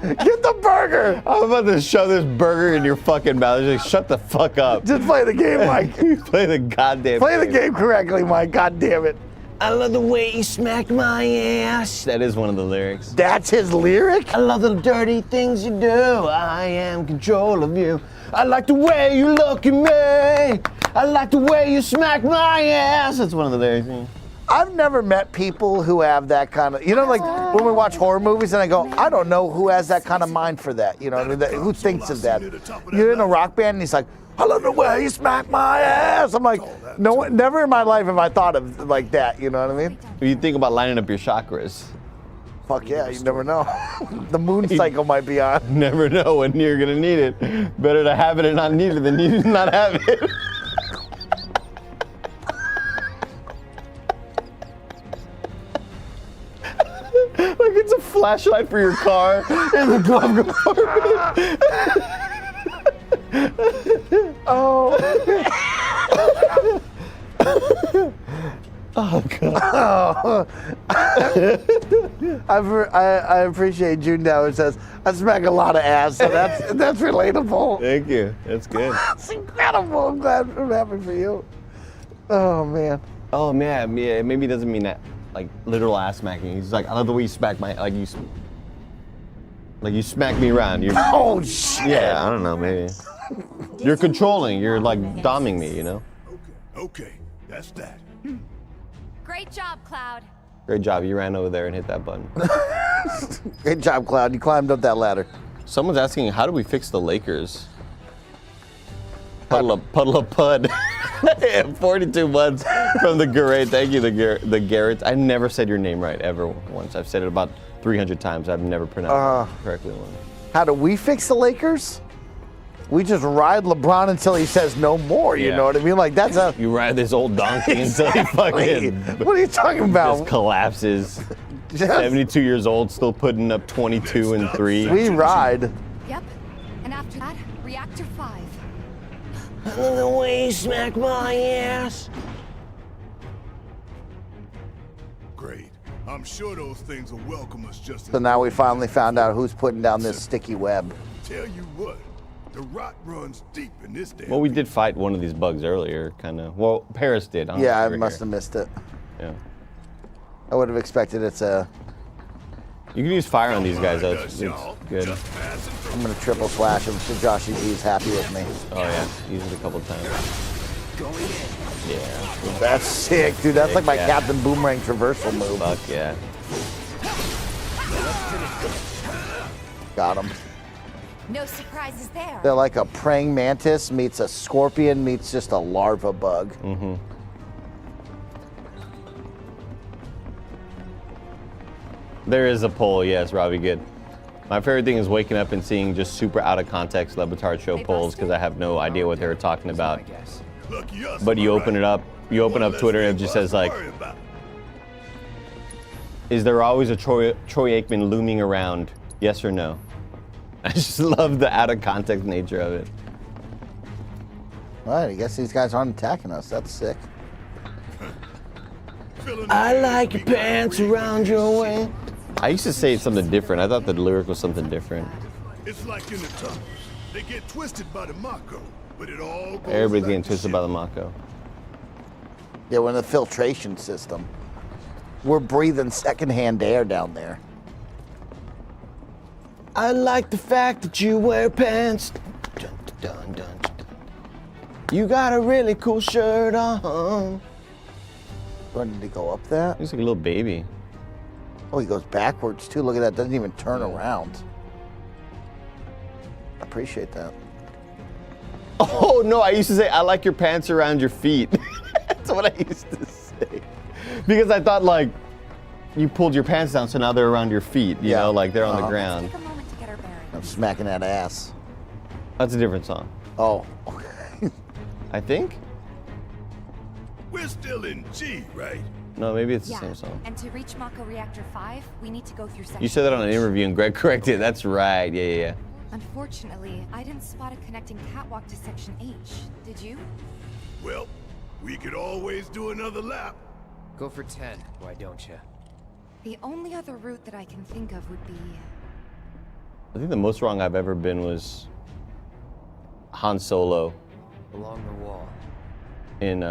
Get the burger! I'm about to shove this burger in your fucking mouth. Just like, shut the fuck up. Just play the game, Mike. Play the goddamn Play the game correctly, Mike. God damn it. I love the way you smacked my ass. That is one of the lyrics. That's his lyric? I love the dirty things you do. I am in control of you. I like the way you look at me. I like the way you smack my ass. That's one of the lyrics. I've never met people who have that kind of, you know, like when we watch horror movies and I go, I don't know who has that kind of mind for that. You know, what I mean? Who thinks of that? You're in a rock band and he's like, I love the way you smack my ass. I'm like, no, never in my life have I thought of like that. You know what I mean? You think about lining up your chakras. Fuck yeah, you never know. The moon cycle might be on. Never know when you're gonna need it. Better to have it and not need it than need it and not have it. Like it's a flashlight for your car in the glove compartment. Oh. Oh god. I appreciate June Dower says I smack a lot of ass, so that's relatable. Thank you. That's good. That's incredible. I'm glad. I'm happy for you. Oh man. Oh man, yeah. Maybe it doesn't mean that like literal ass smacking. He's like, I love the way you smack my you smack me around. You're, oh shit. Yeah, I don't know. Maybe you're controlling. You're like doming me. You know. Okay, that's that. Great job, Cloud. Great job. You ran over there and hit that button. Great job, Cloud. You climbed up that ladder. Someone's asking, how do we fix the Lakers? Puddle of Pud. 42 months from the Garrett. Thank you, the Garrett. I never said your name right ever once. I've said it about 300 times. I've never pronounced it correctly once. How do we fix the Lakers? We just ride LeBron until he says no more. You know what I mean? Like that's a. You ride this old donkey until he fucking. What are you talking about? Just collapses. 72 years old, still putting up 22 and 3. We ride. Yep. And after that, reactor 5. I love the way you smack my ass. Great. I'm sure those things will welcome us just So now we finally found out who's putting down this sticky web. Tell you what, the rot runs deep in this damn. Well, we did fight one of these bugs earlier, kind of. Well, Parris did. I don't know Yeah, if I you were must here. have missed it. Yeah. I would have expected it's a. You can use fire on these guys. That's it's good. I'm gonna triple slash him so Joshy G's happy with me. Oh yeah, use it a couple times. Yeah. That's sick, dude. That's like my Yeah. Captain Boomerang traversal move. Fuck yeah. Got him. No surprises there. They're like a praying mantis meets a scorpion meets just a larva bug. Mm-hmm. There is a poll, yes, Robbie, good. My favorite thing is waking up and seeing just super out of context Levitard show polls because I have no idea what they were talking about. But you open it up, Twitter and it just says like, is there always a Troy Aikman looming around? Yes or no? I just love the out of context nature of it. All right, I guess these guys aren't attacking us. That's sick. I like your pants around your way. I used to say something different. I thought the lyric was something different. It's like in the tunnels. They get twisted by the Mako, but it all goes Everybody's back getting to twisted by the Mako. Yeah, we're in the filtration system. We're breathing secondhand air down there. I like the fact that you wear pants. Dun, dun, dun, dun, dun. You got a really cool shirt on. When did he go up that? He's like a little baby. Oh, he goes backwards too. Look at that. Doesn't even turn around. I appreciate that. Oh no, I used to say I like your pants around your feet. That's what I used to say. Because I thought like you pulled your pants down, so now they're around your feet. You know, like they're on the ground. I'm smacking that ass. That's a different song. Oh. I think. We're still in G, right? No, maybe it's the same song. And to reach Mako Reactor 5, we need to go through section You said that on an interview and Greg corrected. That's right. Yeah. Unfortunately, I didn't spot a connecting catwalk to Section H. Did you? Well, we could always do another lap. Go for 10, why don't you? The only other route that I can think of would be... I think the most wrong I've ever been was Han Solo Along the wall. in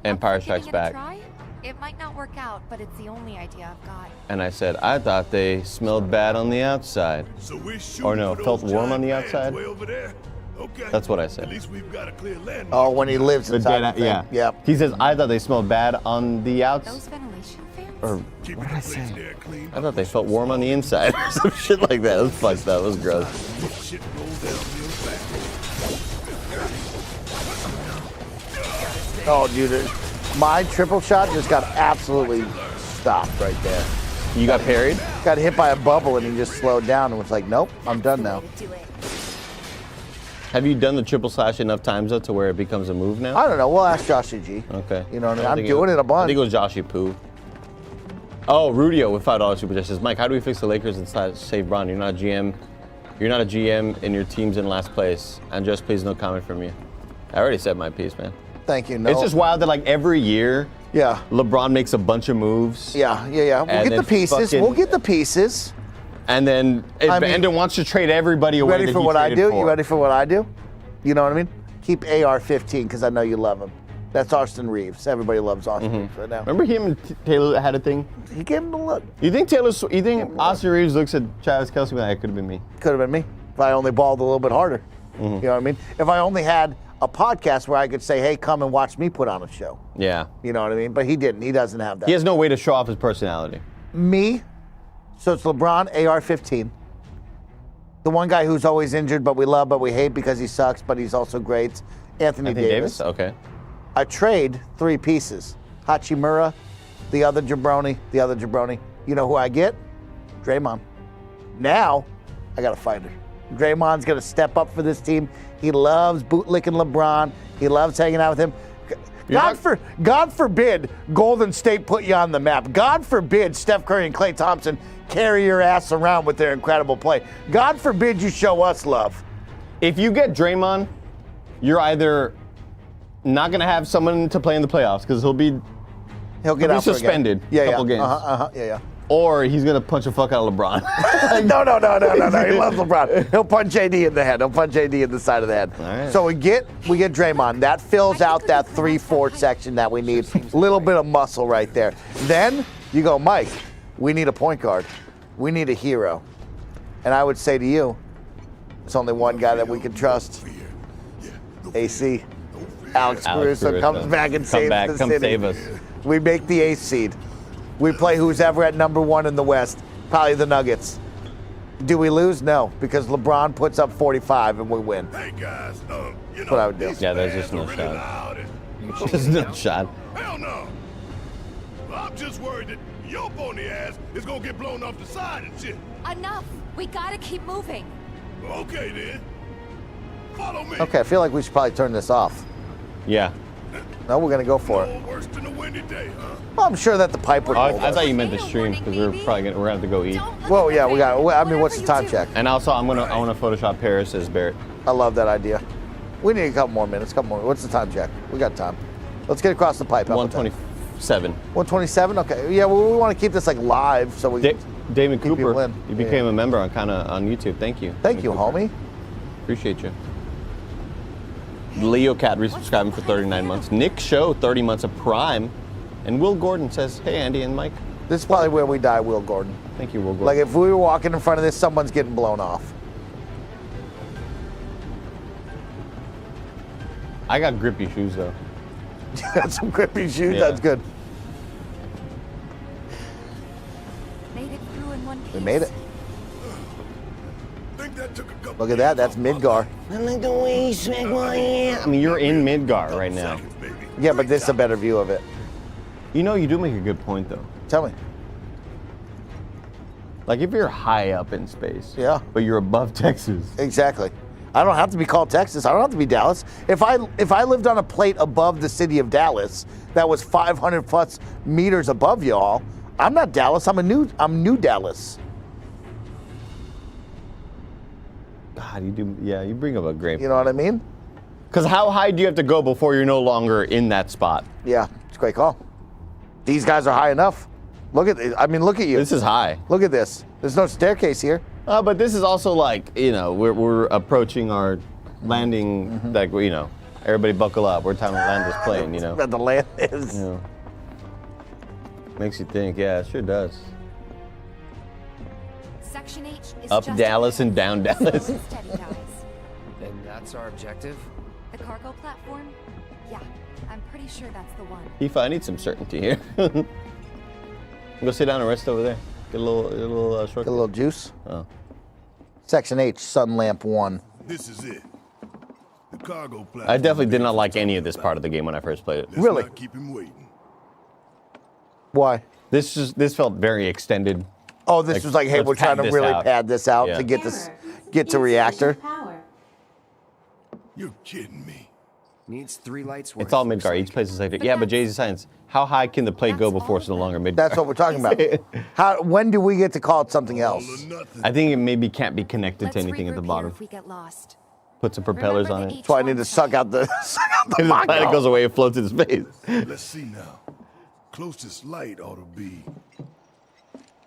Empire Strikes Giving it a Back. try? It might not work out, but it's the only idea I've got. And I said, I thought they smelled bad on the outside. So we're shooting Or no, for felt those warm on the giant outside. vans way over there. Okay. That's what I said. At least we've got a clear landmark. Oh, when he lives The inside dead- the thing. yeah. Yep. He says, I thought they smelled bad on the Those outside. ventilation fans? Or what did I say? I thought they felt warm on the inside. Some shit like that. It was fucked up. It was gross. Shit rolled down real fast. Oh, dude. My triple shot just got absolutely stopped right there. You got parried? Got hit by a bubble and he just slowed down and was like, nope, I'm done now. Have you done the triple slash enough times though to where it becomes a move now? I don't know. We'll ask Joshy G. Okay. You know what I mean? I I'm think doing it a bunch. I think it was Joshy Poo. Oh, Rudio with $5 super chat says, Mike, how do we fix the Lakers and save Bron? You're not a GM. You're not a GM and your team's in last place. And just please no comment from you. I already said my piece, man. Thank you. No. It's just wild that like every year, yeah, LeBron makes a bunch of moves. Yeah. We'll And get the then pieces. fucking- We'll get the pieces. And then Bandon wants to trade everybody away. Ready that for he what I traded do? for. You ready for what I do? You know what I mean? Keep AR-15 because I know you love him. That's Austin Reeves. Everybody loves Austin Reeves right now. Remember him and Taylor had a thing? He gave him a look. You think Austin Reeves looks at Travis Kelce and that could have been me? Could have been me if I only balled a little bit harder. You know what I mean? If I only had a podcast where I could say, hey, come and watch me put on a show. Yeah. You know what I mean? But he didn't. He doesn't have that. He has no way to show off his personality. Me. So it's LeBron, AR-15. The one guy who's always injured, but we love, but we hate because he sucks, but he's also great. Anthony Davis. Okay. I trade 3 pieces. Hachimura, the other jabroni. You know who I get? Draymond. Now, I got a fighter. Draymond's going to step up for this team. He loves bootlicking LeBron. He loves hanging out with him. God forbid Golden State put you on the map. God forbid Steph Curry and Klay Thompson carry your ass around with their incredible play. God forbid you show us love. If you get Draymond, you're either not going to have someone to play in the playoffs because he'll be out suspended a couple games. Yeah. Or he's going to punch the fuck out of LeBron. No. He loves LeBron. He'll punch AD in the head. He'll punch AD in the side of the head. Right. So we get Draymond. That fills out that 3-4 section that we need. A little bit of muscle right there. Then you go, Mike, we need a point guard. We need a hero. And I would say to you, there's only one guy that we can trust. AC. Alex Caruso comes back and saves the city. Save us. We make the 8th seed. We play who's ever at number 1 in the West, probably the Nuggets. Do we lose? No, because LeBron puts up 45 and we win. Hey guys, That's what I would do. Yeah, there's just no shot. There's no shot. Hell no. I'm just worried that Your bony ass is gonna get blown off the side and shit. Enough! We gotta keep moving. Okay then. Follow me. Okay, I feel like we should probably turn this off. Yeah. No, we're gonna go for it. Worse than a windy day, huh? Well, I'm sure that the pipe would. I hold thought us. you meant the stream because we're gonna have to go eat. Well, yeah, we got. I mean, what's the time check? And also, I want to Photoshop Parris as Barrett. I love that idea. We need a couple more minutes. What's the time check? We got time. Let's get across the pipe. 127. 127. Okay. Yeah. Well, we want to keep this like live, so we. David keep people Cooper, in. you became a member on YouTube. Thank you. Thank you, homie. Appreciate you. Leo Cat resubscribing for 39 months. Nick Show 30 months of Prime, and Will Gordon says, "Hey Andy and Mike." This is probably where we die, Will Gordon. Thank you, Will Gordon. Like if we were walking in front of this, someone's getting blown off. I got grippy shoes though. You got some grippy shoes. Yeah. That's good. Made it through in one piece. We made it. Look at that. That's Midgar. I like the way you smack my hand. I mean, you're in Midgar right now. Yeah, but this is a better view of it. You know, you do make a good point though. Tell me. Like if you're high up in space. Yeah. But you're above Texas. Exactly. I don't have to be called Texas. I don't have to be Dallas. If I lived on a plate above the city of Dallas that was 500 plus meters above y'all, I'm not Dallas. I'm New Dallas. God, you do. Yeah, you bring up a great. You know what I mean? Because how high do you have to go before you're no longer in that spot? Yeah, it's a great call. These guys are high enough. Look at look at you. This is high. Look at this. There's no staircase here. But this is also like, we're approaching our landing, like, everybody buckle up. We're time to land this plane, Where the land is. Makes you think, yeah, it sure does. Section H is Up just Dallas and down Dallas. Steady, guys. And that's our objective? The cargo platform? Yeah, I'm pretty sure that's the one. Tifa, I need some certainty here. Go sit down and rest over there. Get a little short. Get a little juice. Oh. Section H, Sun Lamp 1. This is it. The cargo platform. I definitely did not like any of this part of the game when I first played it. Really? Keep him waiting. Why? This felt very extended. Oh, this was like, hey, let's we're trying pad to this really out. pad this out Yeah. to get to reactor. You're kidding me. Needs 3 lights. It's all Midgar. Each place is like, yeah, but Jay-Z Science, how high can the plate go before it's no longer Midgar? That's what we're talking about. When do we get to call it something else? I think it maybe can't be connected to anything at the bottom. If we get lost. Put some propellers on it. That's why I need to suck out the If the planet goes away, it floats in space. Let's see now. Closest light ought to be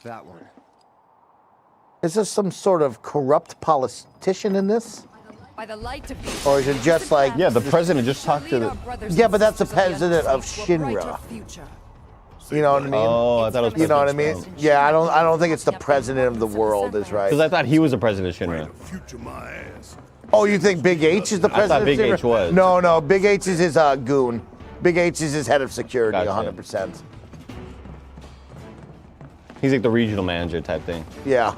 that one. Is there some sort of corrupt politician in this? By the light of Or is it just like... Yeah, the president just talked to the... Yeah, but that's the president of Shinra. You know what I mean? Oh, I thought it was You know what I mean? President Yeah, I don't think it's the president of the world is right. Because I thought he was the president of Shinra. future my ass. Oh, you think Big H is the I president thought of Big Shinra? H was. No, Big H is his goon. Big H is his head of security, Gotcha. 100%. He's like the regional manager type thing. Yeah.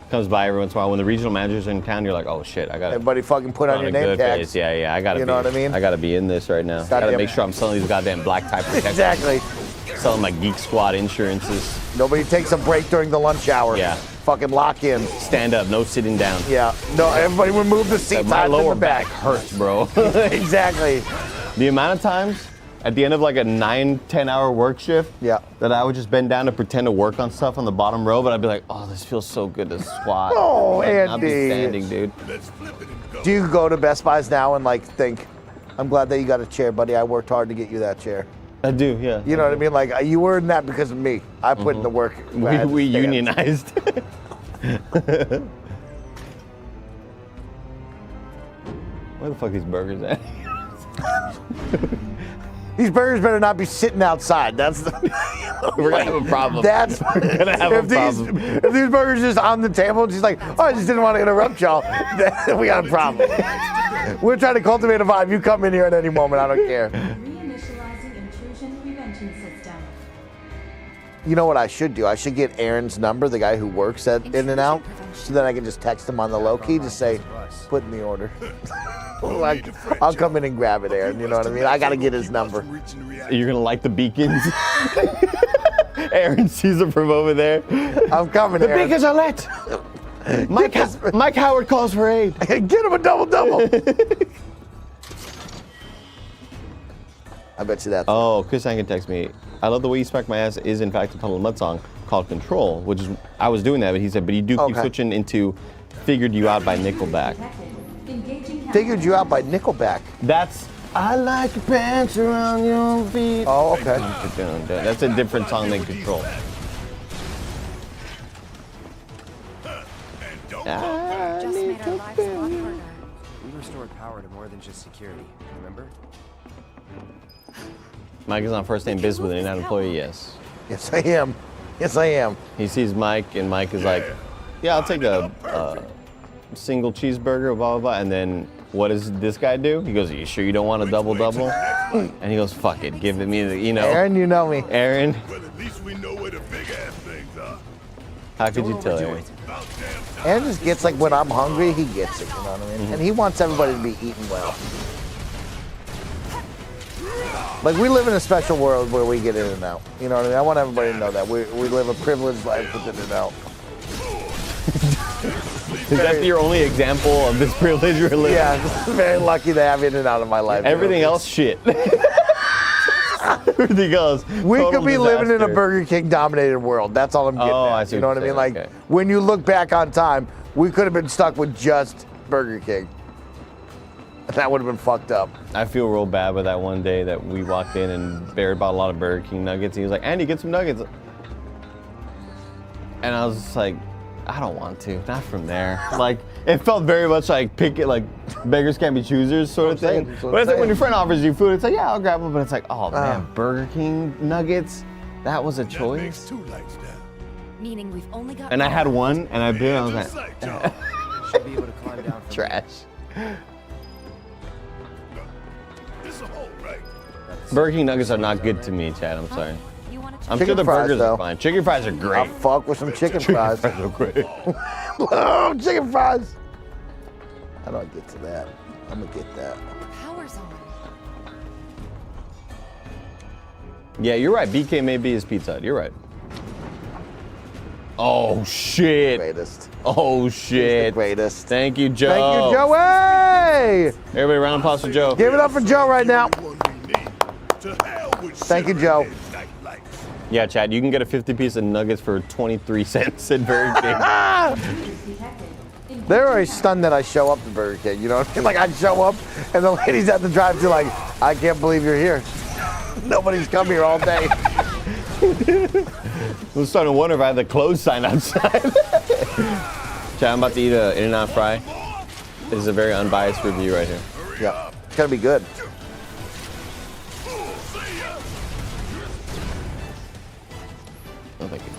Comes by every once in a while. When the regional manager's in town, you're like, oh shit, I got Everybody fucking put on your a name good tags. face. Yeah, I gotta You be. know what I mean? I gotta be in this right now. Gotta Goddamn. make sure I'm selling these goddamn black tie protectors. Exactly. Selling my Geek Squad insurances. Nobody takes a break during the lunch hour. Yeah. Fucking lock in. Stand up, no sitting down. Yeah. No, everybody remove the seat My ties in lower the back. back hurts, bro. Exactly. The amount of times at the end of like a 9-10 hour work shift that I would just bend down to pretend to work on stuff on the bottom row, but I'd be like, oh, this feels so good to squat. Oh, Like, I'll be Andy. standing, dude. Do you go to Best Buys now and like think, I'm glad that you got a chair, buddy. I worked hard to get you that chair. I do, yeah. You know what I mean? Like you earned that because of me. I put in the work. We unionized. Where the fuck are these burgers at? These burgers better not be sitting outside. That's the. We're gonna have a problem. That's We're gonna have a problem. If these burgers just on the table, and she's like, oh, I just didn't want to interrupt y'all. Then we got a problem. We're trying to cultivate a vibe. You come in here at any moment. I don't care. Reinitializing intrusion prevention system. You know what I should do? I should get Aaron's number, the guy who works at In-N-Out, so then I can just text him on the low key, just say, put in the order. Like, I'll come in and grab it, Aaron. You know what I mean? I gotta get his number. You're gonna like the beacons. Aaron sees him from over there. I'm coming, The Aaron. bakers are lit. Mike Howard calls for aid. Get him a double. I bet you that. Oh, Chris Ankin text me. I love the way you smack my ass is in fact a Tunnel of Mud song called Control, which is I was doing that, but he said, but you do keep switching into Figured You Out by Nickelback. Figured You Out by Nickelback. That's I like your pants around your feet. Oh, okay. That's a different song than Control. Just made our lives a lot harder. We restored power to more than just security, remember? Mike is on first name business with an in-out employee, yes. Yes, I am. Yes, I am. He sees Mike, and Mike is like, yeah, I'll take a single cheeseburger, blah, blah, blah. And then what does this guy do? He goes, are you sure you don't want a double-double? And he goes, fuck it, give it me the, you know. Aaron, you know me. Aaron. Well, at least we know where the big-ass things are. How could you tell Aaron? Aaron just gets like when I'm hungry, he gets it, you know what I mean? And he wants everybody to be eating well. Like we live in a special world where we get in and out. You know what I mean? I want everybody to know that. We live a privileged life with in and out. Is that your only example of this privilege you're living? Yeah, I'm very lucky to have in and out of my life. Everything else, shit. Everything else. We could be living in a Burger King dominated world. That's all I'm getting at. I see you know what what I you're mean? saying, Like when you look back on time, we could have been stuck with just Burger King. That would have been fucked up. I feel real bad with that one day that we walked in and Barry bought a lot of Burger King nuggets. He was like, Andy, get some nuggets. And I was just like, I don't want to. Not from there. Like, it felt very much like beggars can't be choosers sort of thing. But it's like when your friend offers you food, it's like, yeah, I'll grab them. But it's like, oh man, Burger King nuggets? That was a choice? Meaning we've only got. And I had one, and I bit, and I was like, Should be able to climb down from trash. Burger King nuggets are not good to me, Chad. I'm sorry. I'm sure the burgers are fine. Chicken fries are great. I'll fuck with some chicken fries. Chicken fries are great. Oh, chicken fries. How do I get to that? I'm gonna get that. Power's on. Yeah, you're right. BK may be his Pizza Hut. You're right. Oh shit. Greatest. Oh shit. Greatest. Thank you, Joe. Thank you, Joey. Everybody, round of applause for Joe. Give it up for Joe right now. Thank you, Joe. Yeah, Chad, you can get a 50-piece of nuggets for 23 cents at Burger King. They're always stunned that I show up to Burger King. You know what I mean? Like I show up and the ladies at the drive-thru like, I can't believe you're here. Nobody's come here all day. I was starting to wonder if I had the close sign outside. Chad, I'm about to eat an In-N-Out fry. This is a very unbiased review right here. Yeah, it's gonna be good. Oh, thank you.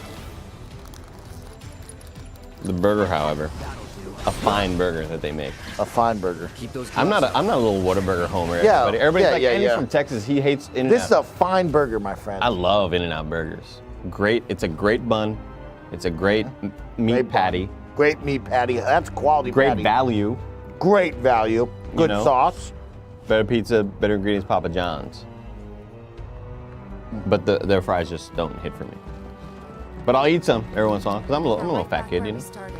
The burger, however, a fine burger that they make. A fine burger. I'm not a little Whataburger homer. Yeah, Everybody's like, Andy's yeah. from Texas. He hates In-N-Out. This is a fine burger, my friend. I love In-N-Out burgers. Great. It's a great bun. It's a great meat patty. Great meat patty. That's quality Great patty. value. Great value. Good sauce. Better pizza, better ingredients, Papa John's. But their fries just don't hit for me. But I'll eat some every once in a while because I'm a little fat kid, you know. Where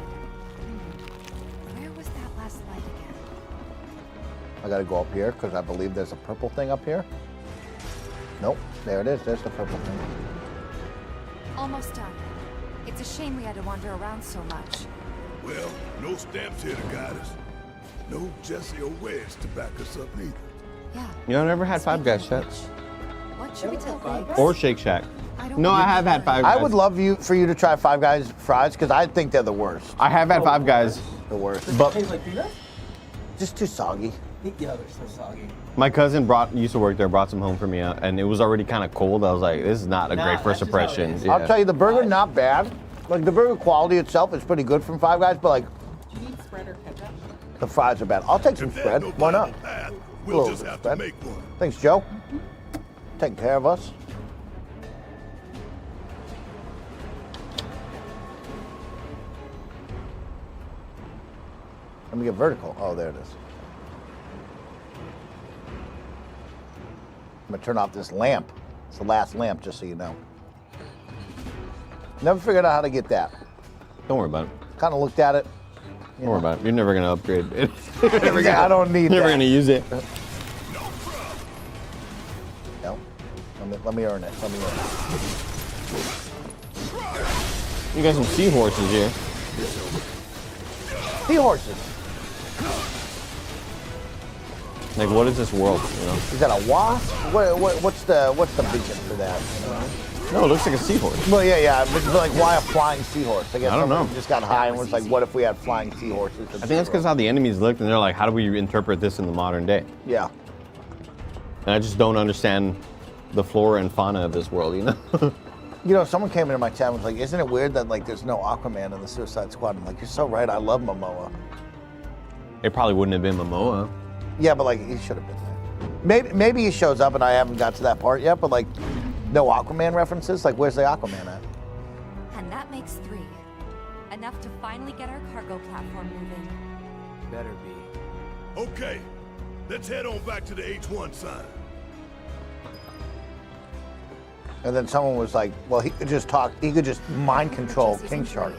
was that last light again? I gotta go up here because I believe there's a purple thing up here. Nope, there it is. There's the purple thing. Almost done. It's a shame we had to wander around so much. Well, no stamps here to guide us. No Jesse or Wedge to back us up either. Yeah. You know, I never had Five Guys yet. What should we tell Biggs? Or Shake Shack. No, I have had Five Guys. I would love for you to try Five Guys fries because I think they're the worst. I have had Five Guys. The worst. But tastes like peanuts? Just too soggy. Yeah, they're so soggy. My cousin used to work there, brought some home for me, and it was already kind of cold. I was like, this is not a great first impression. Yeah. I'll tell you, the burger not bad. Like the burger quality itself is pretty good from Five Guys, but like Do you need spread or ketchup? the fries are bad. I'll take some spread. Why not? We'll just have to make one. Thanks, Joe. Taking care of us. Let me get vertical. Oh, there it is. I'm gonna turn off this lamp. It's the last lamp, just so you know. Never figured out how to get that. Don't worry about it. Kind of looked at it. Don't worry about it. You're never gonna upgrade it. I don't need Never that. gonna use it. No. Let me earn it. Let me earn it. You got some seahorses here. Seahorses. Like, what is this world? You know? Is that a wasp? What's the vision for that? No, it looks like a seahorse. Well, yeah. But like, why a flying seahorse? I guess I don't know. Just got high and was like, what if we had flying seahorses? I think that's because how the enemies looked, and they're like, how do we interpret this in the modern day? Yeah. And I just don't understand the flora and fauna of this world, you know? You know, someone came into my chat and was like, isn't it weird that like there's no Aquaman in the Suicide Squad? I'm like, you're so right. I love Momoa. It probably wouldn't have been Momoa. Yeah, but like he should have been there. Maybe he shows up and I haven't got to that part yet, but like no Aquaman references? Like where's the Aquaman at? And that makes 3. Enough to finally get our cargo platform moving. Better be. Okay, let's head on back to the H1 sign. And then someone was like, well, he could just talk, he could just mind control King Shark.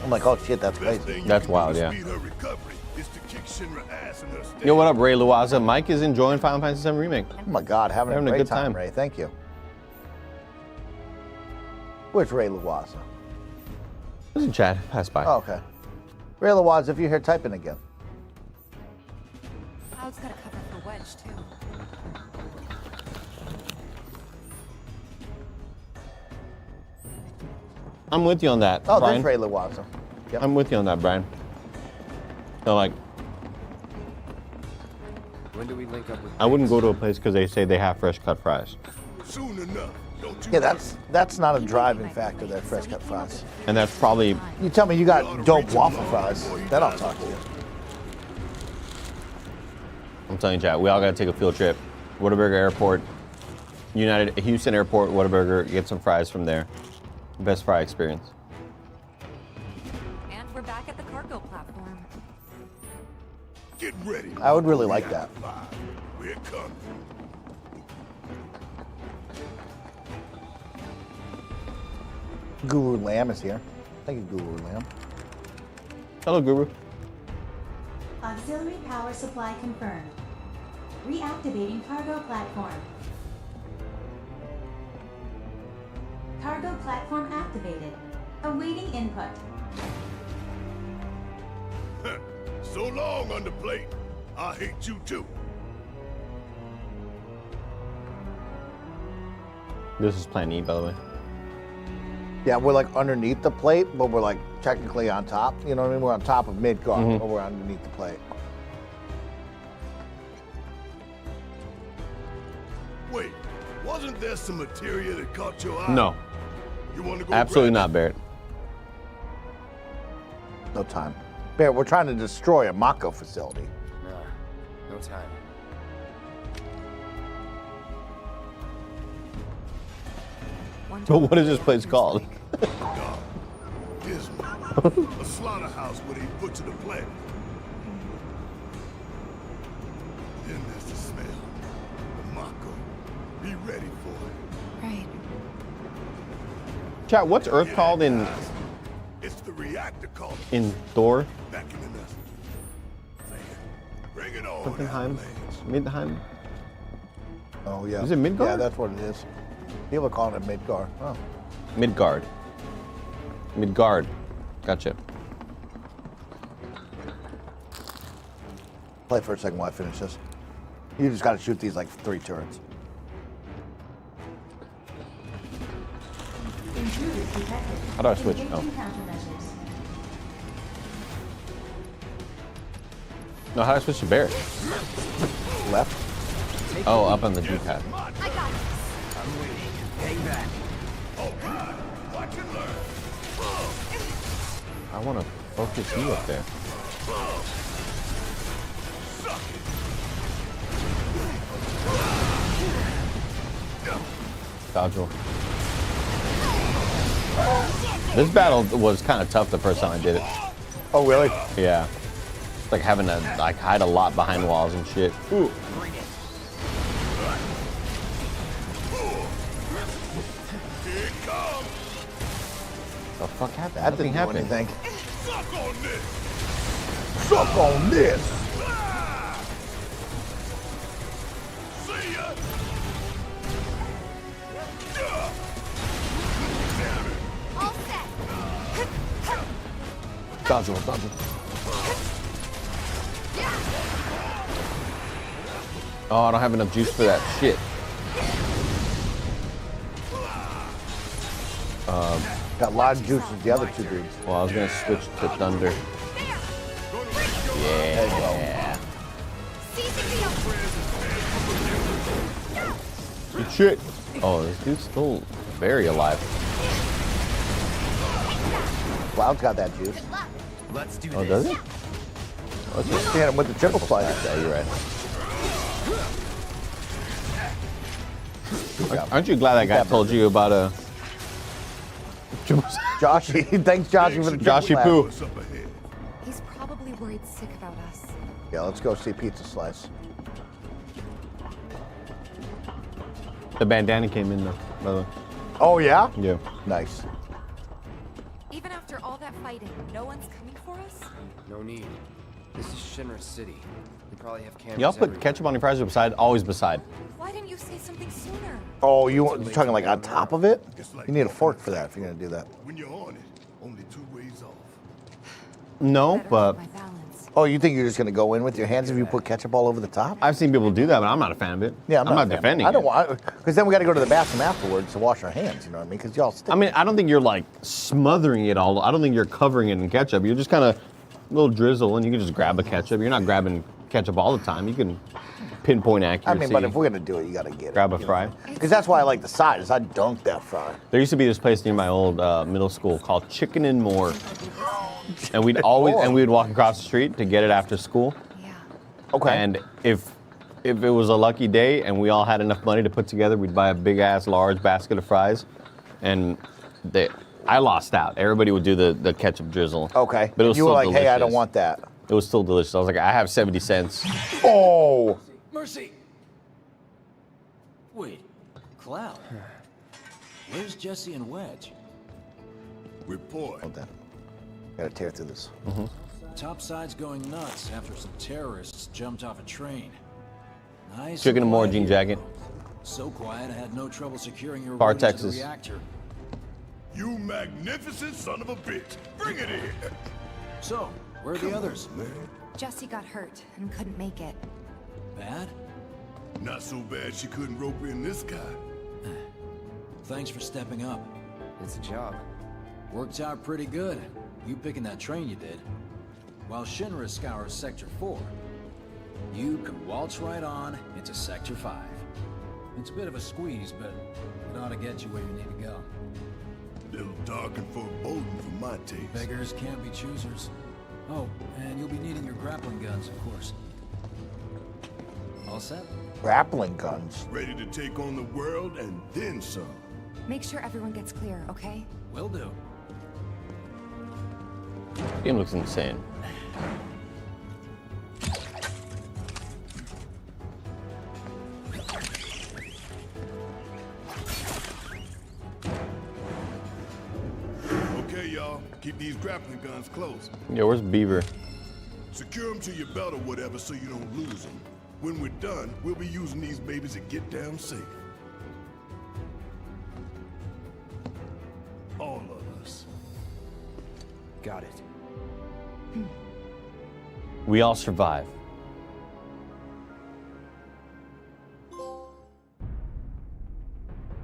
I'm like, oh shit, that's crazy. That's wild, yeah. Yo, what up, Ray Luaza? Mike is enjoying Final Fantasy VII Remake. Oh my God, having a great good time, Ray. Thank you. Where's Ray Luaza? He's in chat. Pass by. Oh, okay. Ray Luaza, if you're here, type in again. Cloud's got a cover for Wedge, too. I'm with you on that, Oh, Brian. there's Ray Luaza. Yep. I'm with you on that, Brian. So, like, When do we link up with? I wouldn't go to a place because they say they have fresh cut fries. Soon enough. Yeah, that's not a driving factor, that fresh cut fries. And that's probably... You tell me you got dope waffle fries, then I'll talk to you. I'm telling you, chat, we all got to take a field trip. Whataburger Airport, Houston Airport, Whataburger, get some fries from there. Best fry experience. And we're back at the cargo platform. Get ready. I would really like that. We're coming. Guru Lamb is here. Thank you, Guru Lamb. Hello, Guru. Auxiliary power supply confirmed. Reactivating cargo platform. Cargo platform activated. Awaiting input. So long, underplate. I hate you too. This is Plan E, by the way. Yeah, we're like underneath the plate, but we're like technically on top. You know what I mean? We're on top of Midgard, but we're underneath the plate. Wait, wasn't there some materia that caught your eye? No. You want to go Absolutely grab not, Barrett. No time. Bear, we're trying to destroy a Mako facility. No time. But what is this place called? Dismal. A slaughterhouse where they butcher the planet. Then there's the smell. The Mako. Be ready for it. Right. Chat, what's Earth called in It's the reactor called Thor? back in the nest. Bring it on. Something Midheim? Oh, yeah. Is it Midgard? Yeah, that's what it is. People are calling it Midgard. Oh. Midgard. Midgard. Gotcha. Play for a second while I finish this. You just got to shoot these like 3 turrets. How do I switch? Oh. No, how do I switch to Barrett? Left. Oh, up on the D-pad. I got this. I'm waiting. Hang back. Watch and learn. I want to focus you up there. Dodge roll. This battle was kind of tough the first time I did it. Oh, really? Yeah. It's like having to like hide a lot behind walls and shit. Ooh. The fuck happened? That Nothing didn't do happened. anything. Suck on this! Suck on this! See ya! All set. Dodge him, dodge him. Oh, I don't have enough juice for that shit. Got a lot of juice with the other two dudes. Well, I was gonna switch to thunder. Yeah. Good shit. Oh, this dude's still very alive. Cloud's got that juice. Let's do Oh, does he? Let's just hit him with the triple slice. Yeah, you're right. Aren't you glad that guy told you about a... Joshy, thanks Joshy for the Joshy triple Poo. slap. He's probably worried sick about us. Yeah, let's go see Pizza Slice. The bandana came in though, by the way. Oh yeah? Yeah. Nice. Even after all that fighting, no one's coming for us? No need. This is Shinra City. We probably have cameras. Y'all put ketchup on your fries or beside? Always beside. Why didn't you say something sooner? Oh, you're talking like on top of it? You need a fork for that if you're gonna do that. When you're on it, only 2 ways off. No, but Oh, you think you're just gonna go in with your hands if you put ketchup all over the top? I've seen people do that, but I'm not a fan of it. Yeah, I'm not a fan. defending I don't it. want, because then we got to go to the bathroom afterwards to wash our hands. You know what I mean? Because y'all stink. I mean, I don't think you're like smothering it all. I don't think you're covering it in ketchup. You're just kind of a little drizzle, and you can just grab a ketchup. You're not grabbing ketchup all the time. You can pinpoint I accuracy. mean, but if we're gonna do it, you got to get it. Grab a fry. Because that's why I like the side. Is I dunk that fry. There used to be this place near my old middle school called Chicken and More, and we'd walk across the street to get it after school. Okay. And if it was a lucky day and we all had enough money to put together, we'd buy a big ass large basket of fries, and I lost out. Everybody would do the ketchup drizzle. Okay. But it was You were still like, delicious. hey, I don't want that. It was still delicious. I was like, I have 70 cents. Oh. Mercy! Wait, Cloud. Where's Jesse and Wedge? Report. Hold on. Gotta tear through this. Topside's going nuts after some terrorists jumped off a train. Nice. Chicken and More quiet jean here. jacket. So quiet I had no trouble securing your Bar, way to the Texas. reactor. You magnificent son of a bitch! Bring it in! So, where are the others? Jesse got hurt and couldn't make it. Bad? Not so bad she couldn't rope in this guy. Thanks for stepping up. It's a job. Worked out pretty good. You picking that train you did. While Shinra scours Sector 4, you can waltz right on into Sector 5. It's a bit of a squeeze, but it ought to get you where you need to go. Little dark and foreboding for my taste. Beggars can't be choosers. Oh, and you'll be needing your grappling guns, of course. All set? Grappling guns. Ready to take on the world and then some. Make sure everyone gets clear, okay? Will do. Game looks insane. Okay, y'all. Keep these grappling guns close. Yeah, where's Beaver? Secure them to your belt or whatever so you don't lose them. When we're done, we'll be using these babies to get down safe. All of us. Got it. We all survive.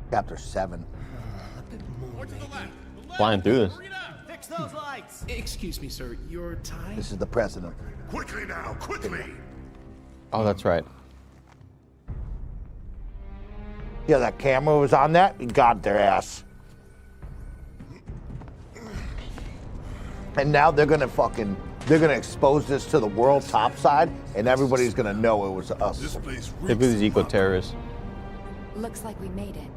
Chapter 7. Flying through this. Fix those lights. Excuse me, sir. Your tie? This is the president. Quickly now, quickly! Oh, that's right. Yeah, that camera was on that. He got their ass. And now they're gonna expose this to the world topside, and everybody's gonna know it was us. This place They put these eco-terrorists. Looks like we made it.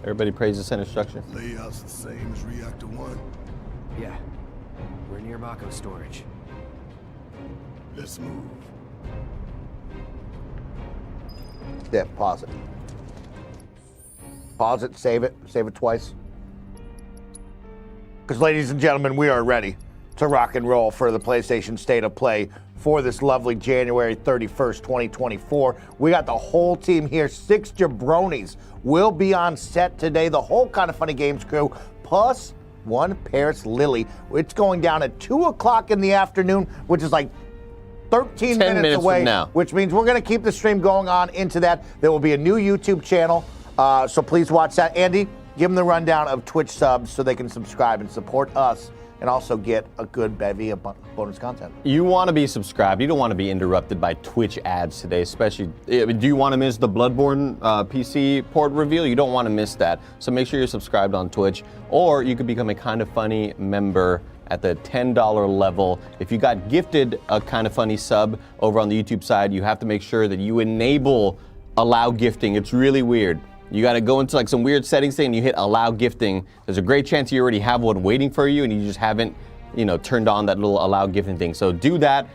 Everybody praises center structure. Layout's the same as Reactor 1. Yeah. We're near Mako storage. Let's move. Yeah, pause it. Pause it, save it twice. Because, ladies and gentlemen, we are ready to rock and roll for the PlayStation State of Play for this lovely January 31st, 2024. We got the whole team here. 6 jabronis will be on set today. The whole KindaFunny Games crew, plus one Parris Lily. It's going down at 2 o'clock in the afternoon, which is like 13 minutes away, from now. Which means we're going to keep the stream going on into that. There will be a new YouTube channel, so please watch that. Andy, give them the rundown of Twitch subs so they can subscribe and support us and also get a good bevy of bonus content. You want to be subscribed. You don't want to be interrupted by Twitch ads today, especially. Do you want to miss the Bloodborne PC port reveal? You don't want to miss that. So make sure you're subscribed on Twitch, or you could become a KindaFunny member at the $10 level. If you got gifted a KindaFunny sub over on the YouTube side, you have to make sure that you enable allow gifting. It's really weird. You got to go into like some weird settings thing and you hit allow gifting. There's a great chance you already have one waiting for you and you just haven't, turned on that little allow gifting thing. So do that.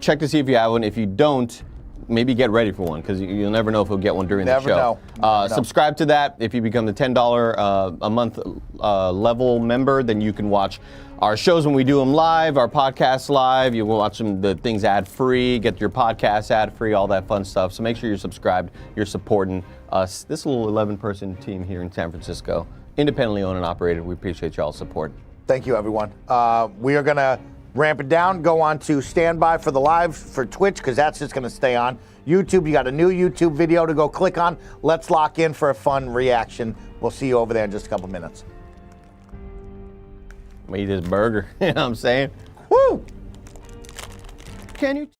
Check to see if you have one. If you don't, maybe get ready for one because you'll never know if you'll get one during the show. Never know. Subscribe to that. If you become the $10 a month level member, then you can watch our shows when we do them live, our podcasts live. You will watch the things ad-free, get your podcasts ad-free, all that fun stuff. So make sure you're subscribed. You're supporting us, this little 11-person team here in San Francisco, independently owned and operated. We appreciate y'all's support. Thank you, everyone. We are going to ramp it down, go on to standby for the live for Twitch, because that's just going to stay on. YouTube, you got a new YouTube video to go click on. Let's lock in for a fun reaction. We'll see you over there in just a couple minutes. I'm gonna eat this burger, you know what I'm saying? Woo! Can you...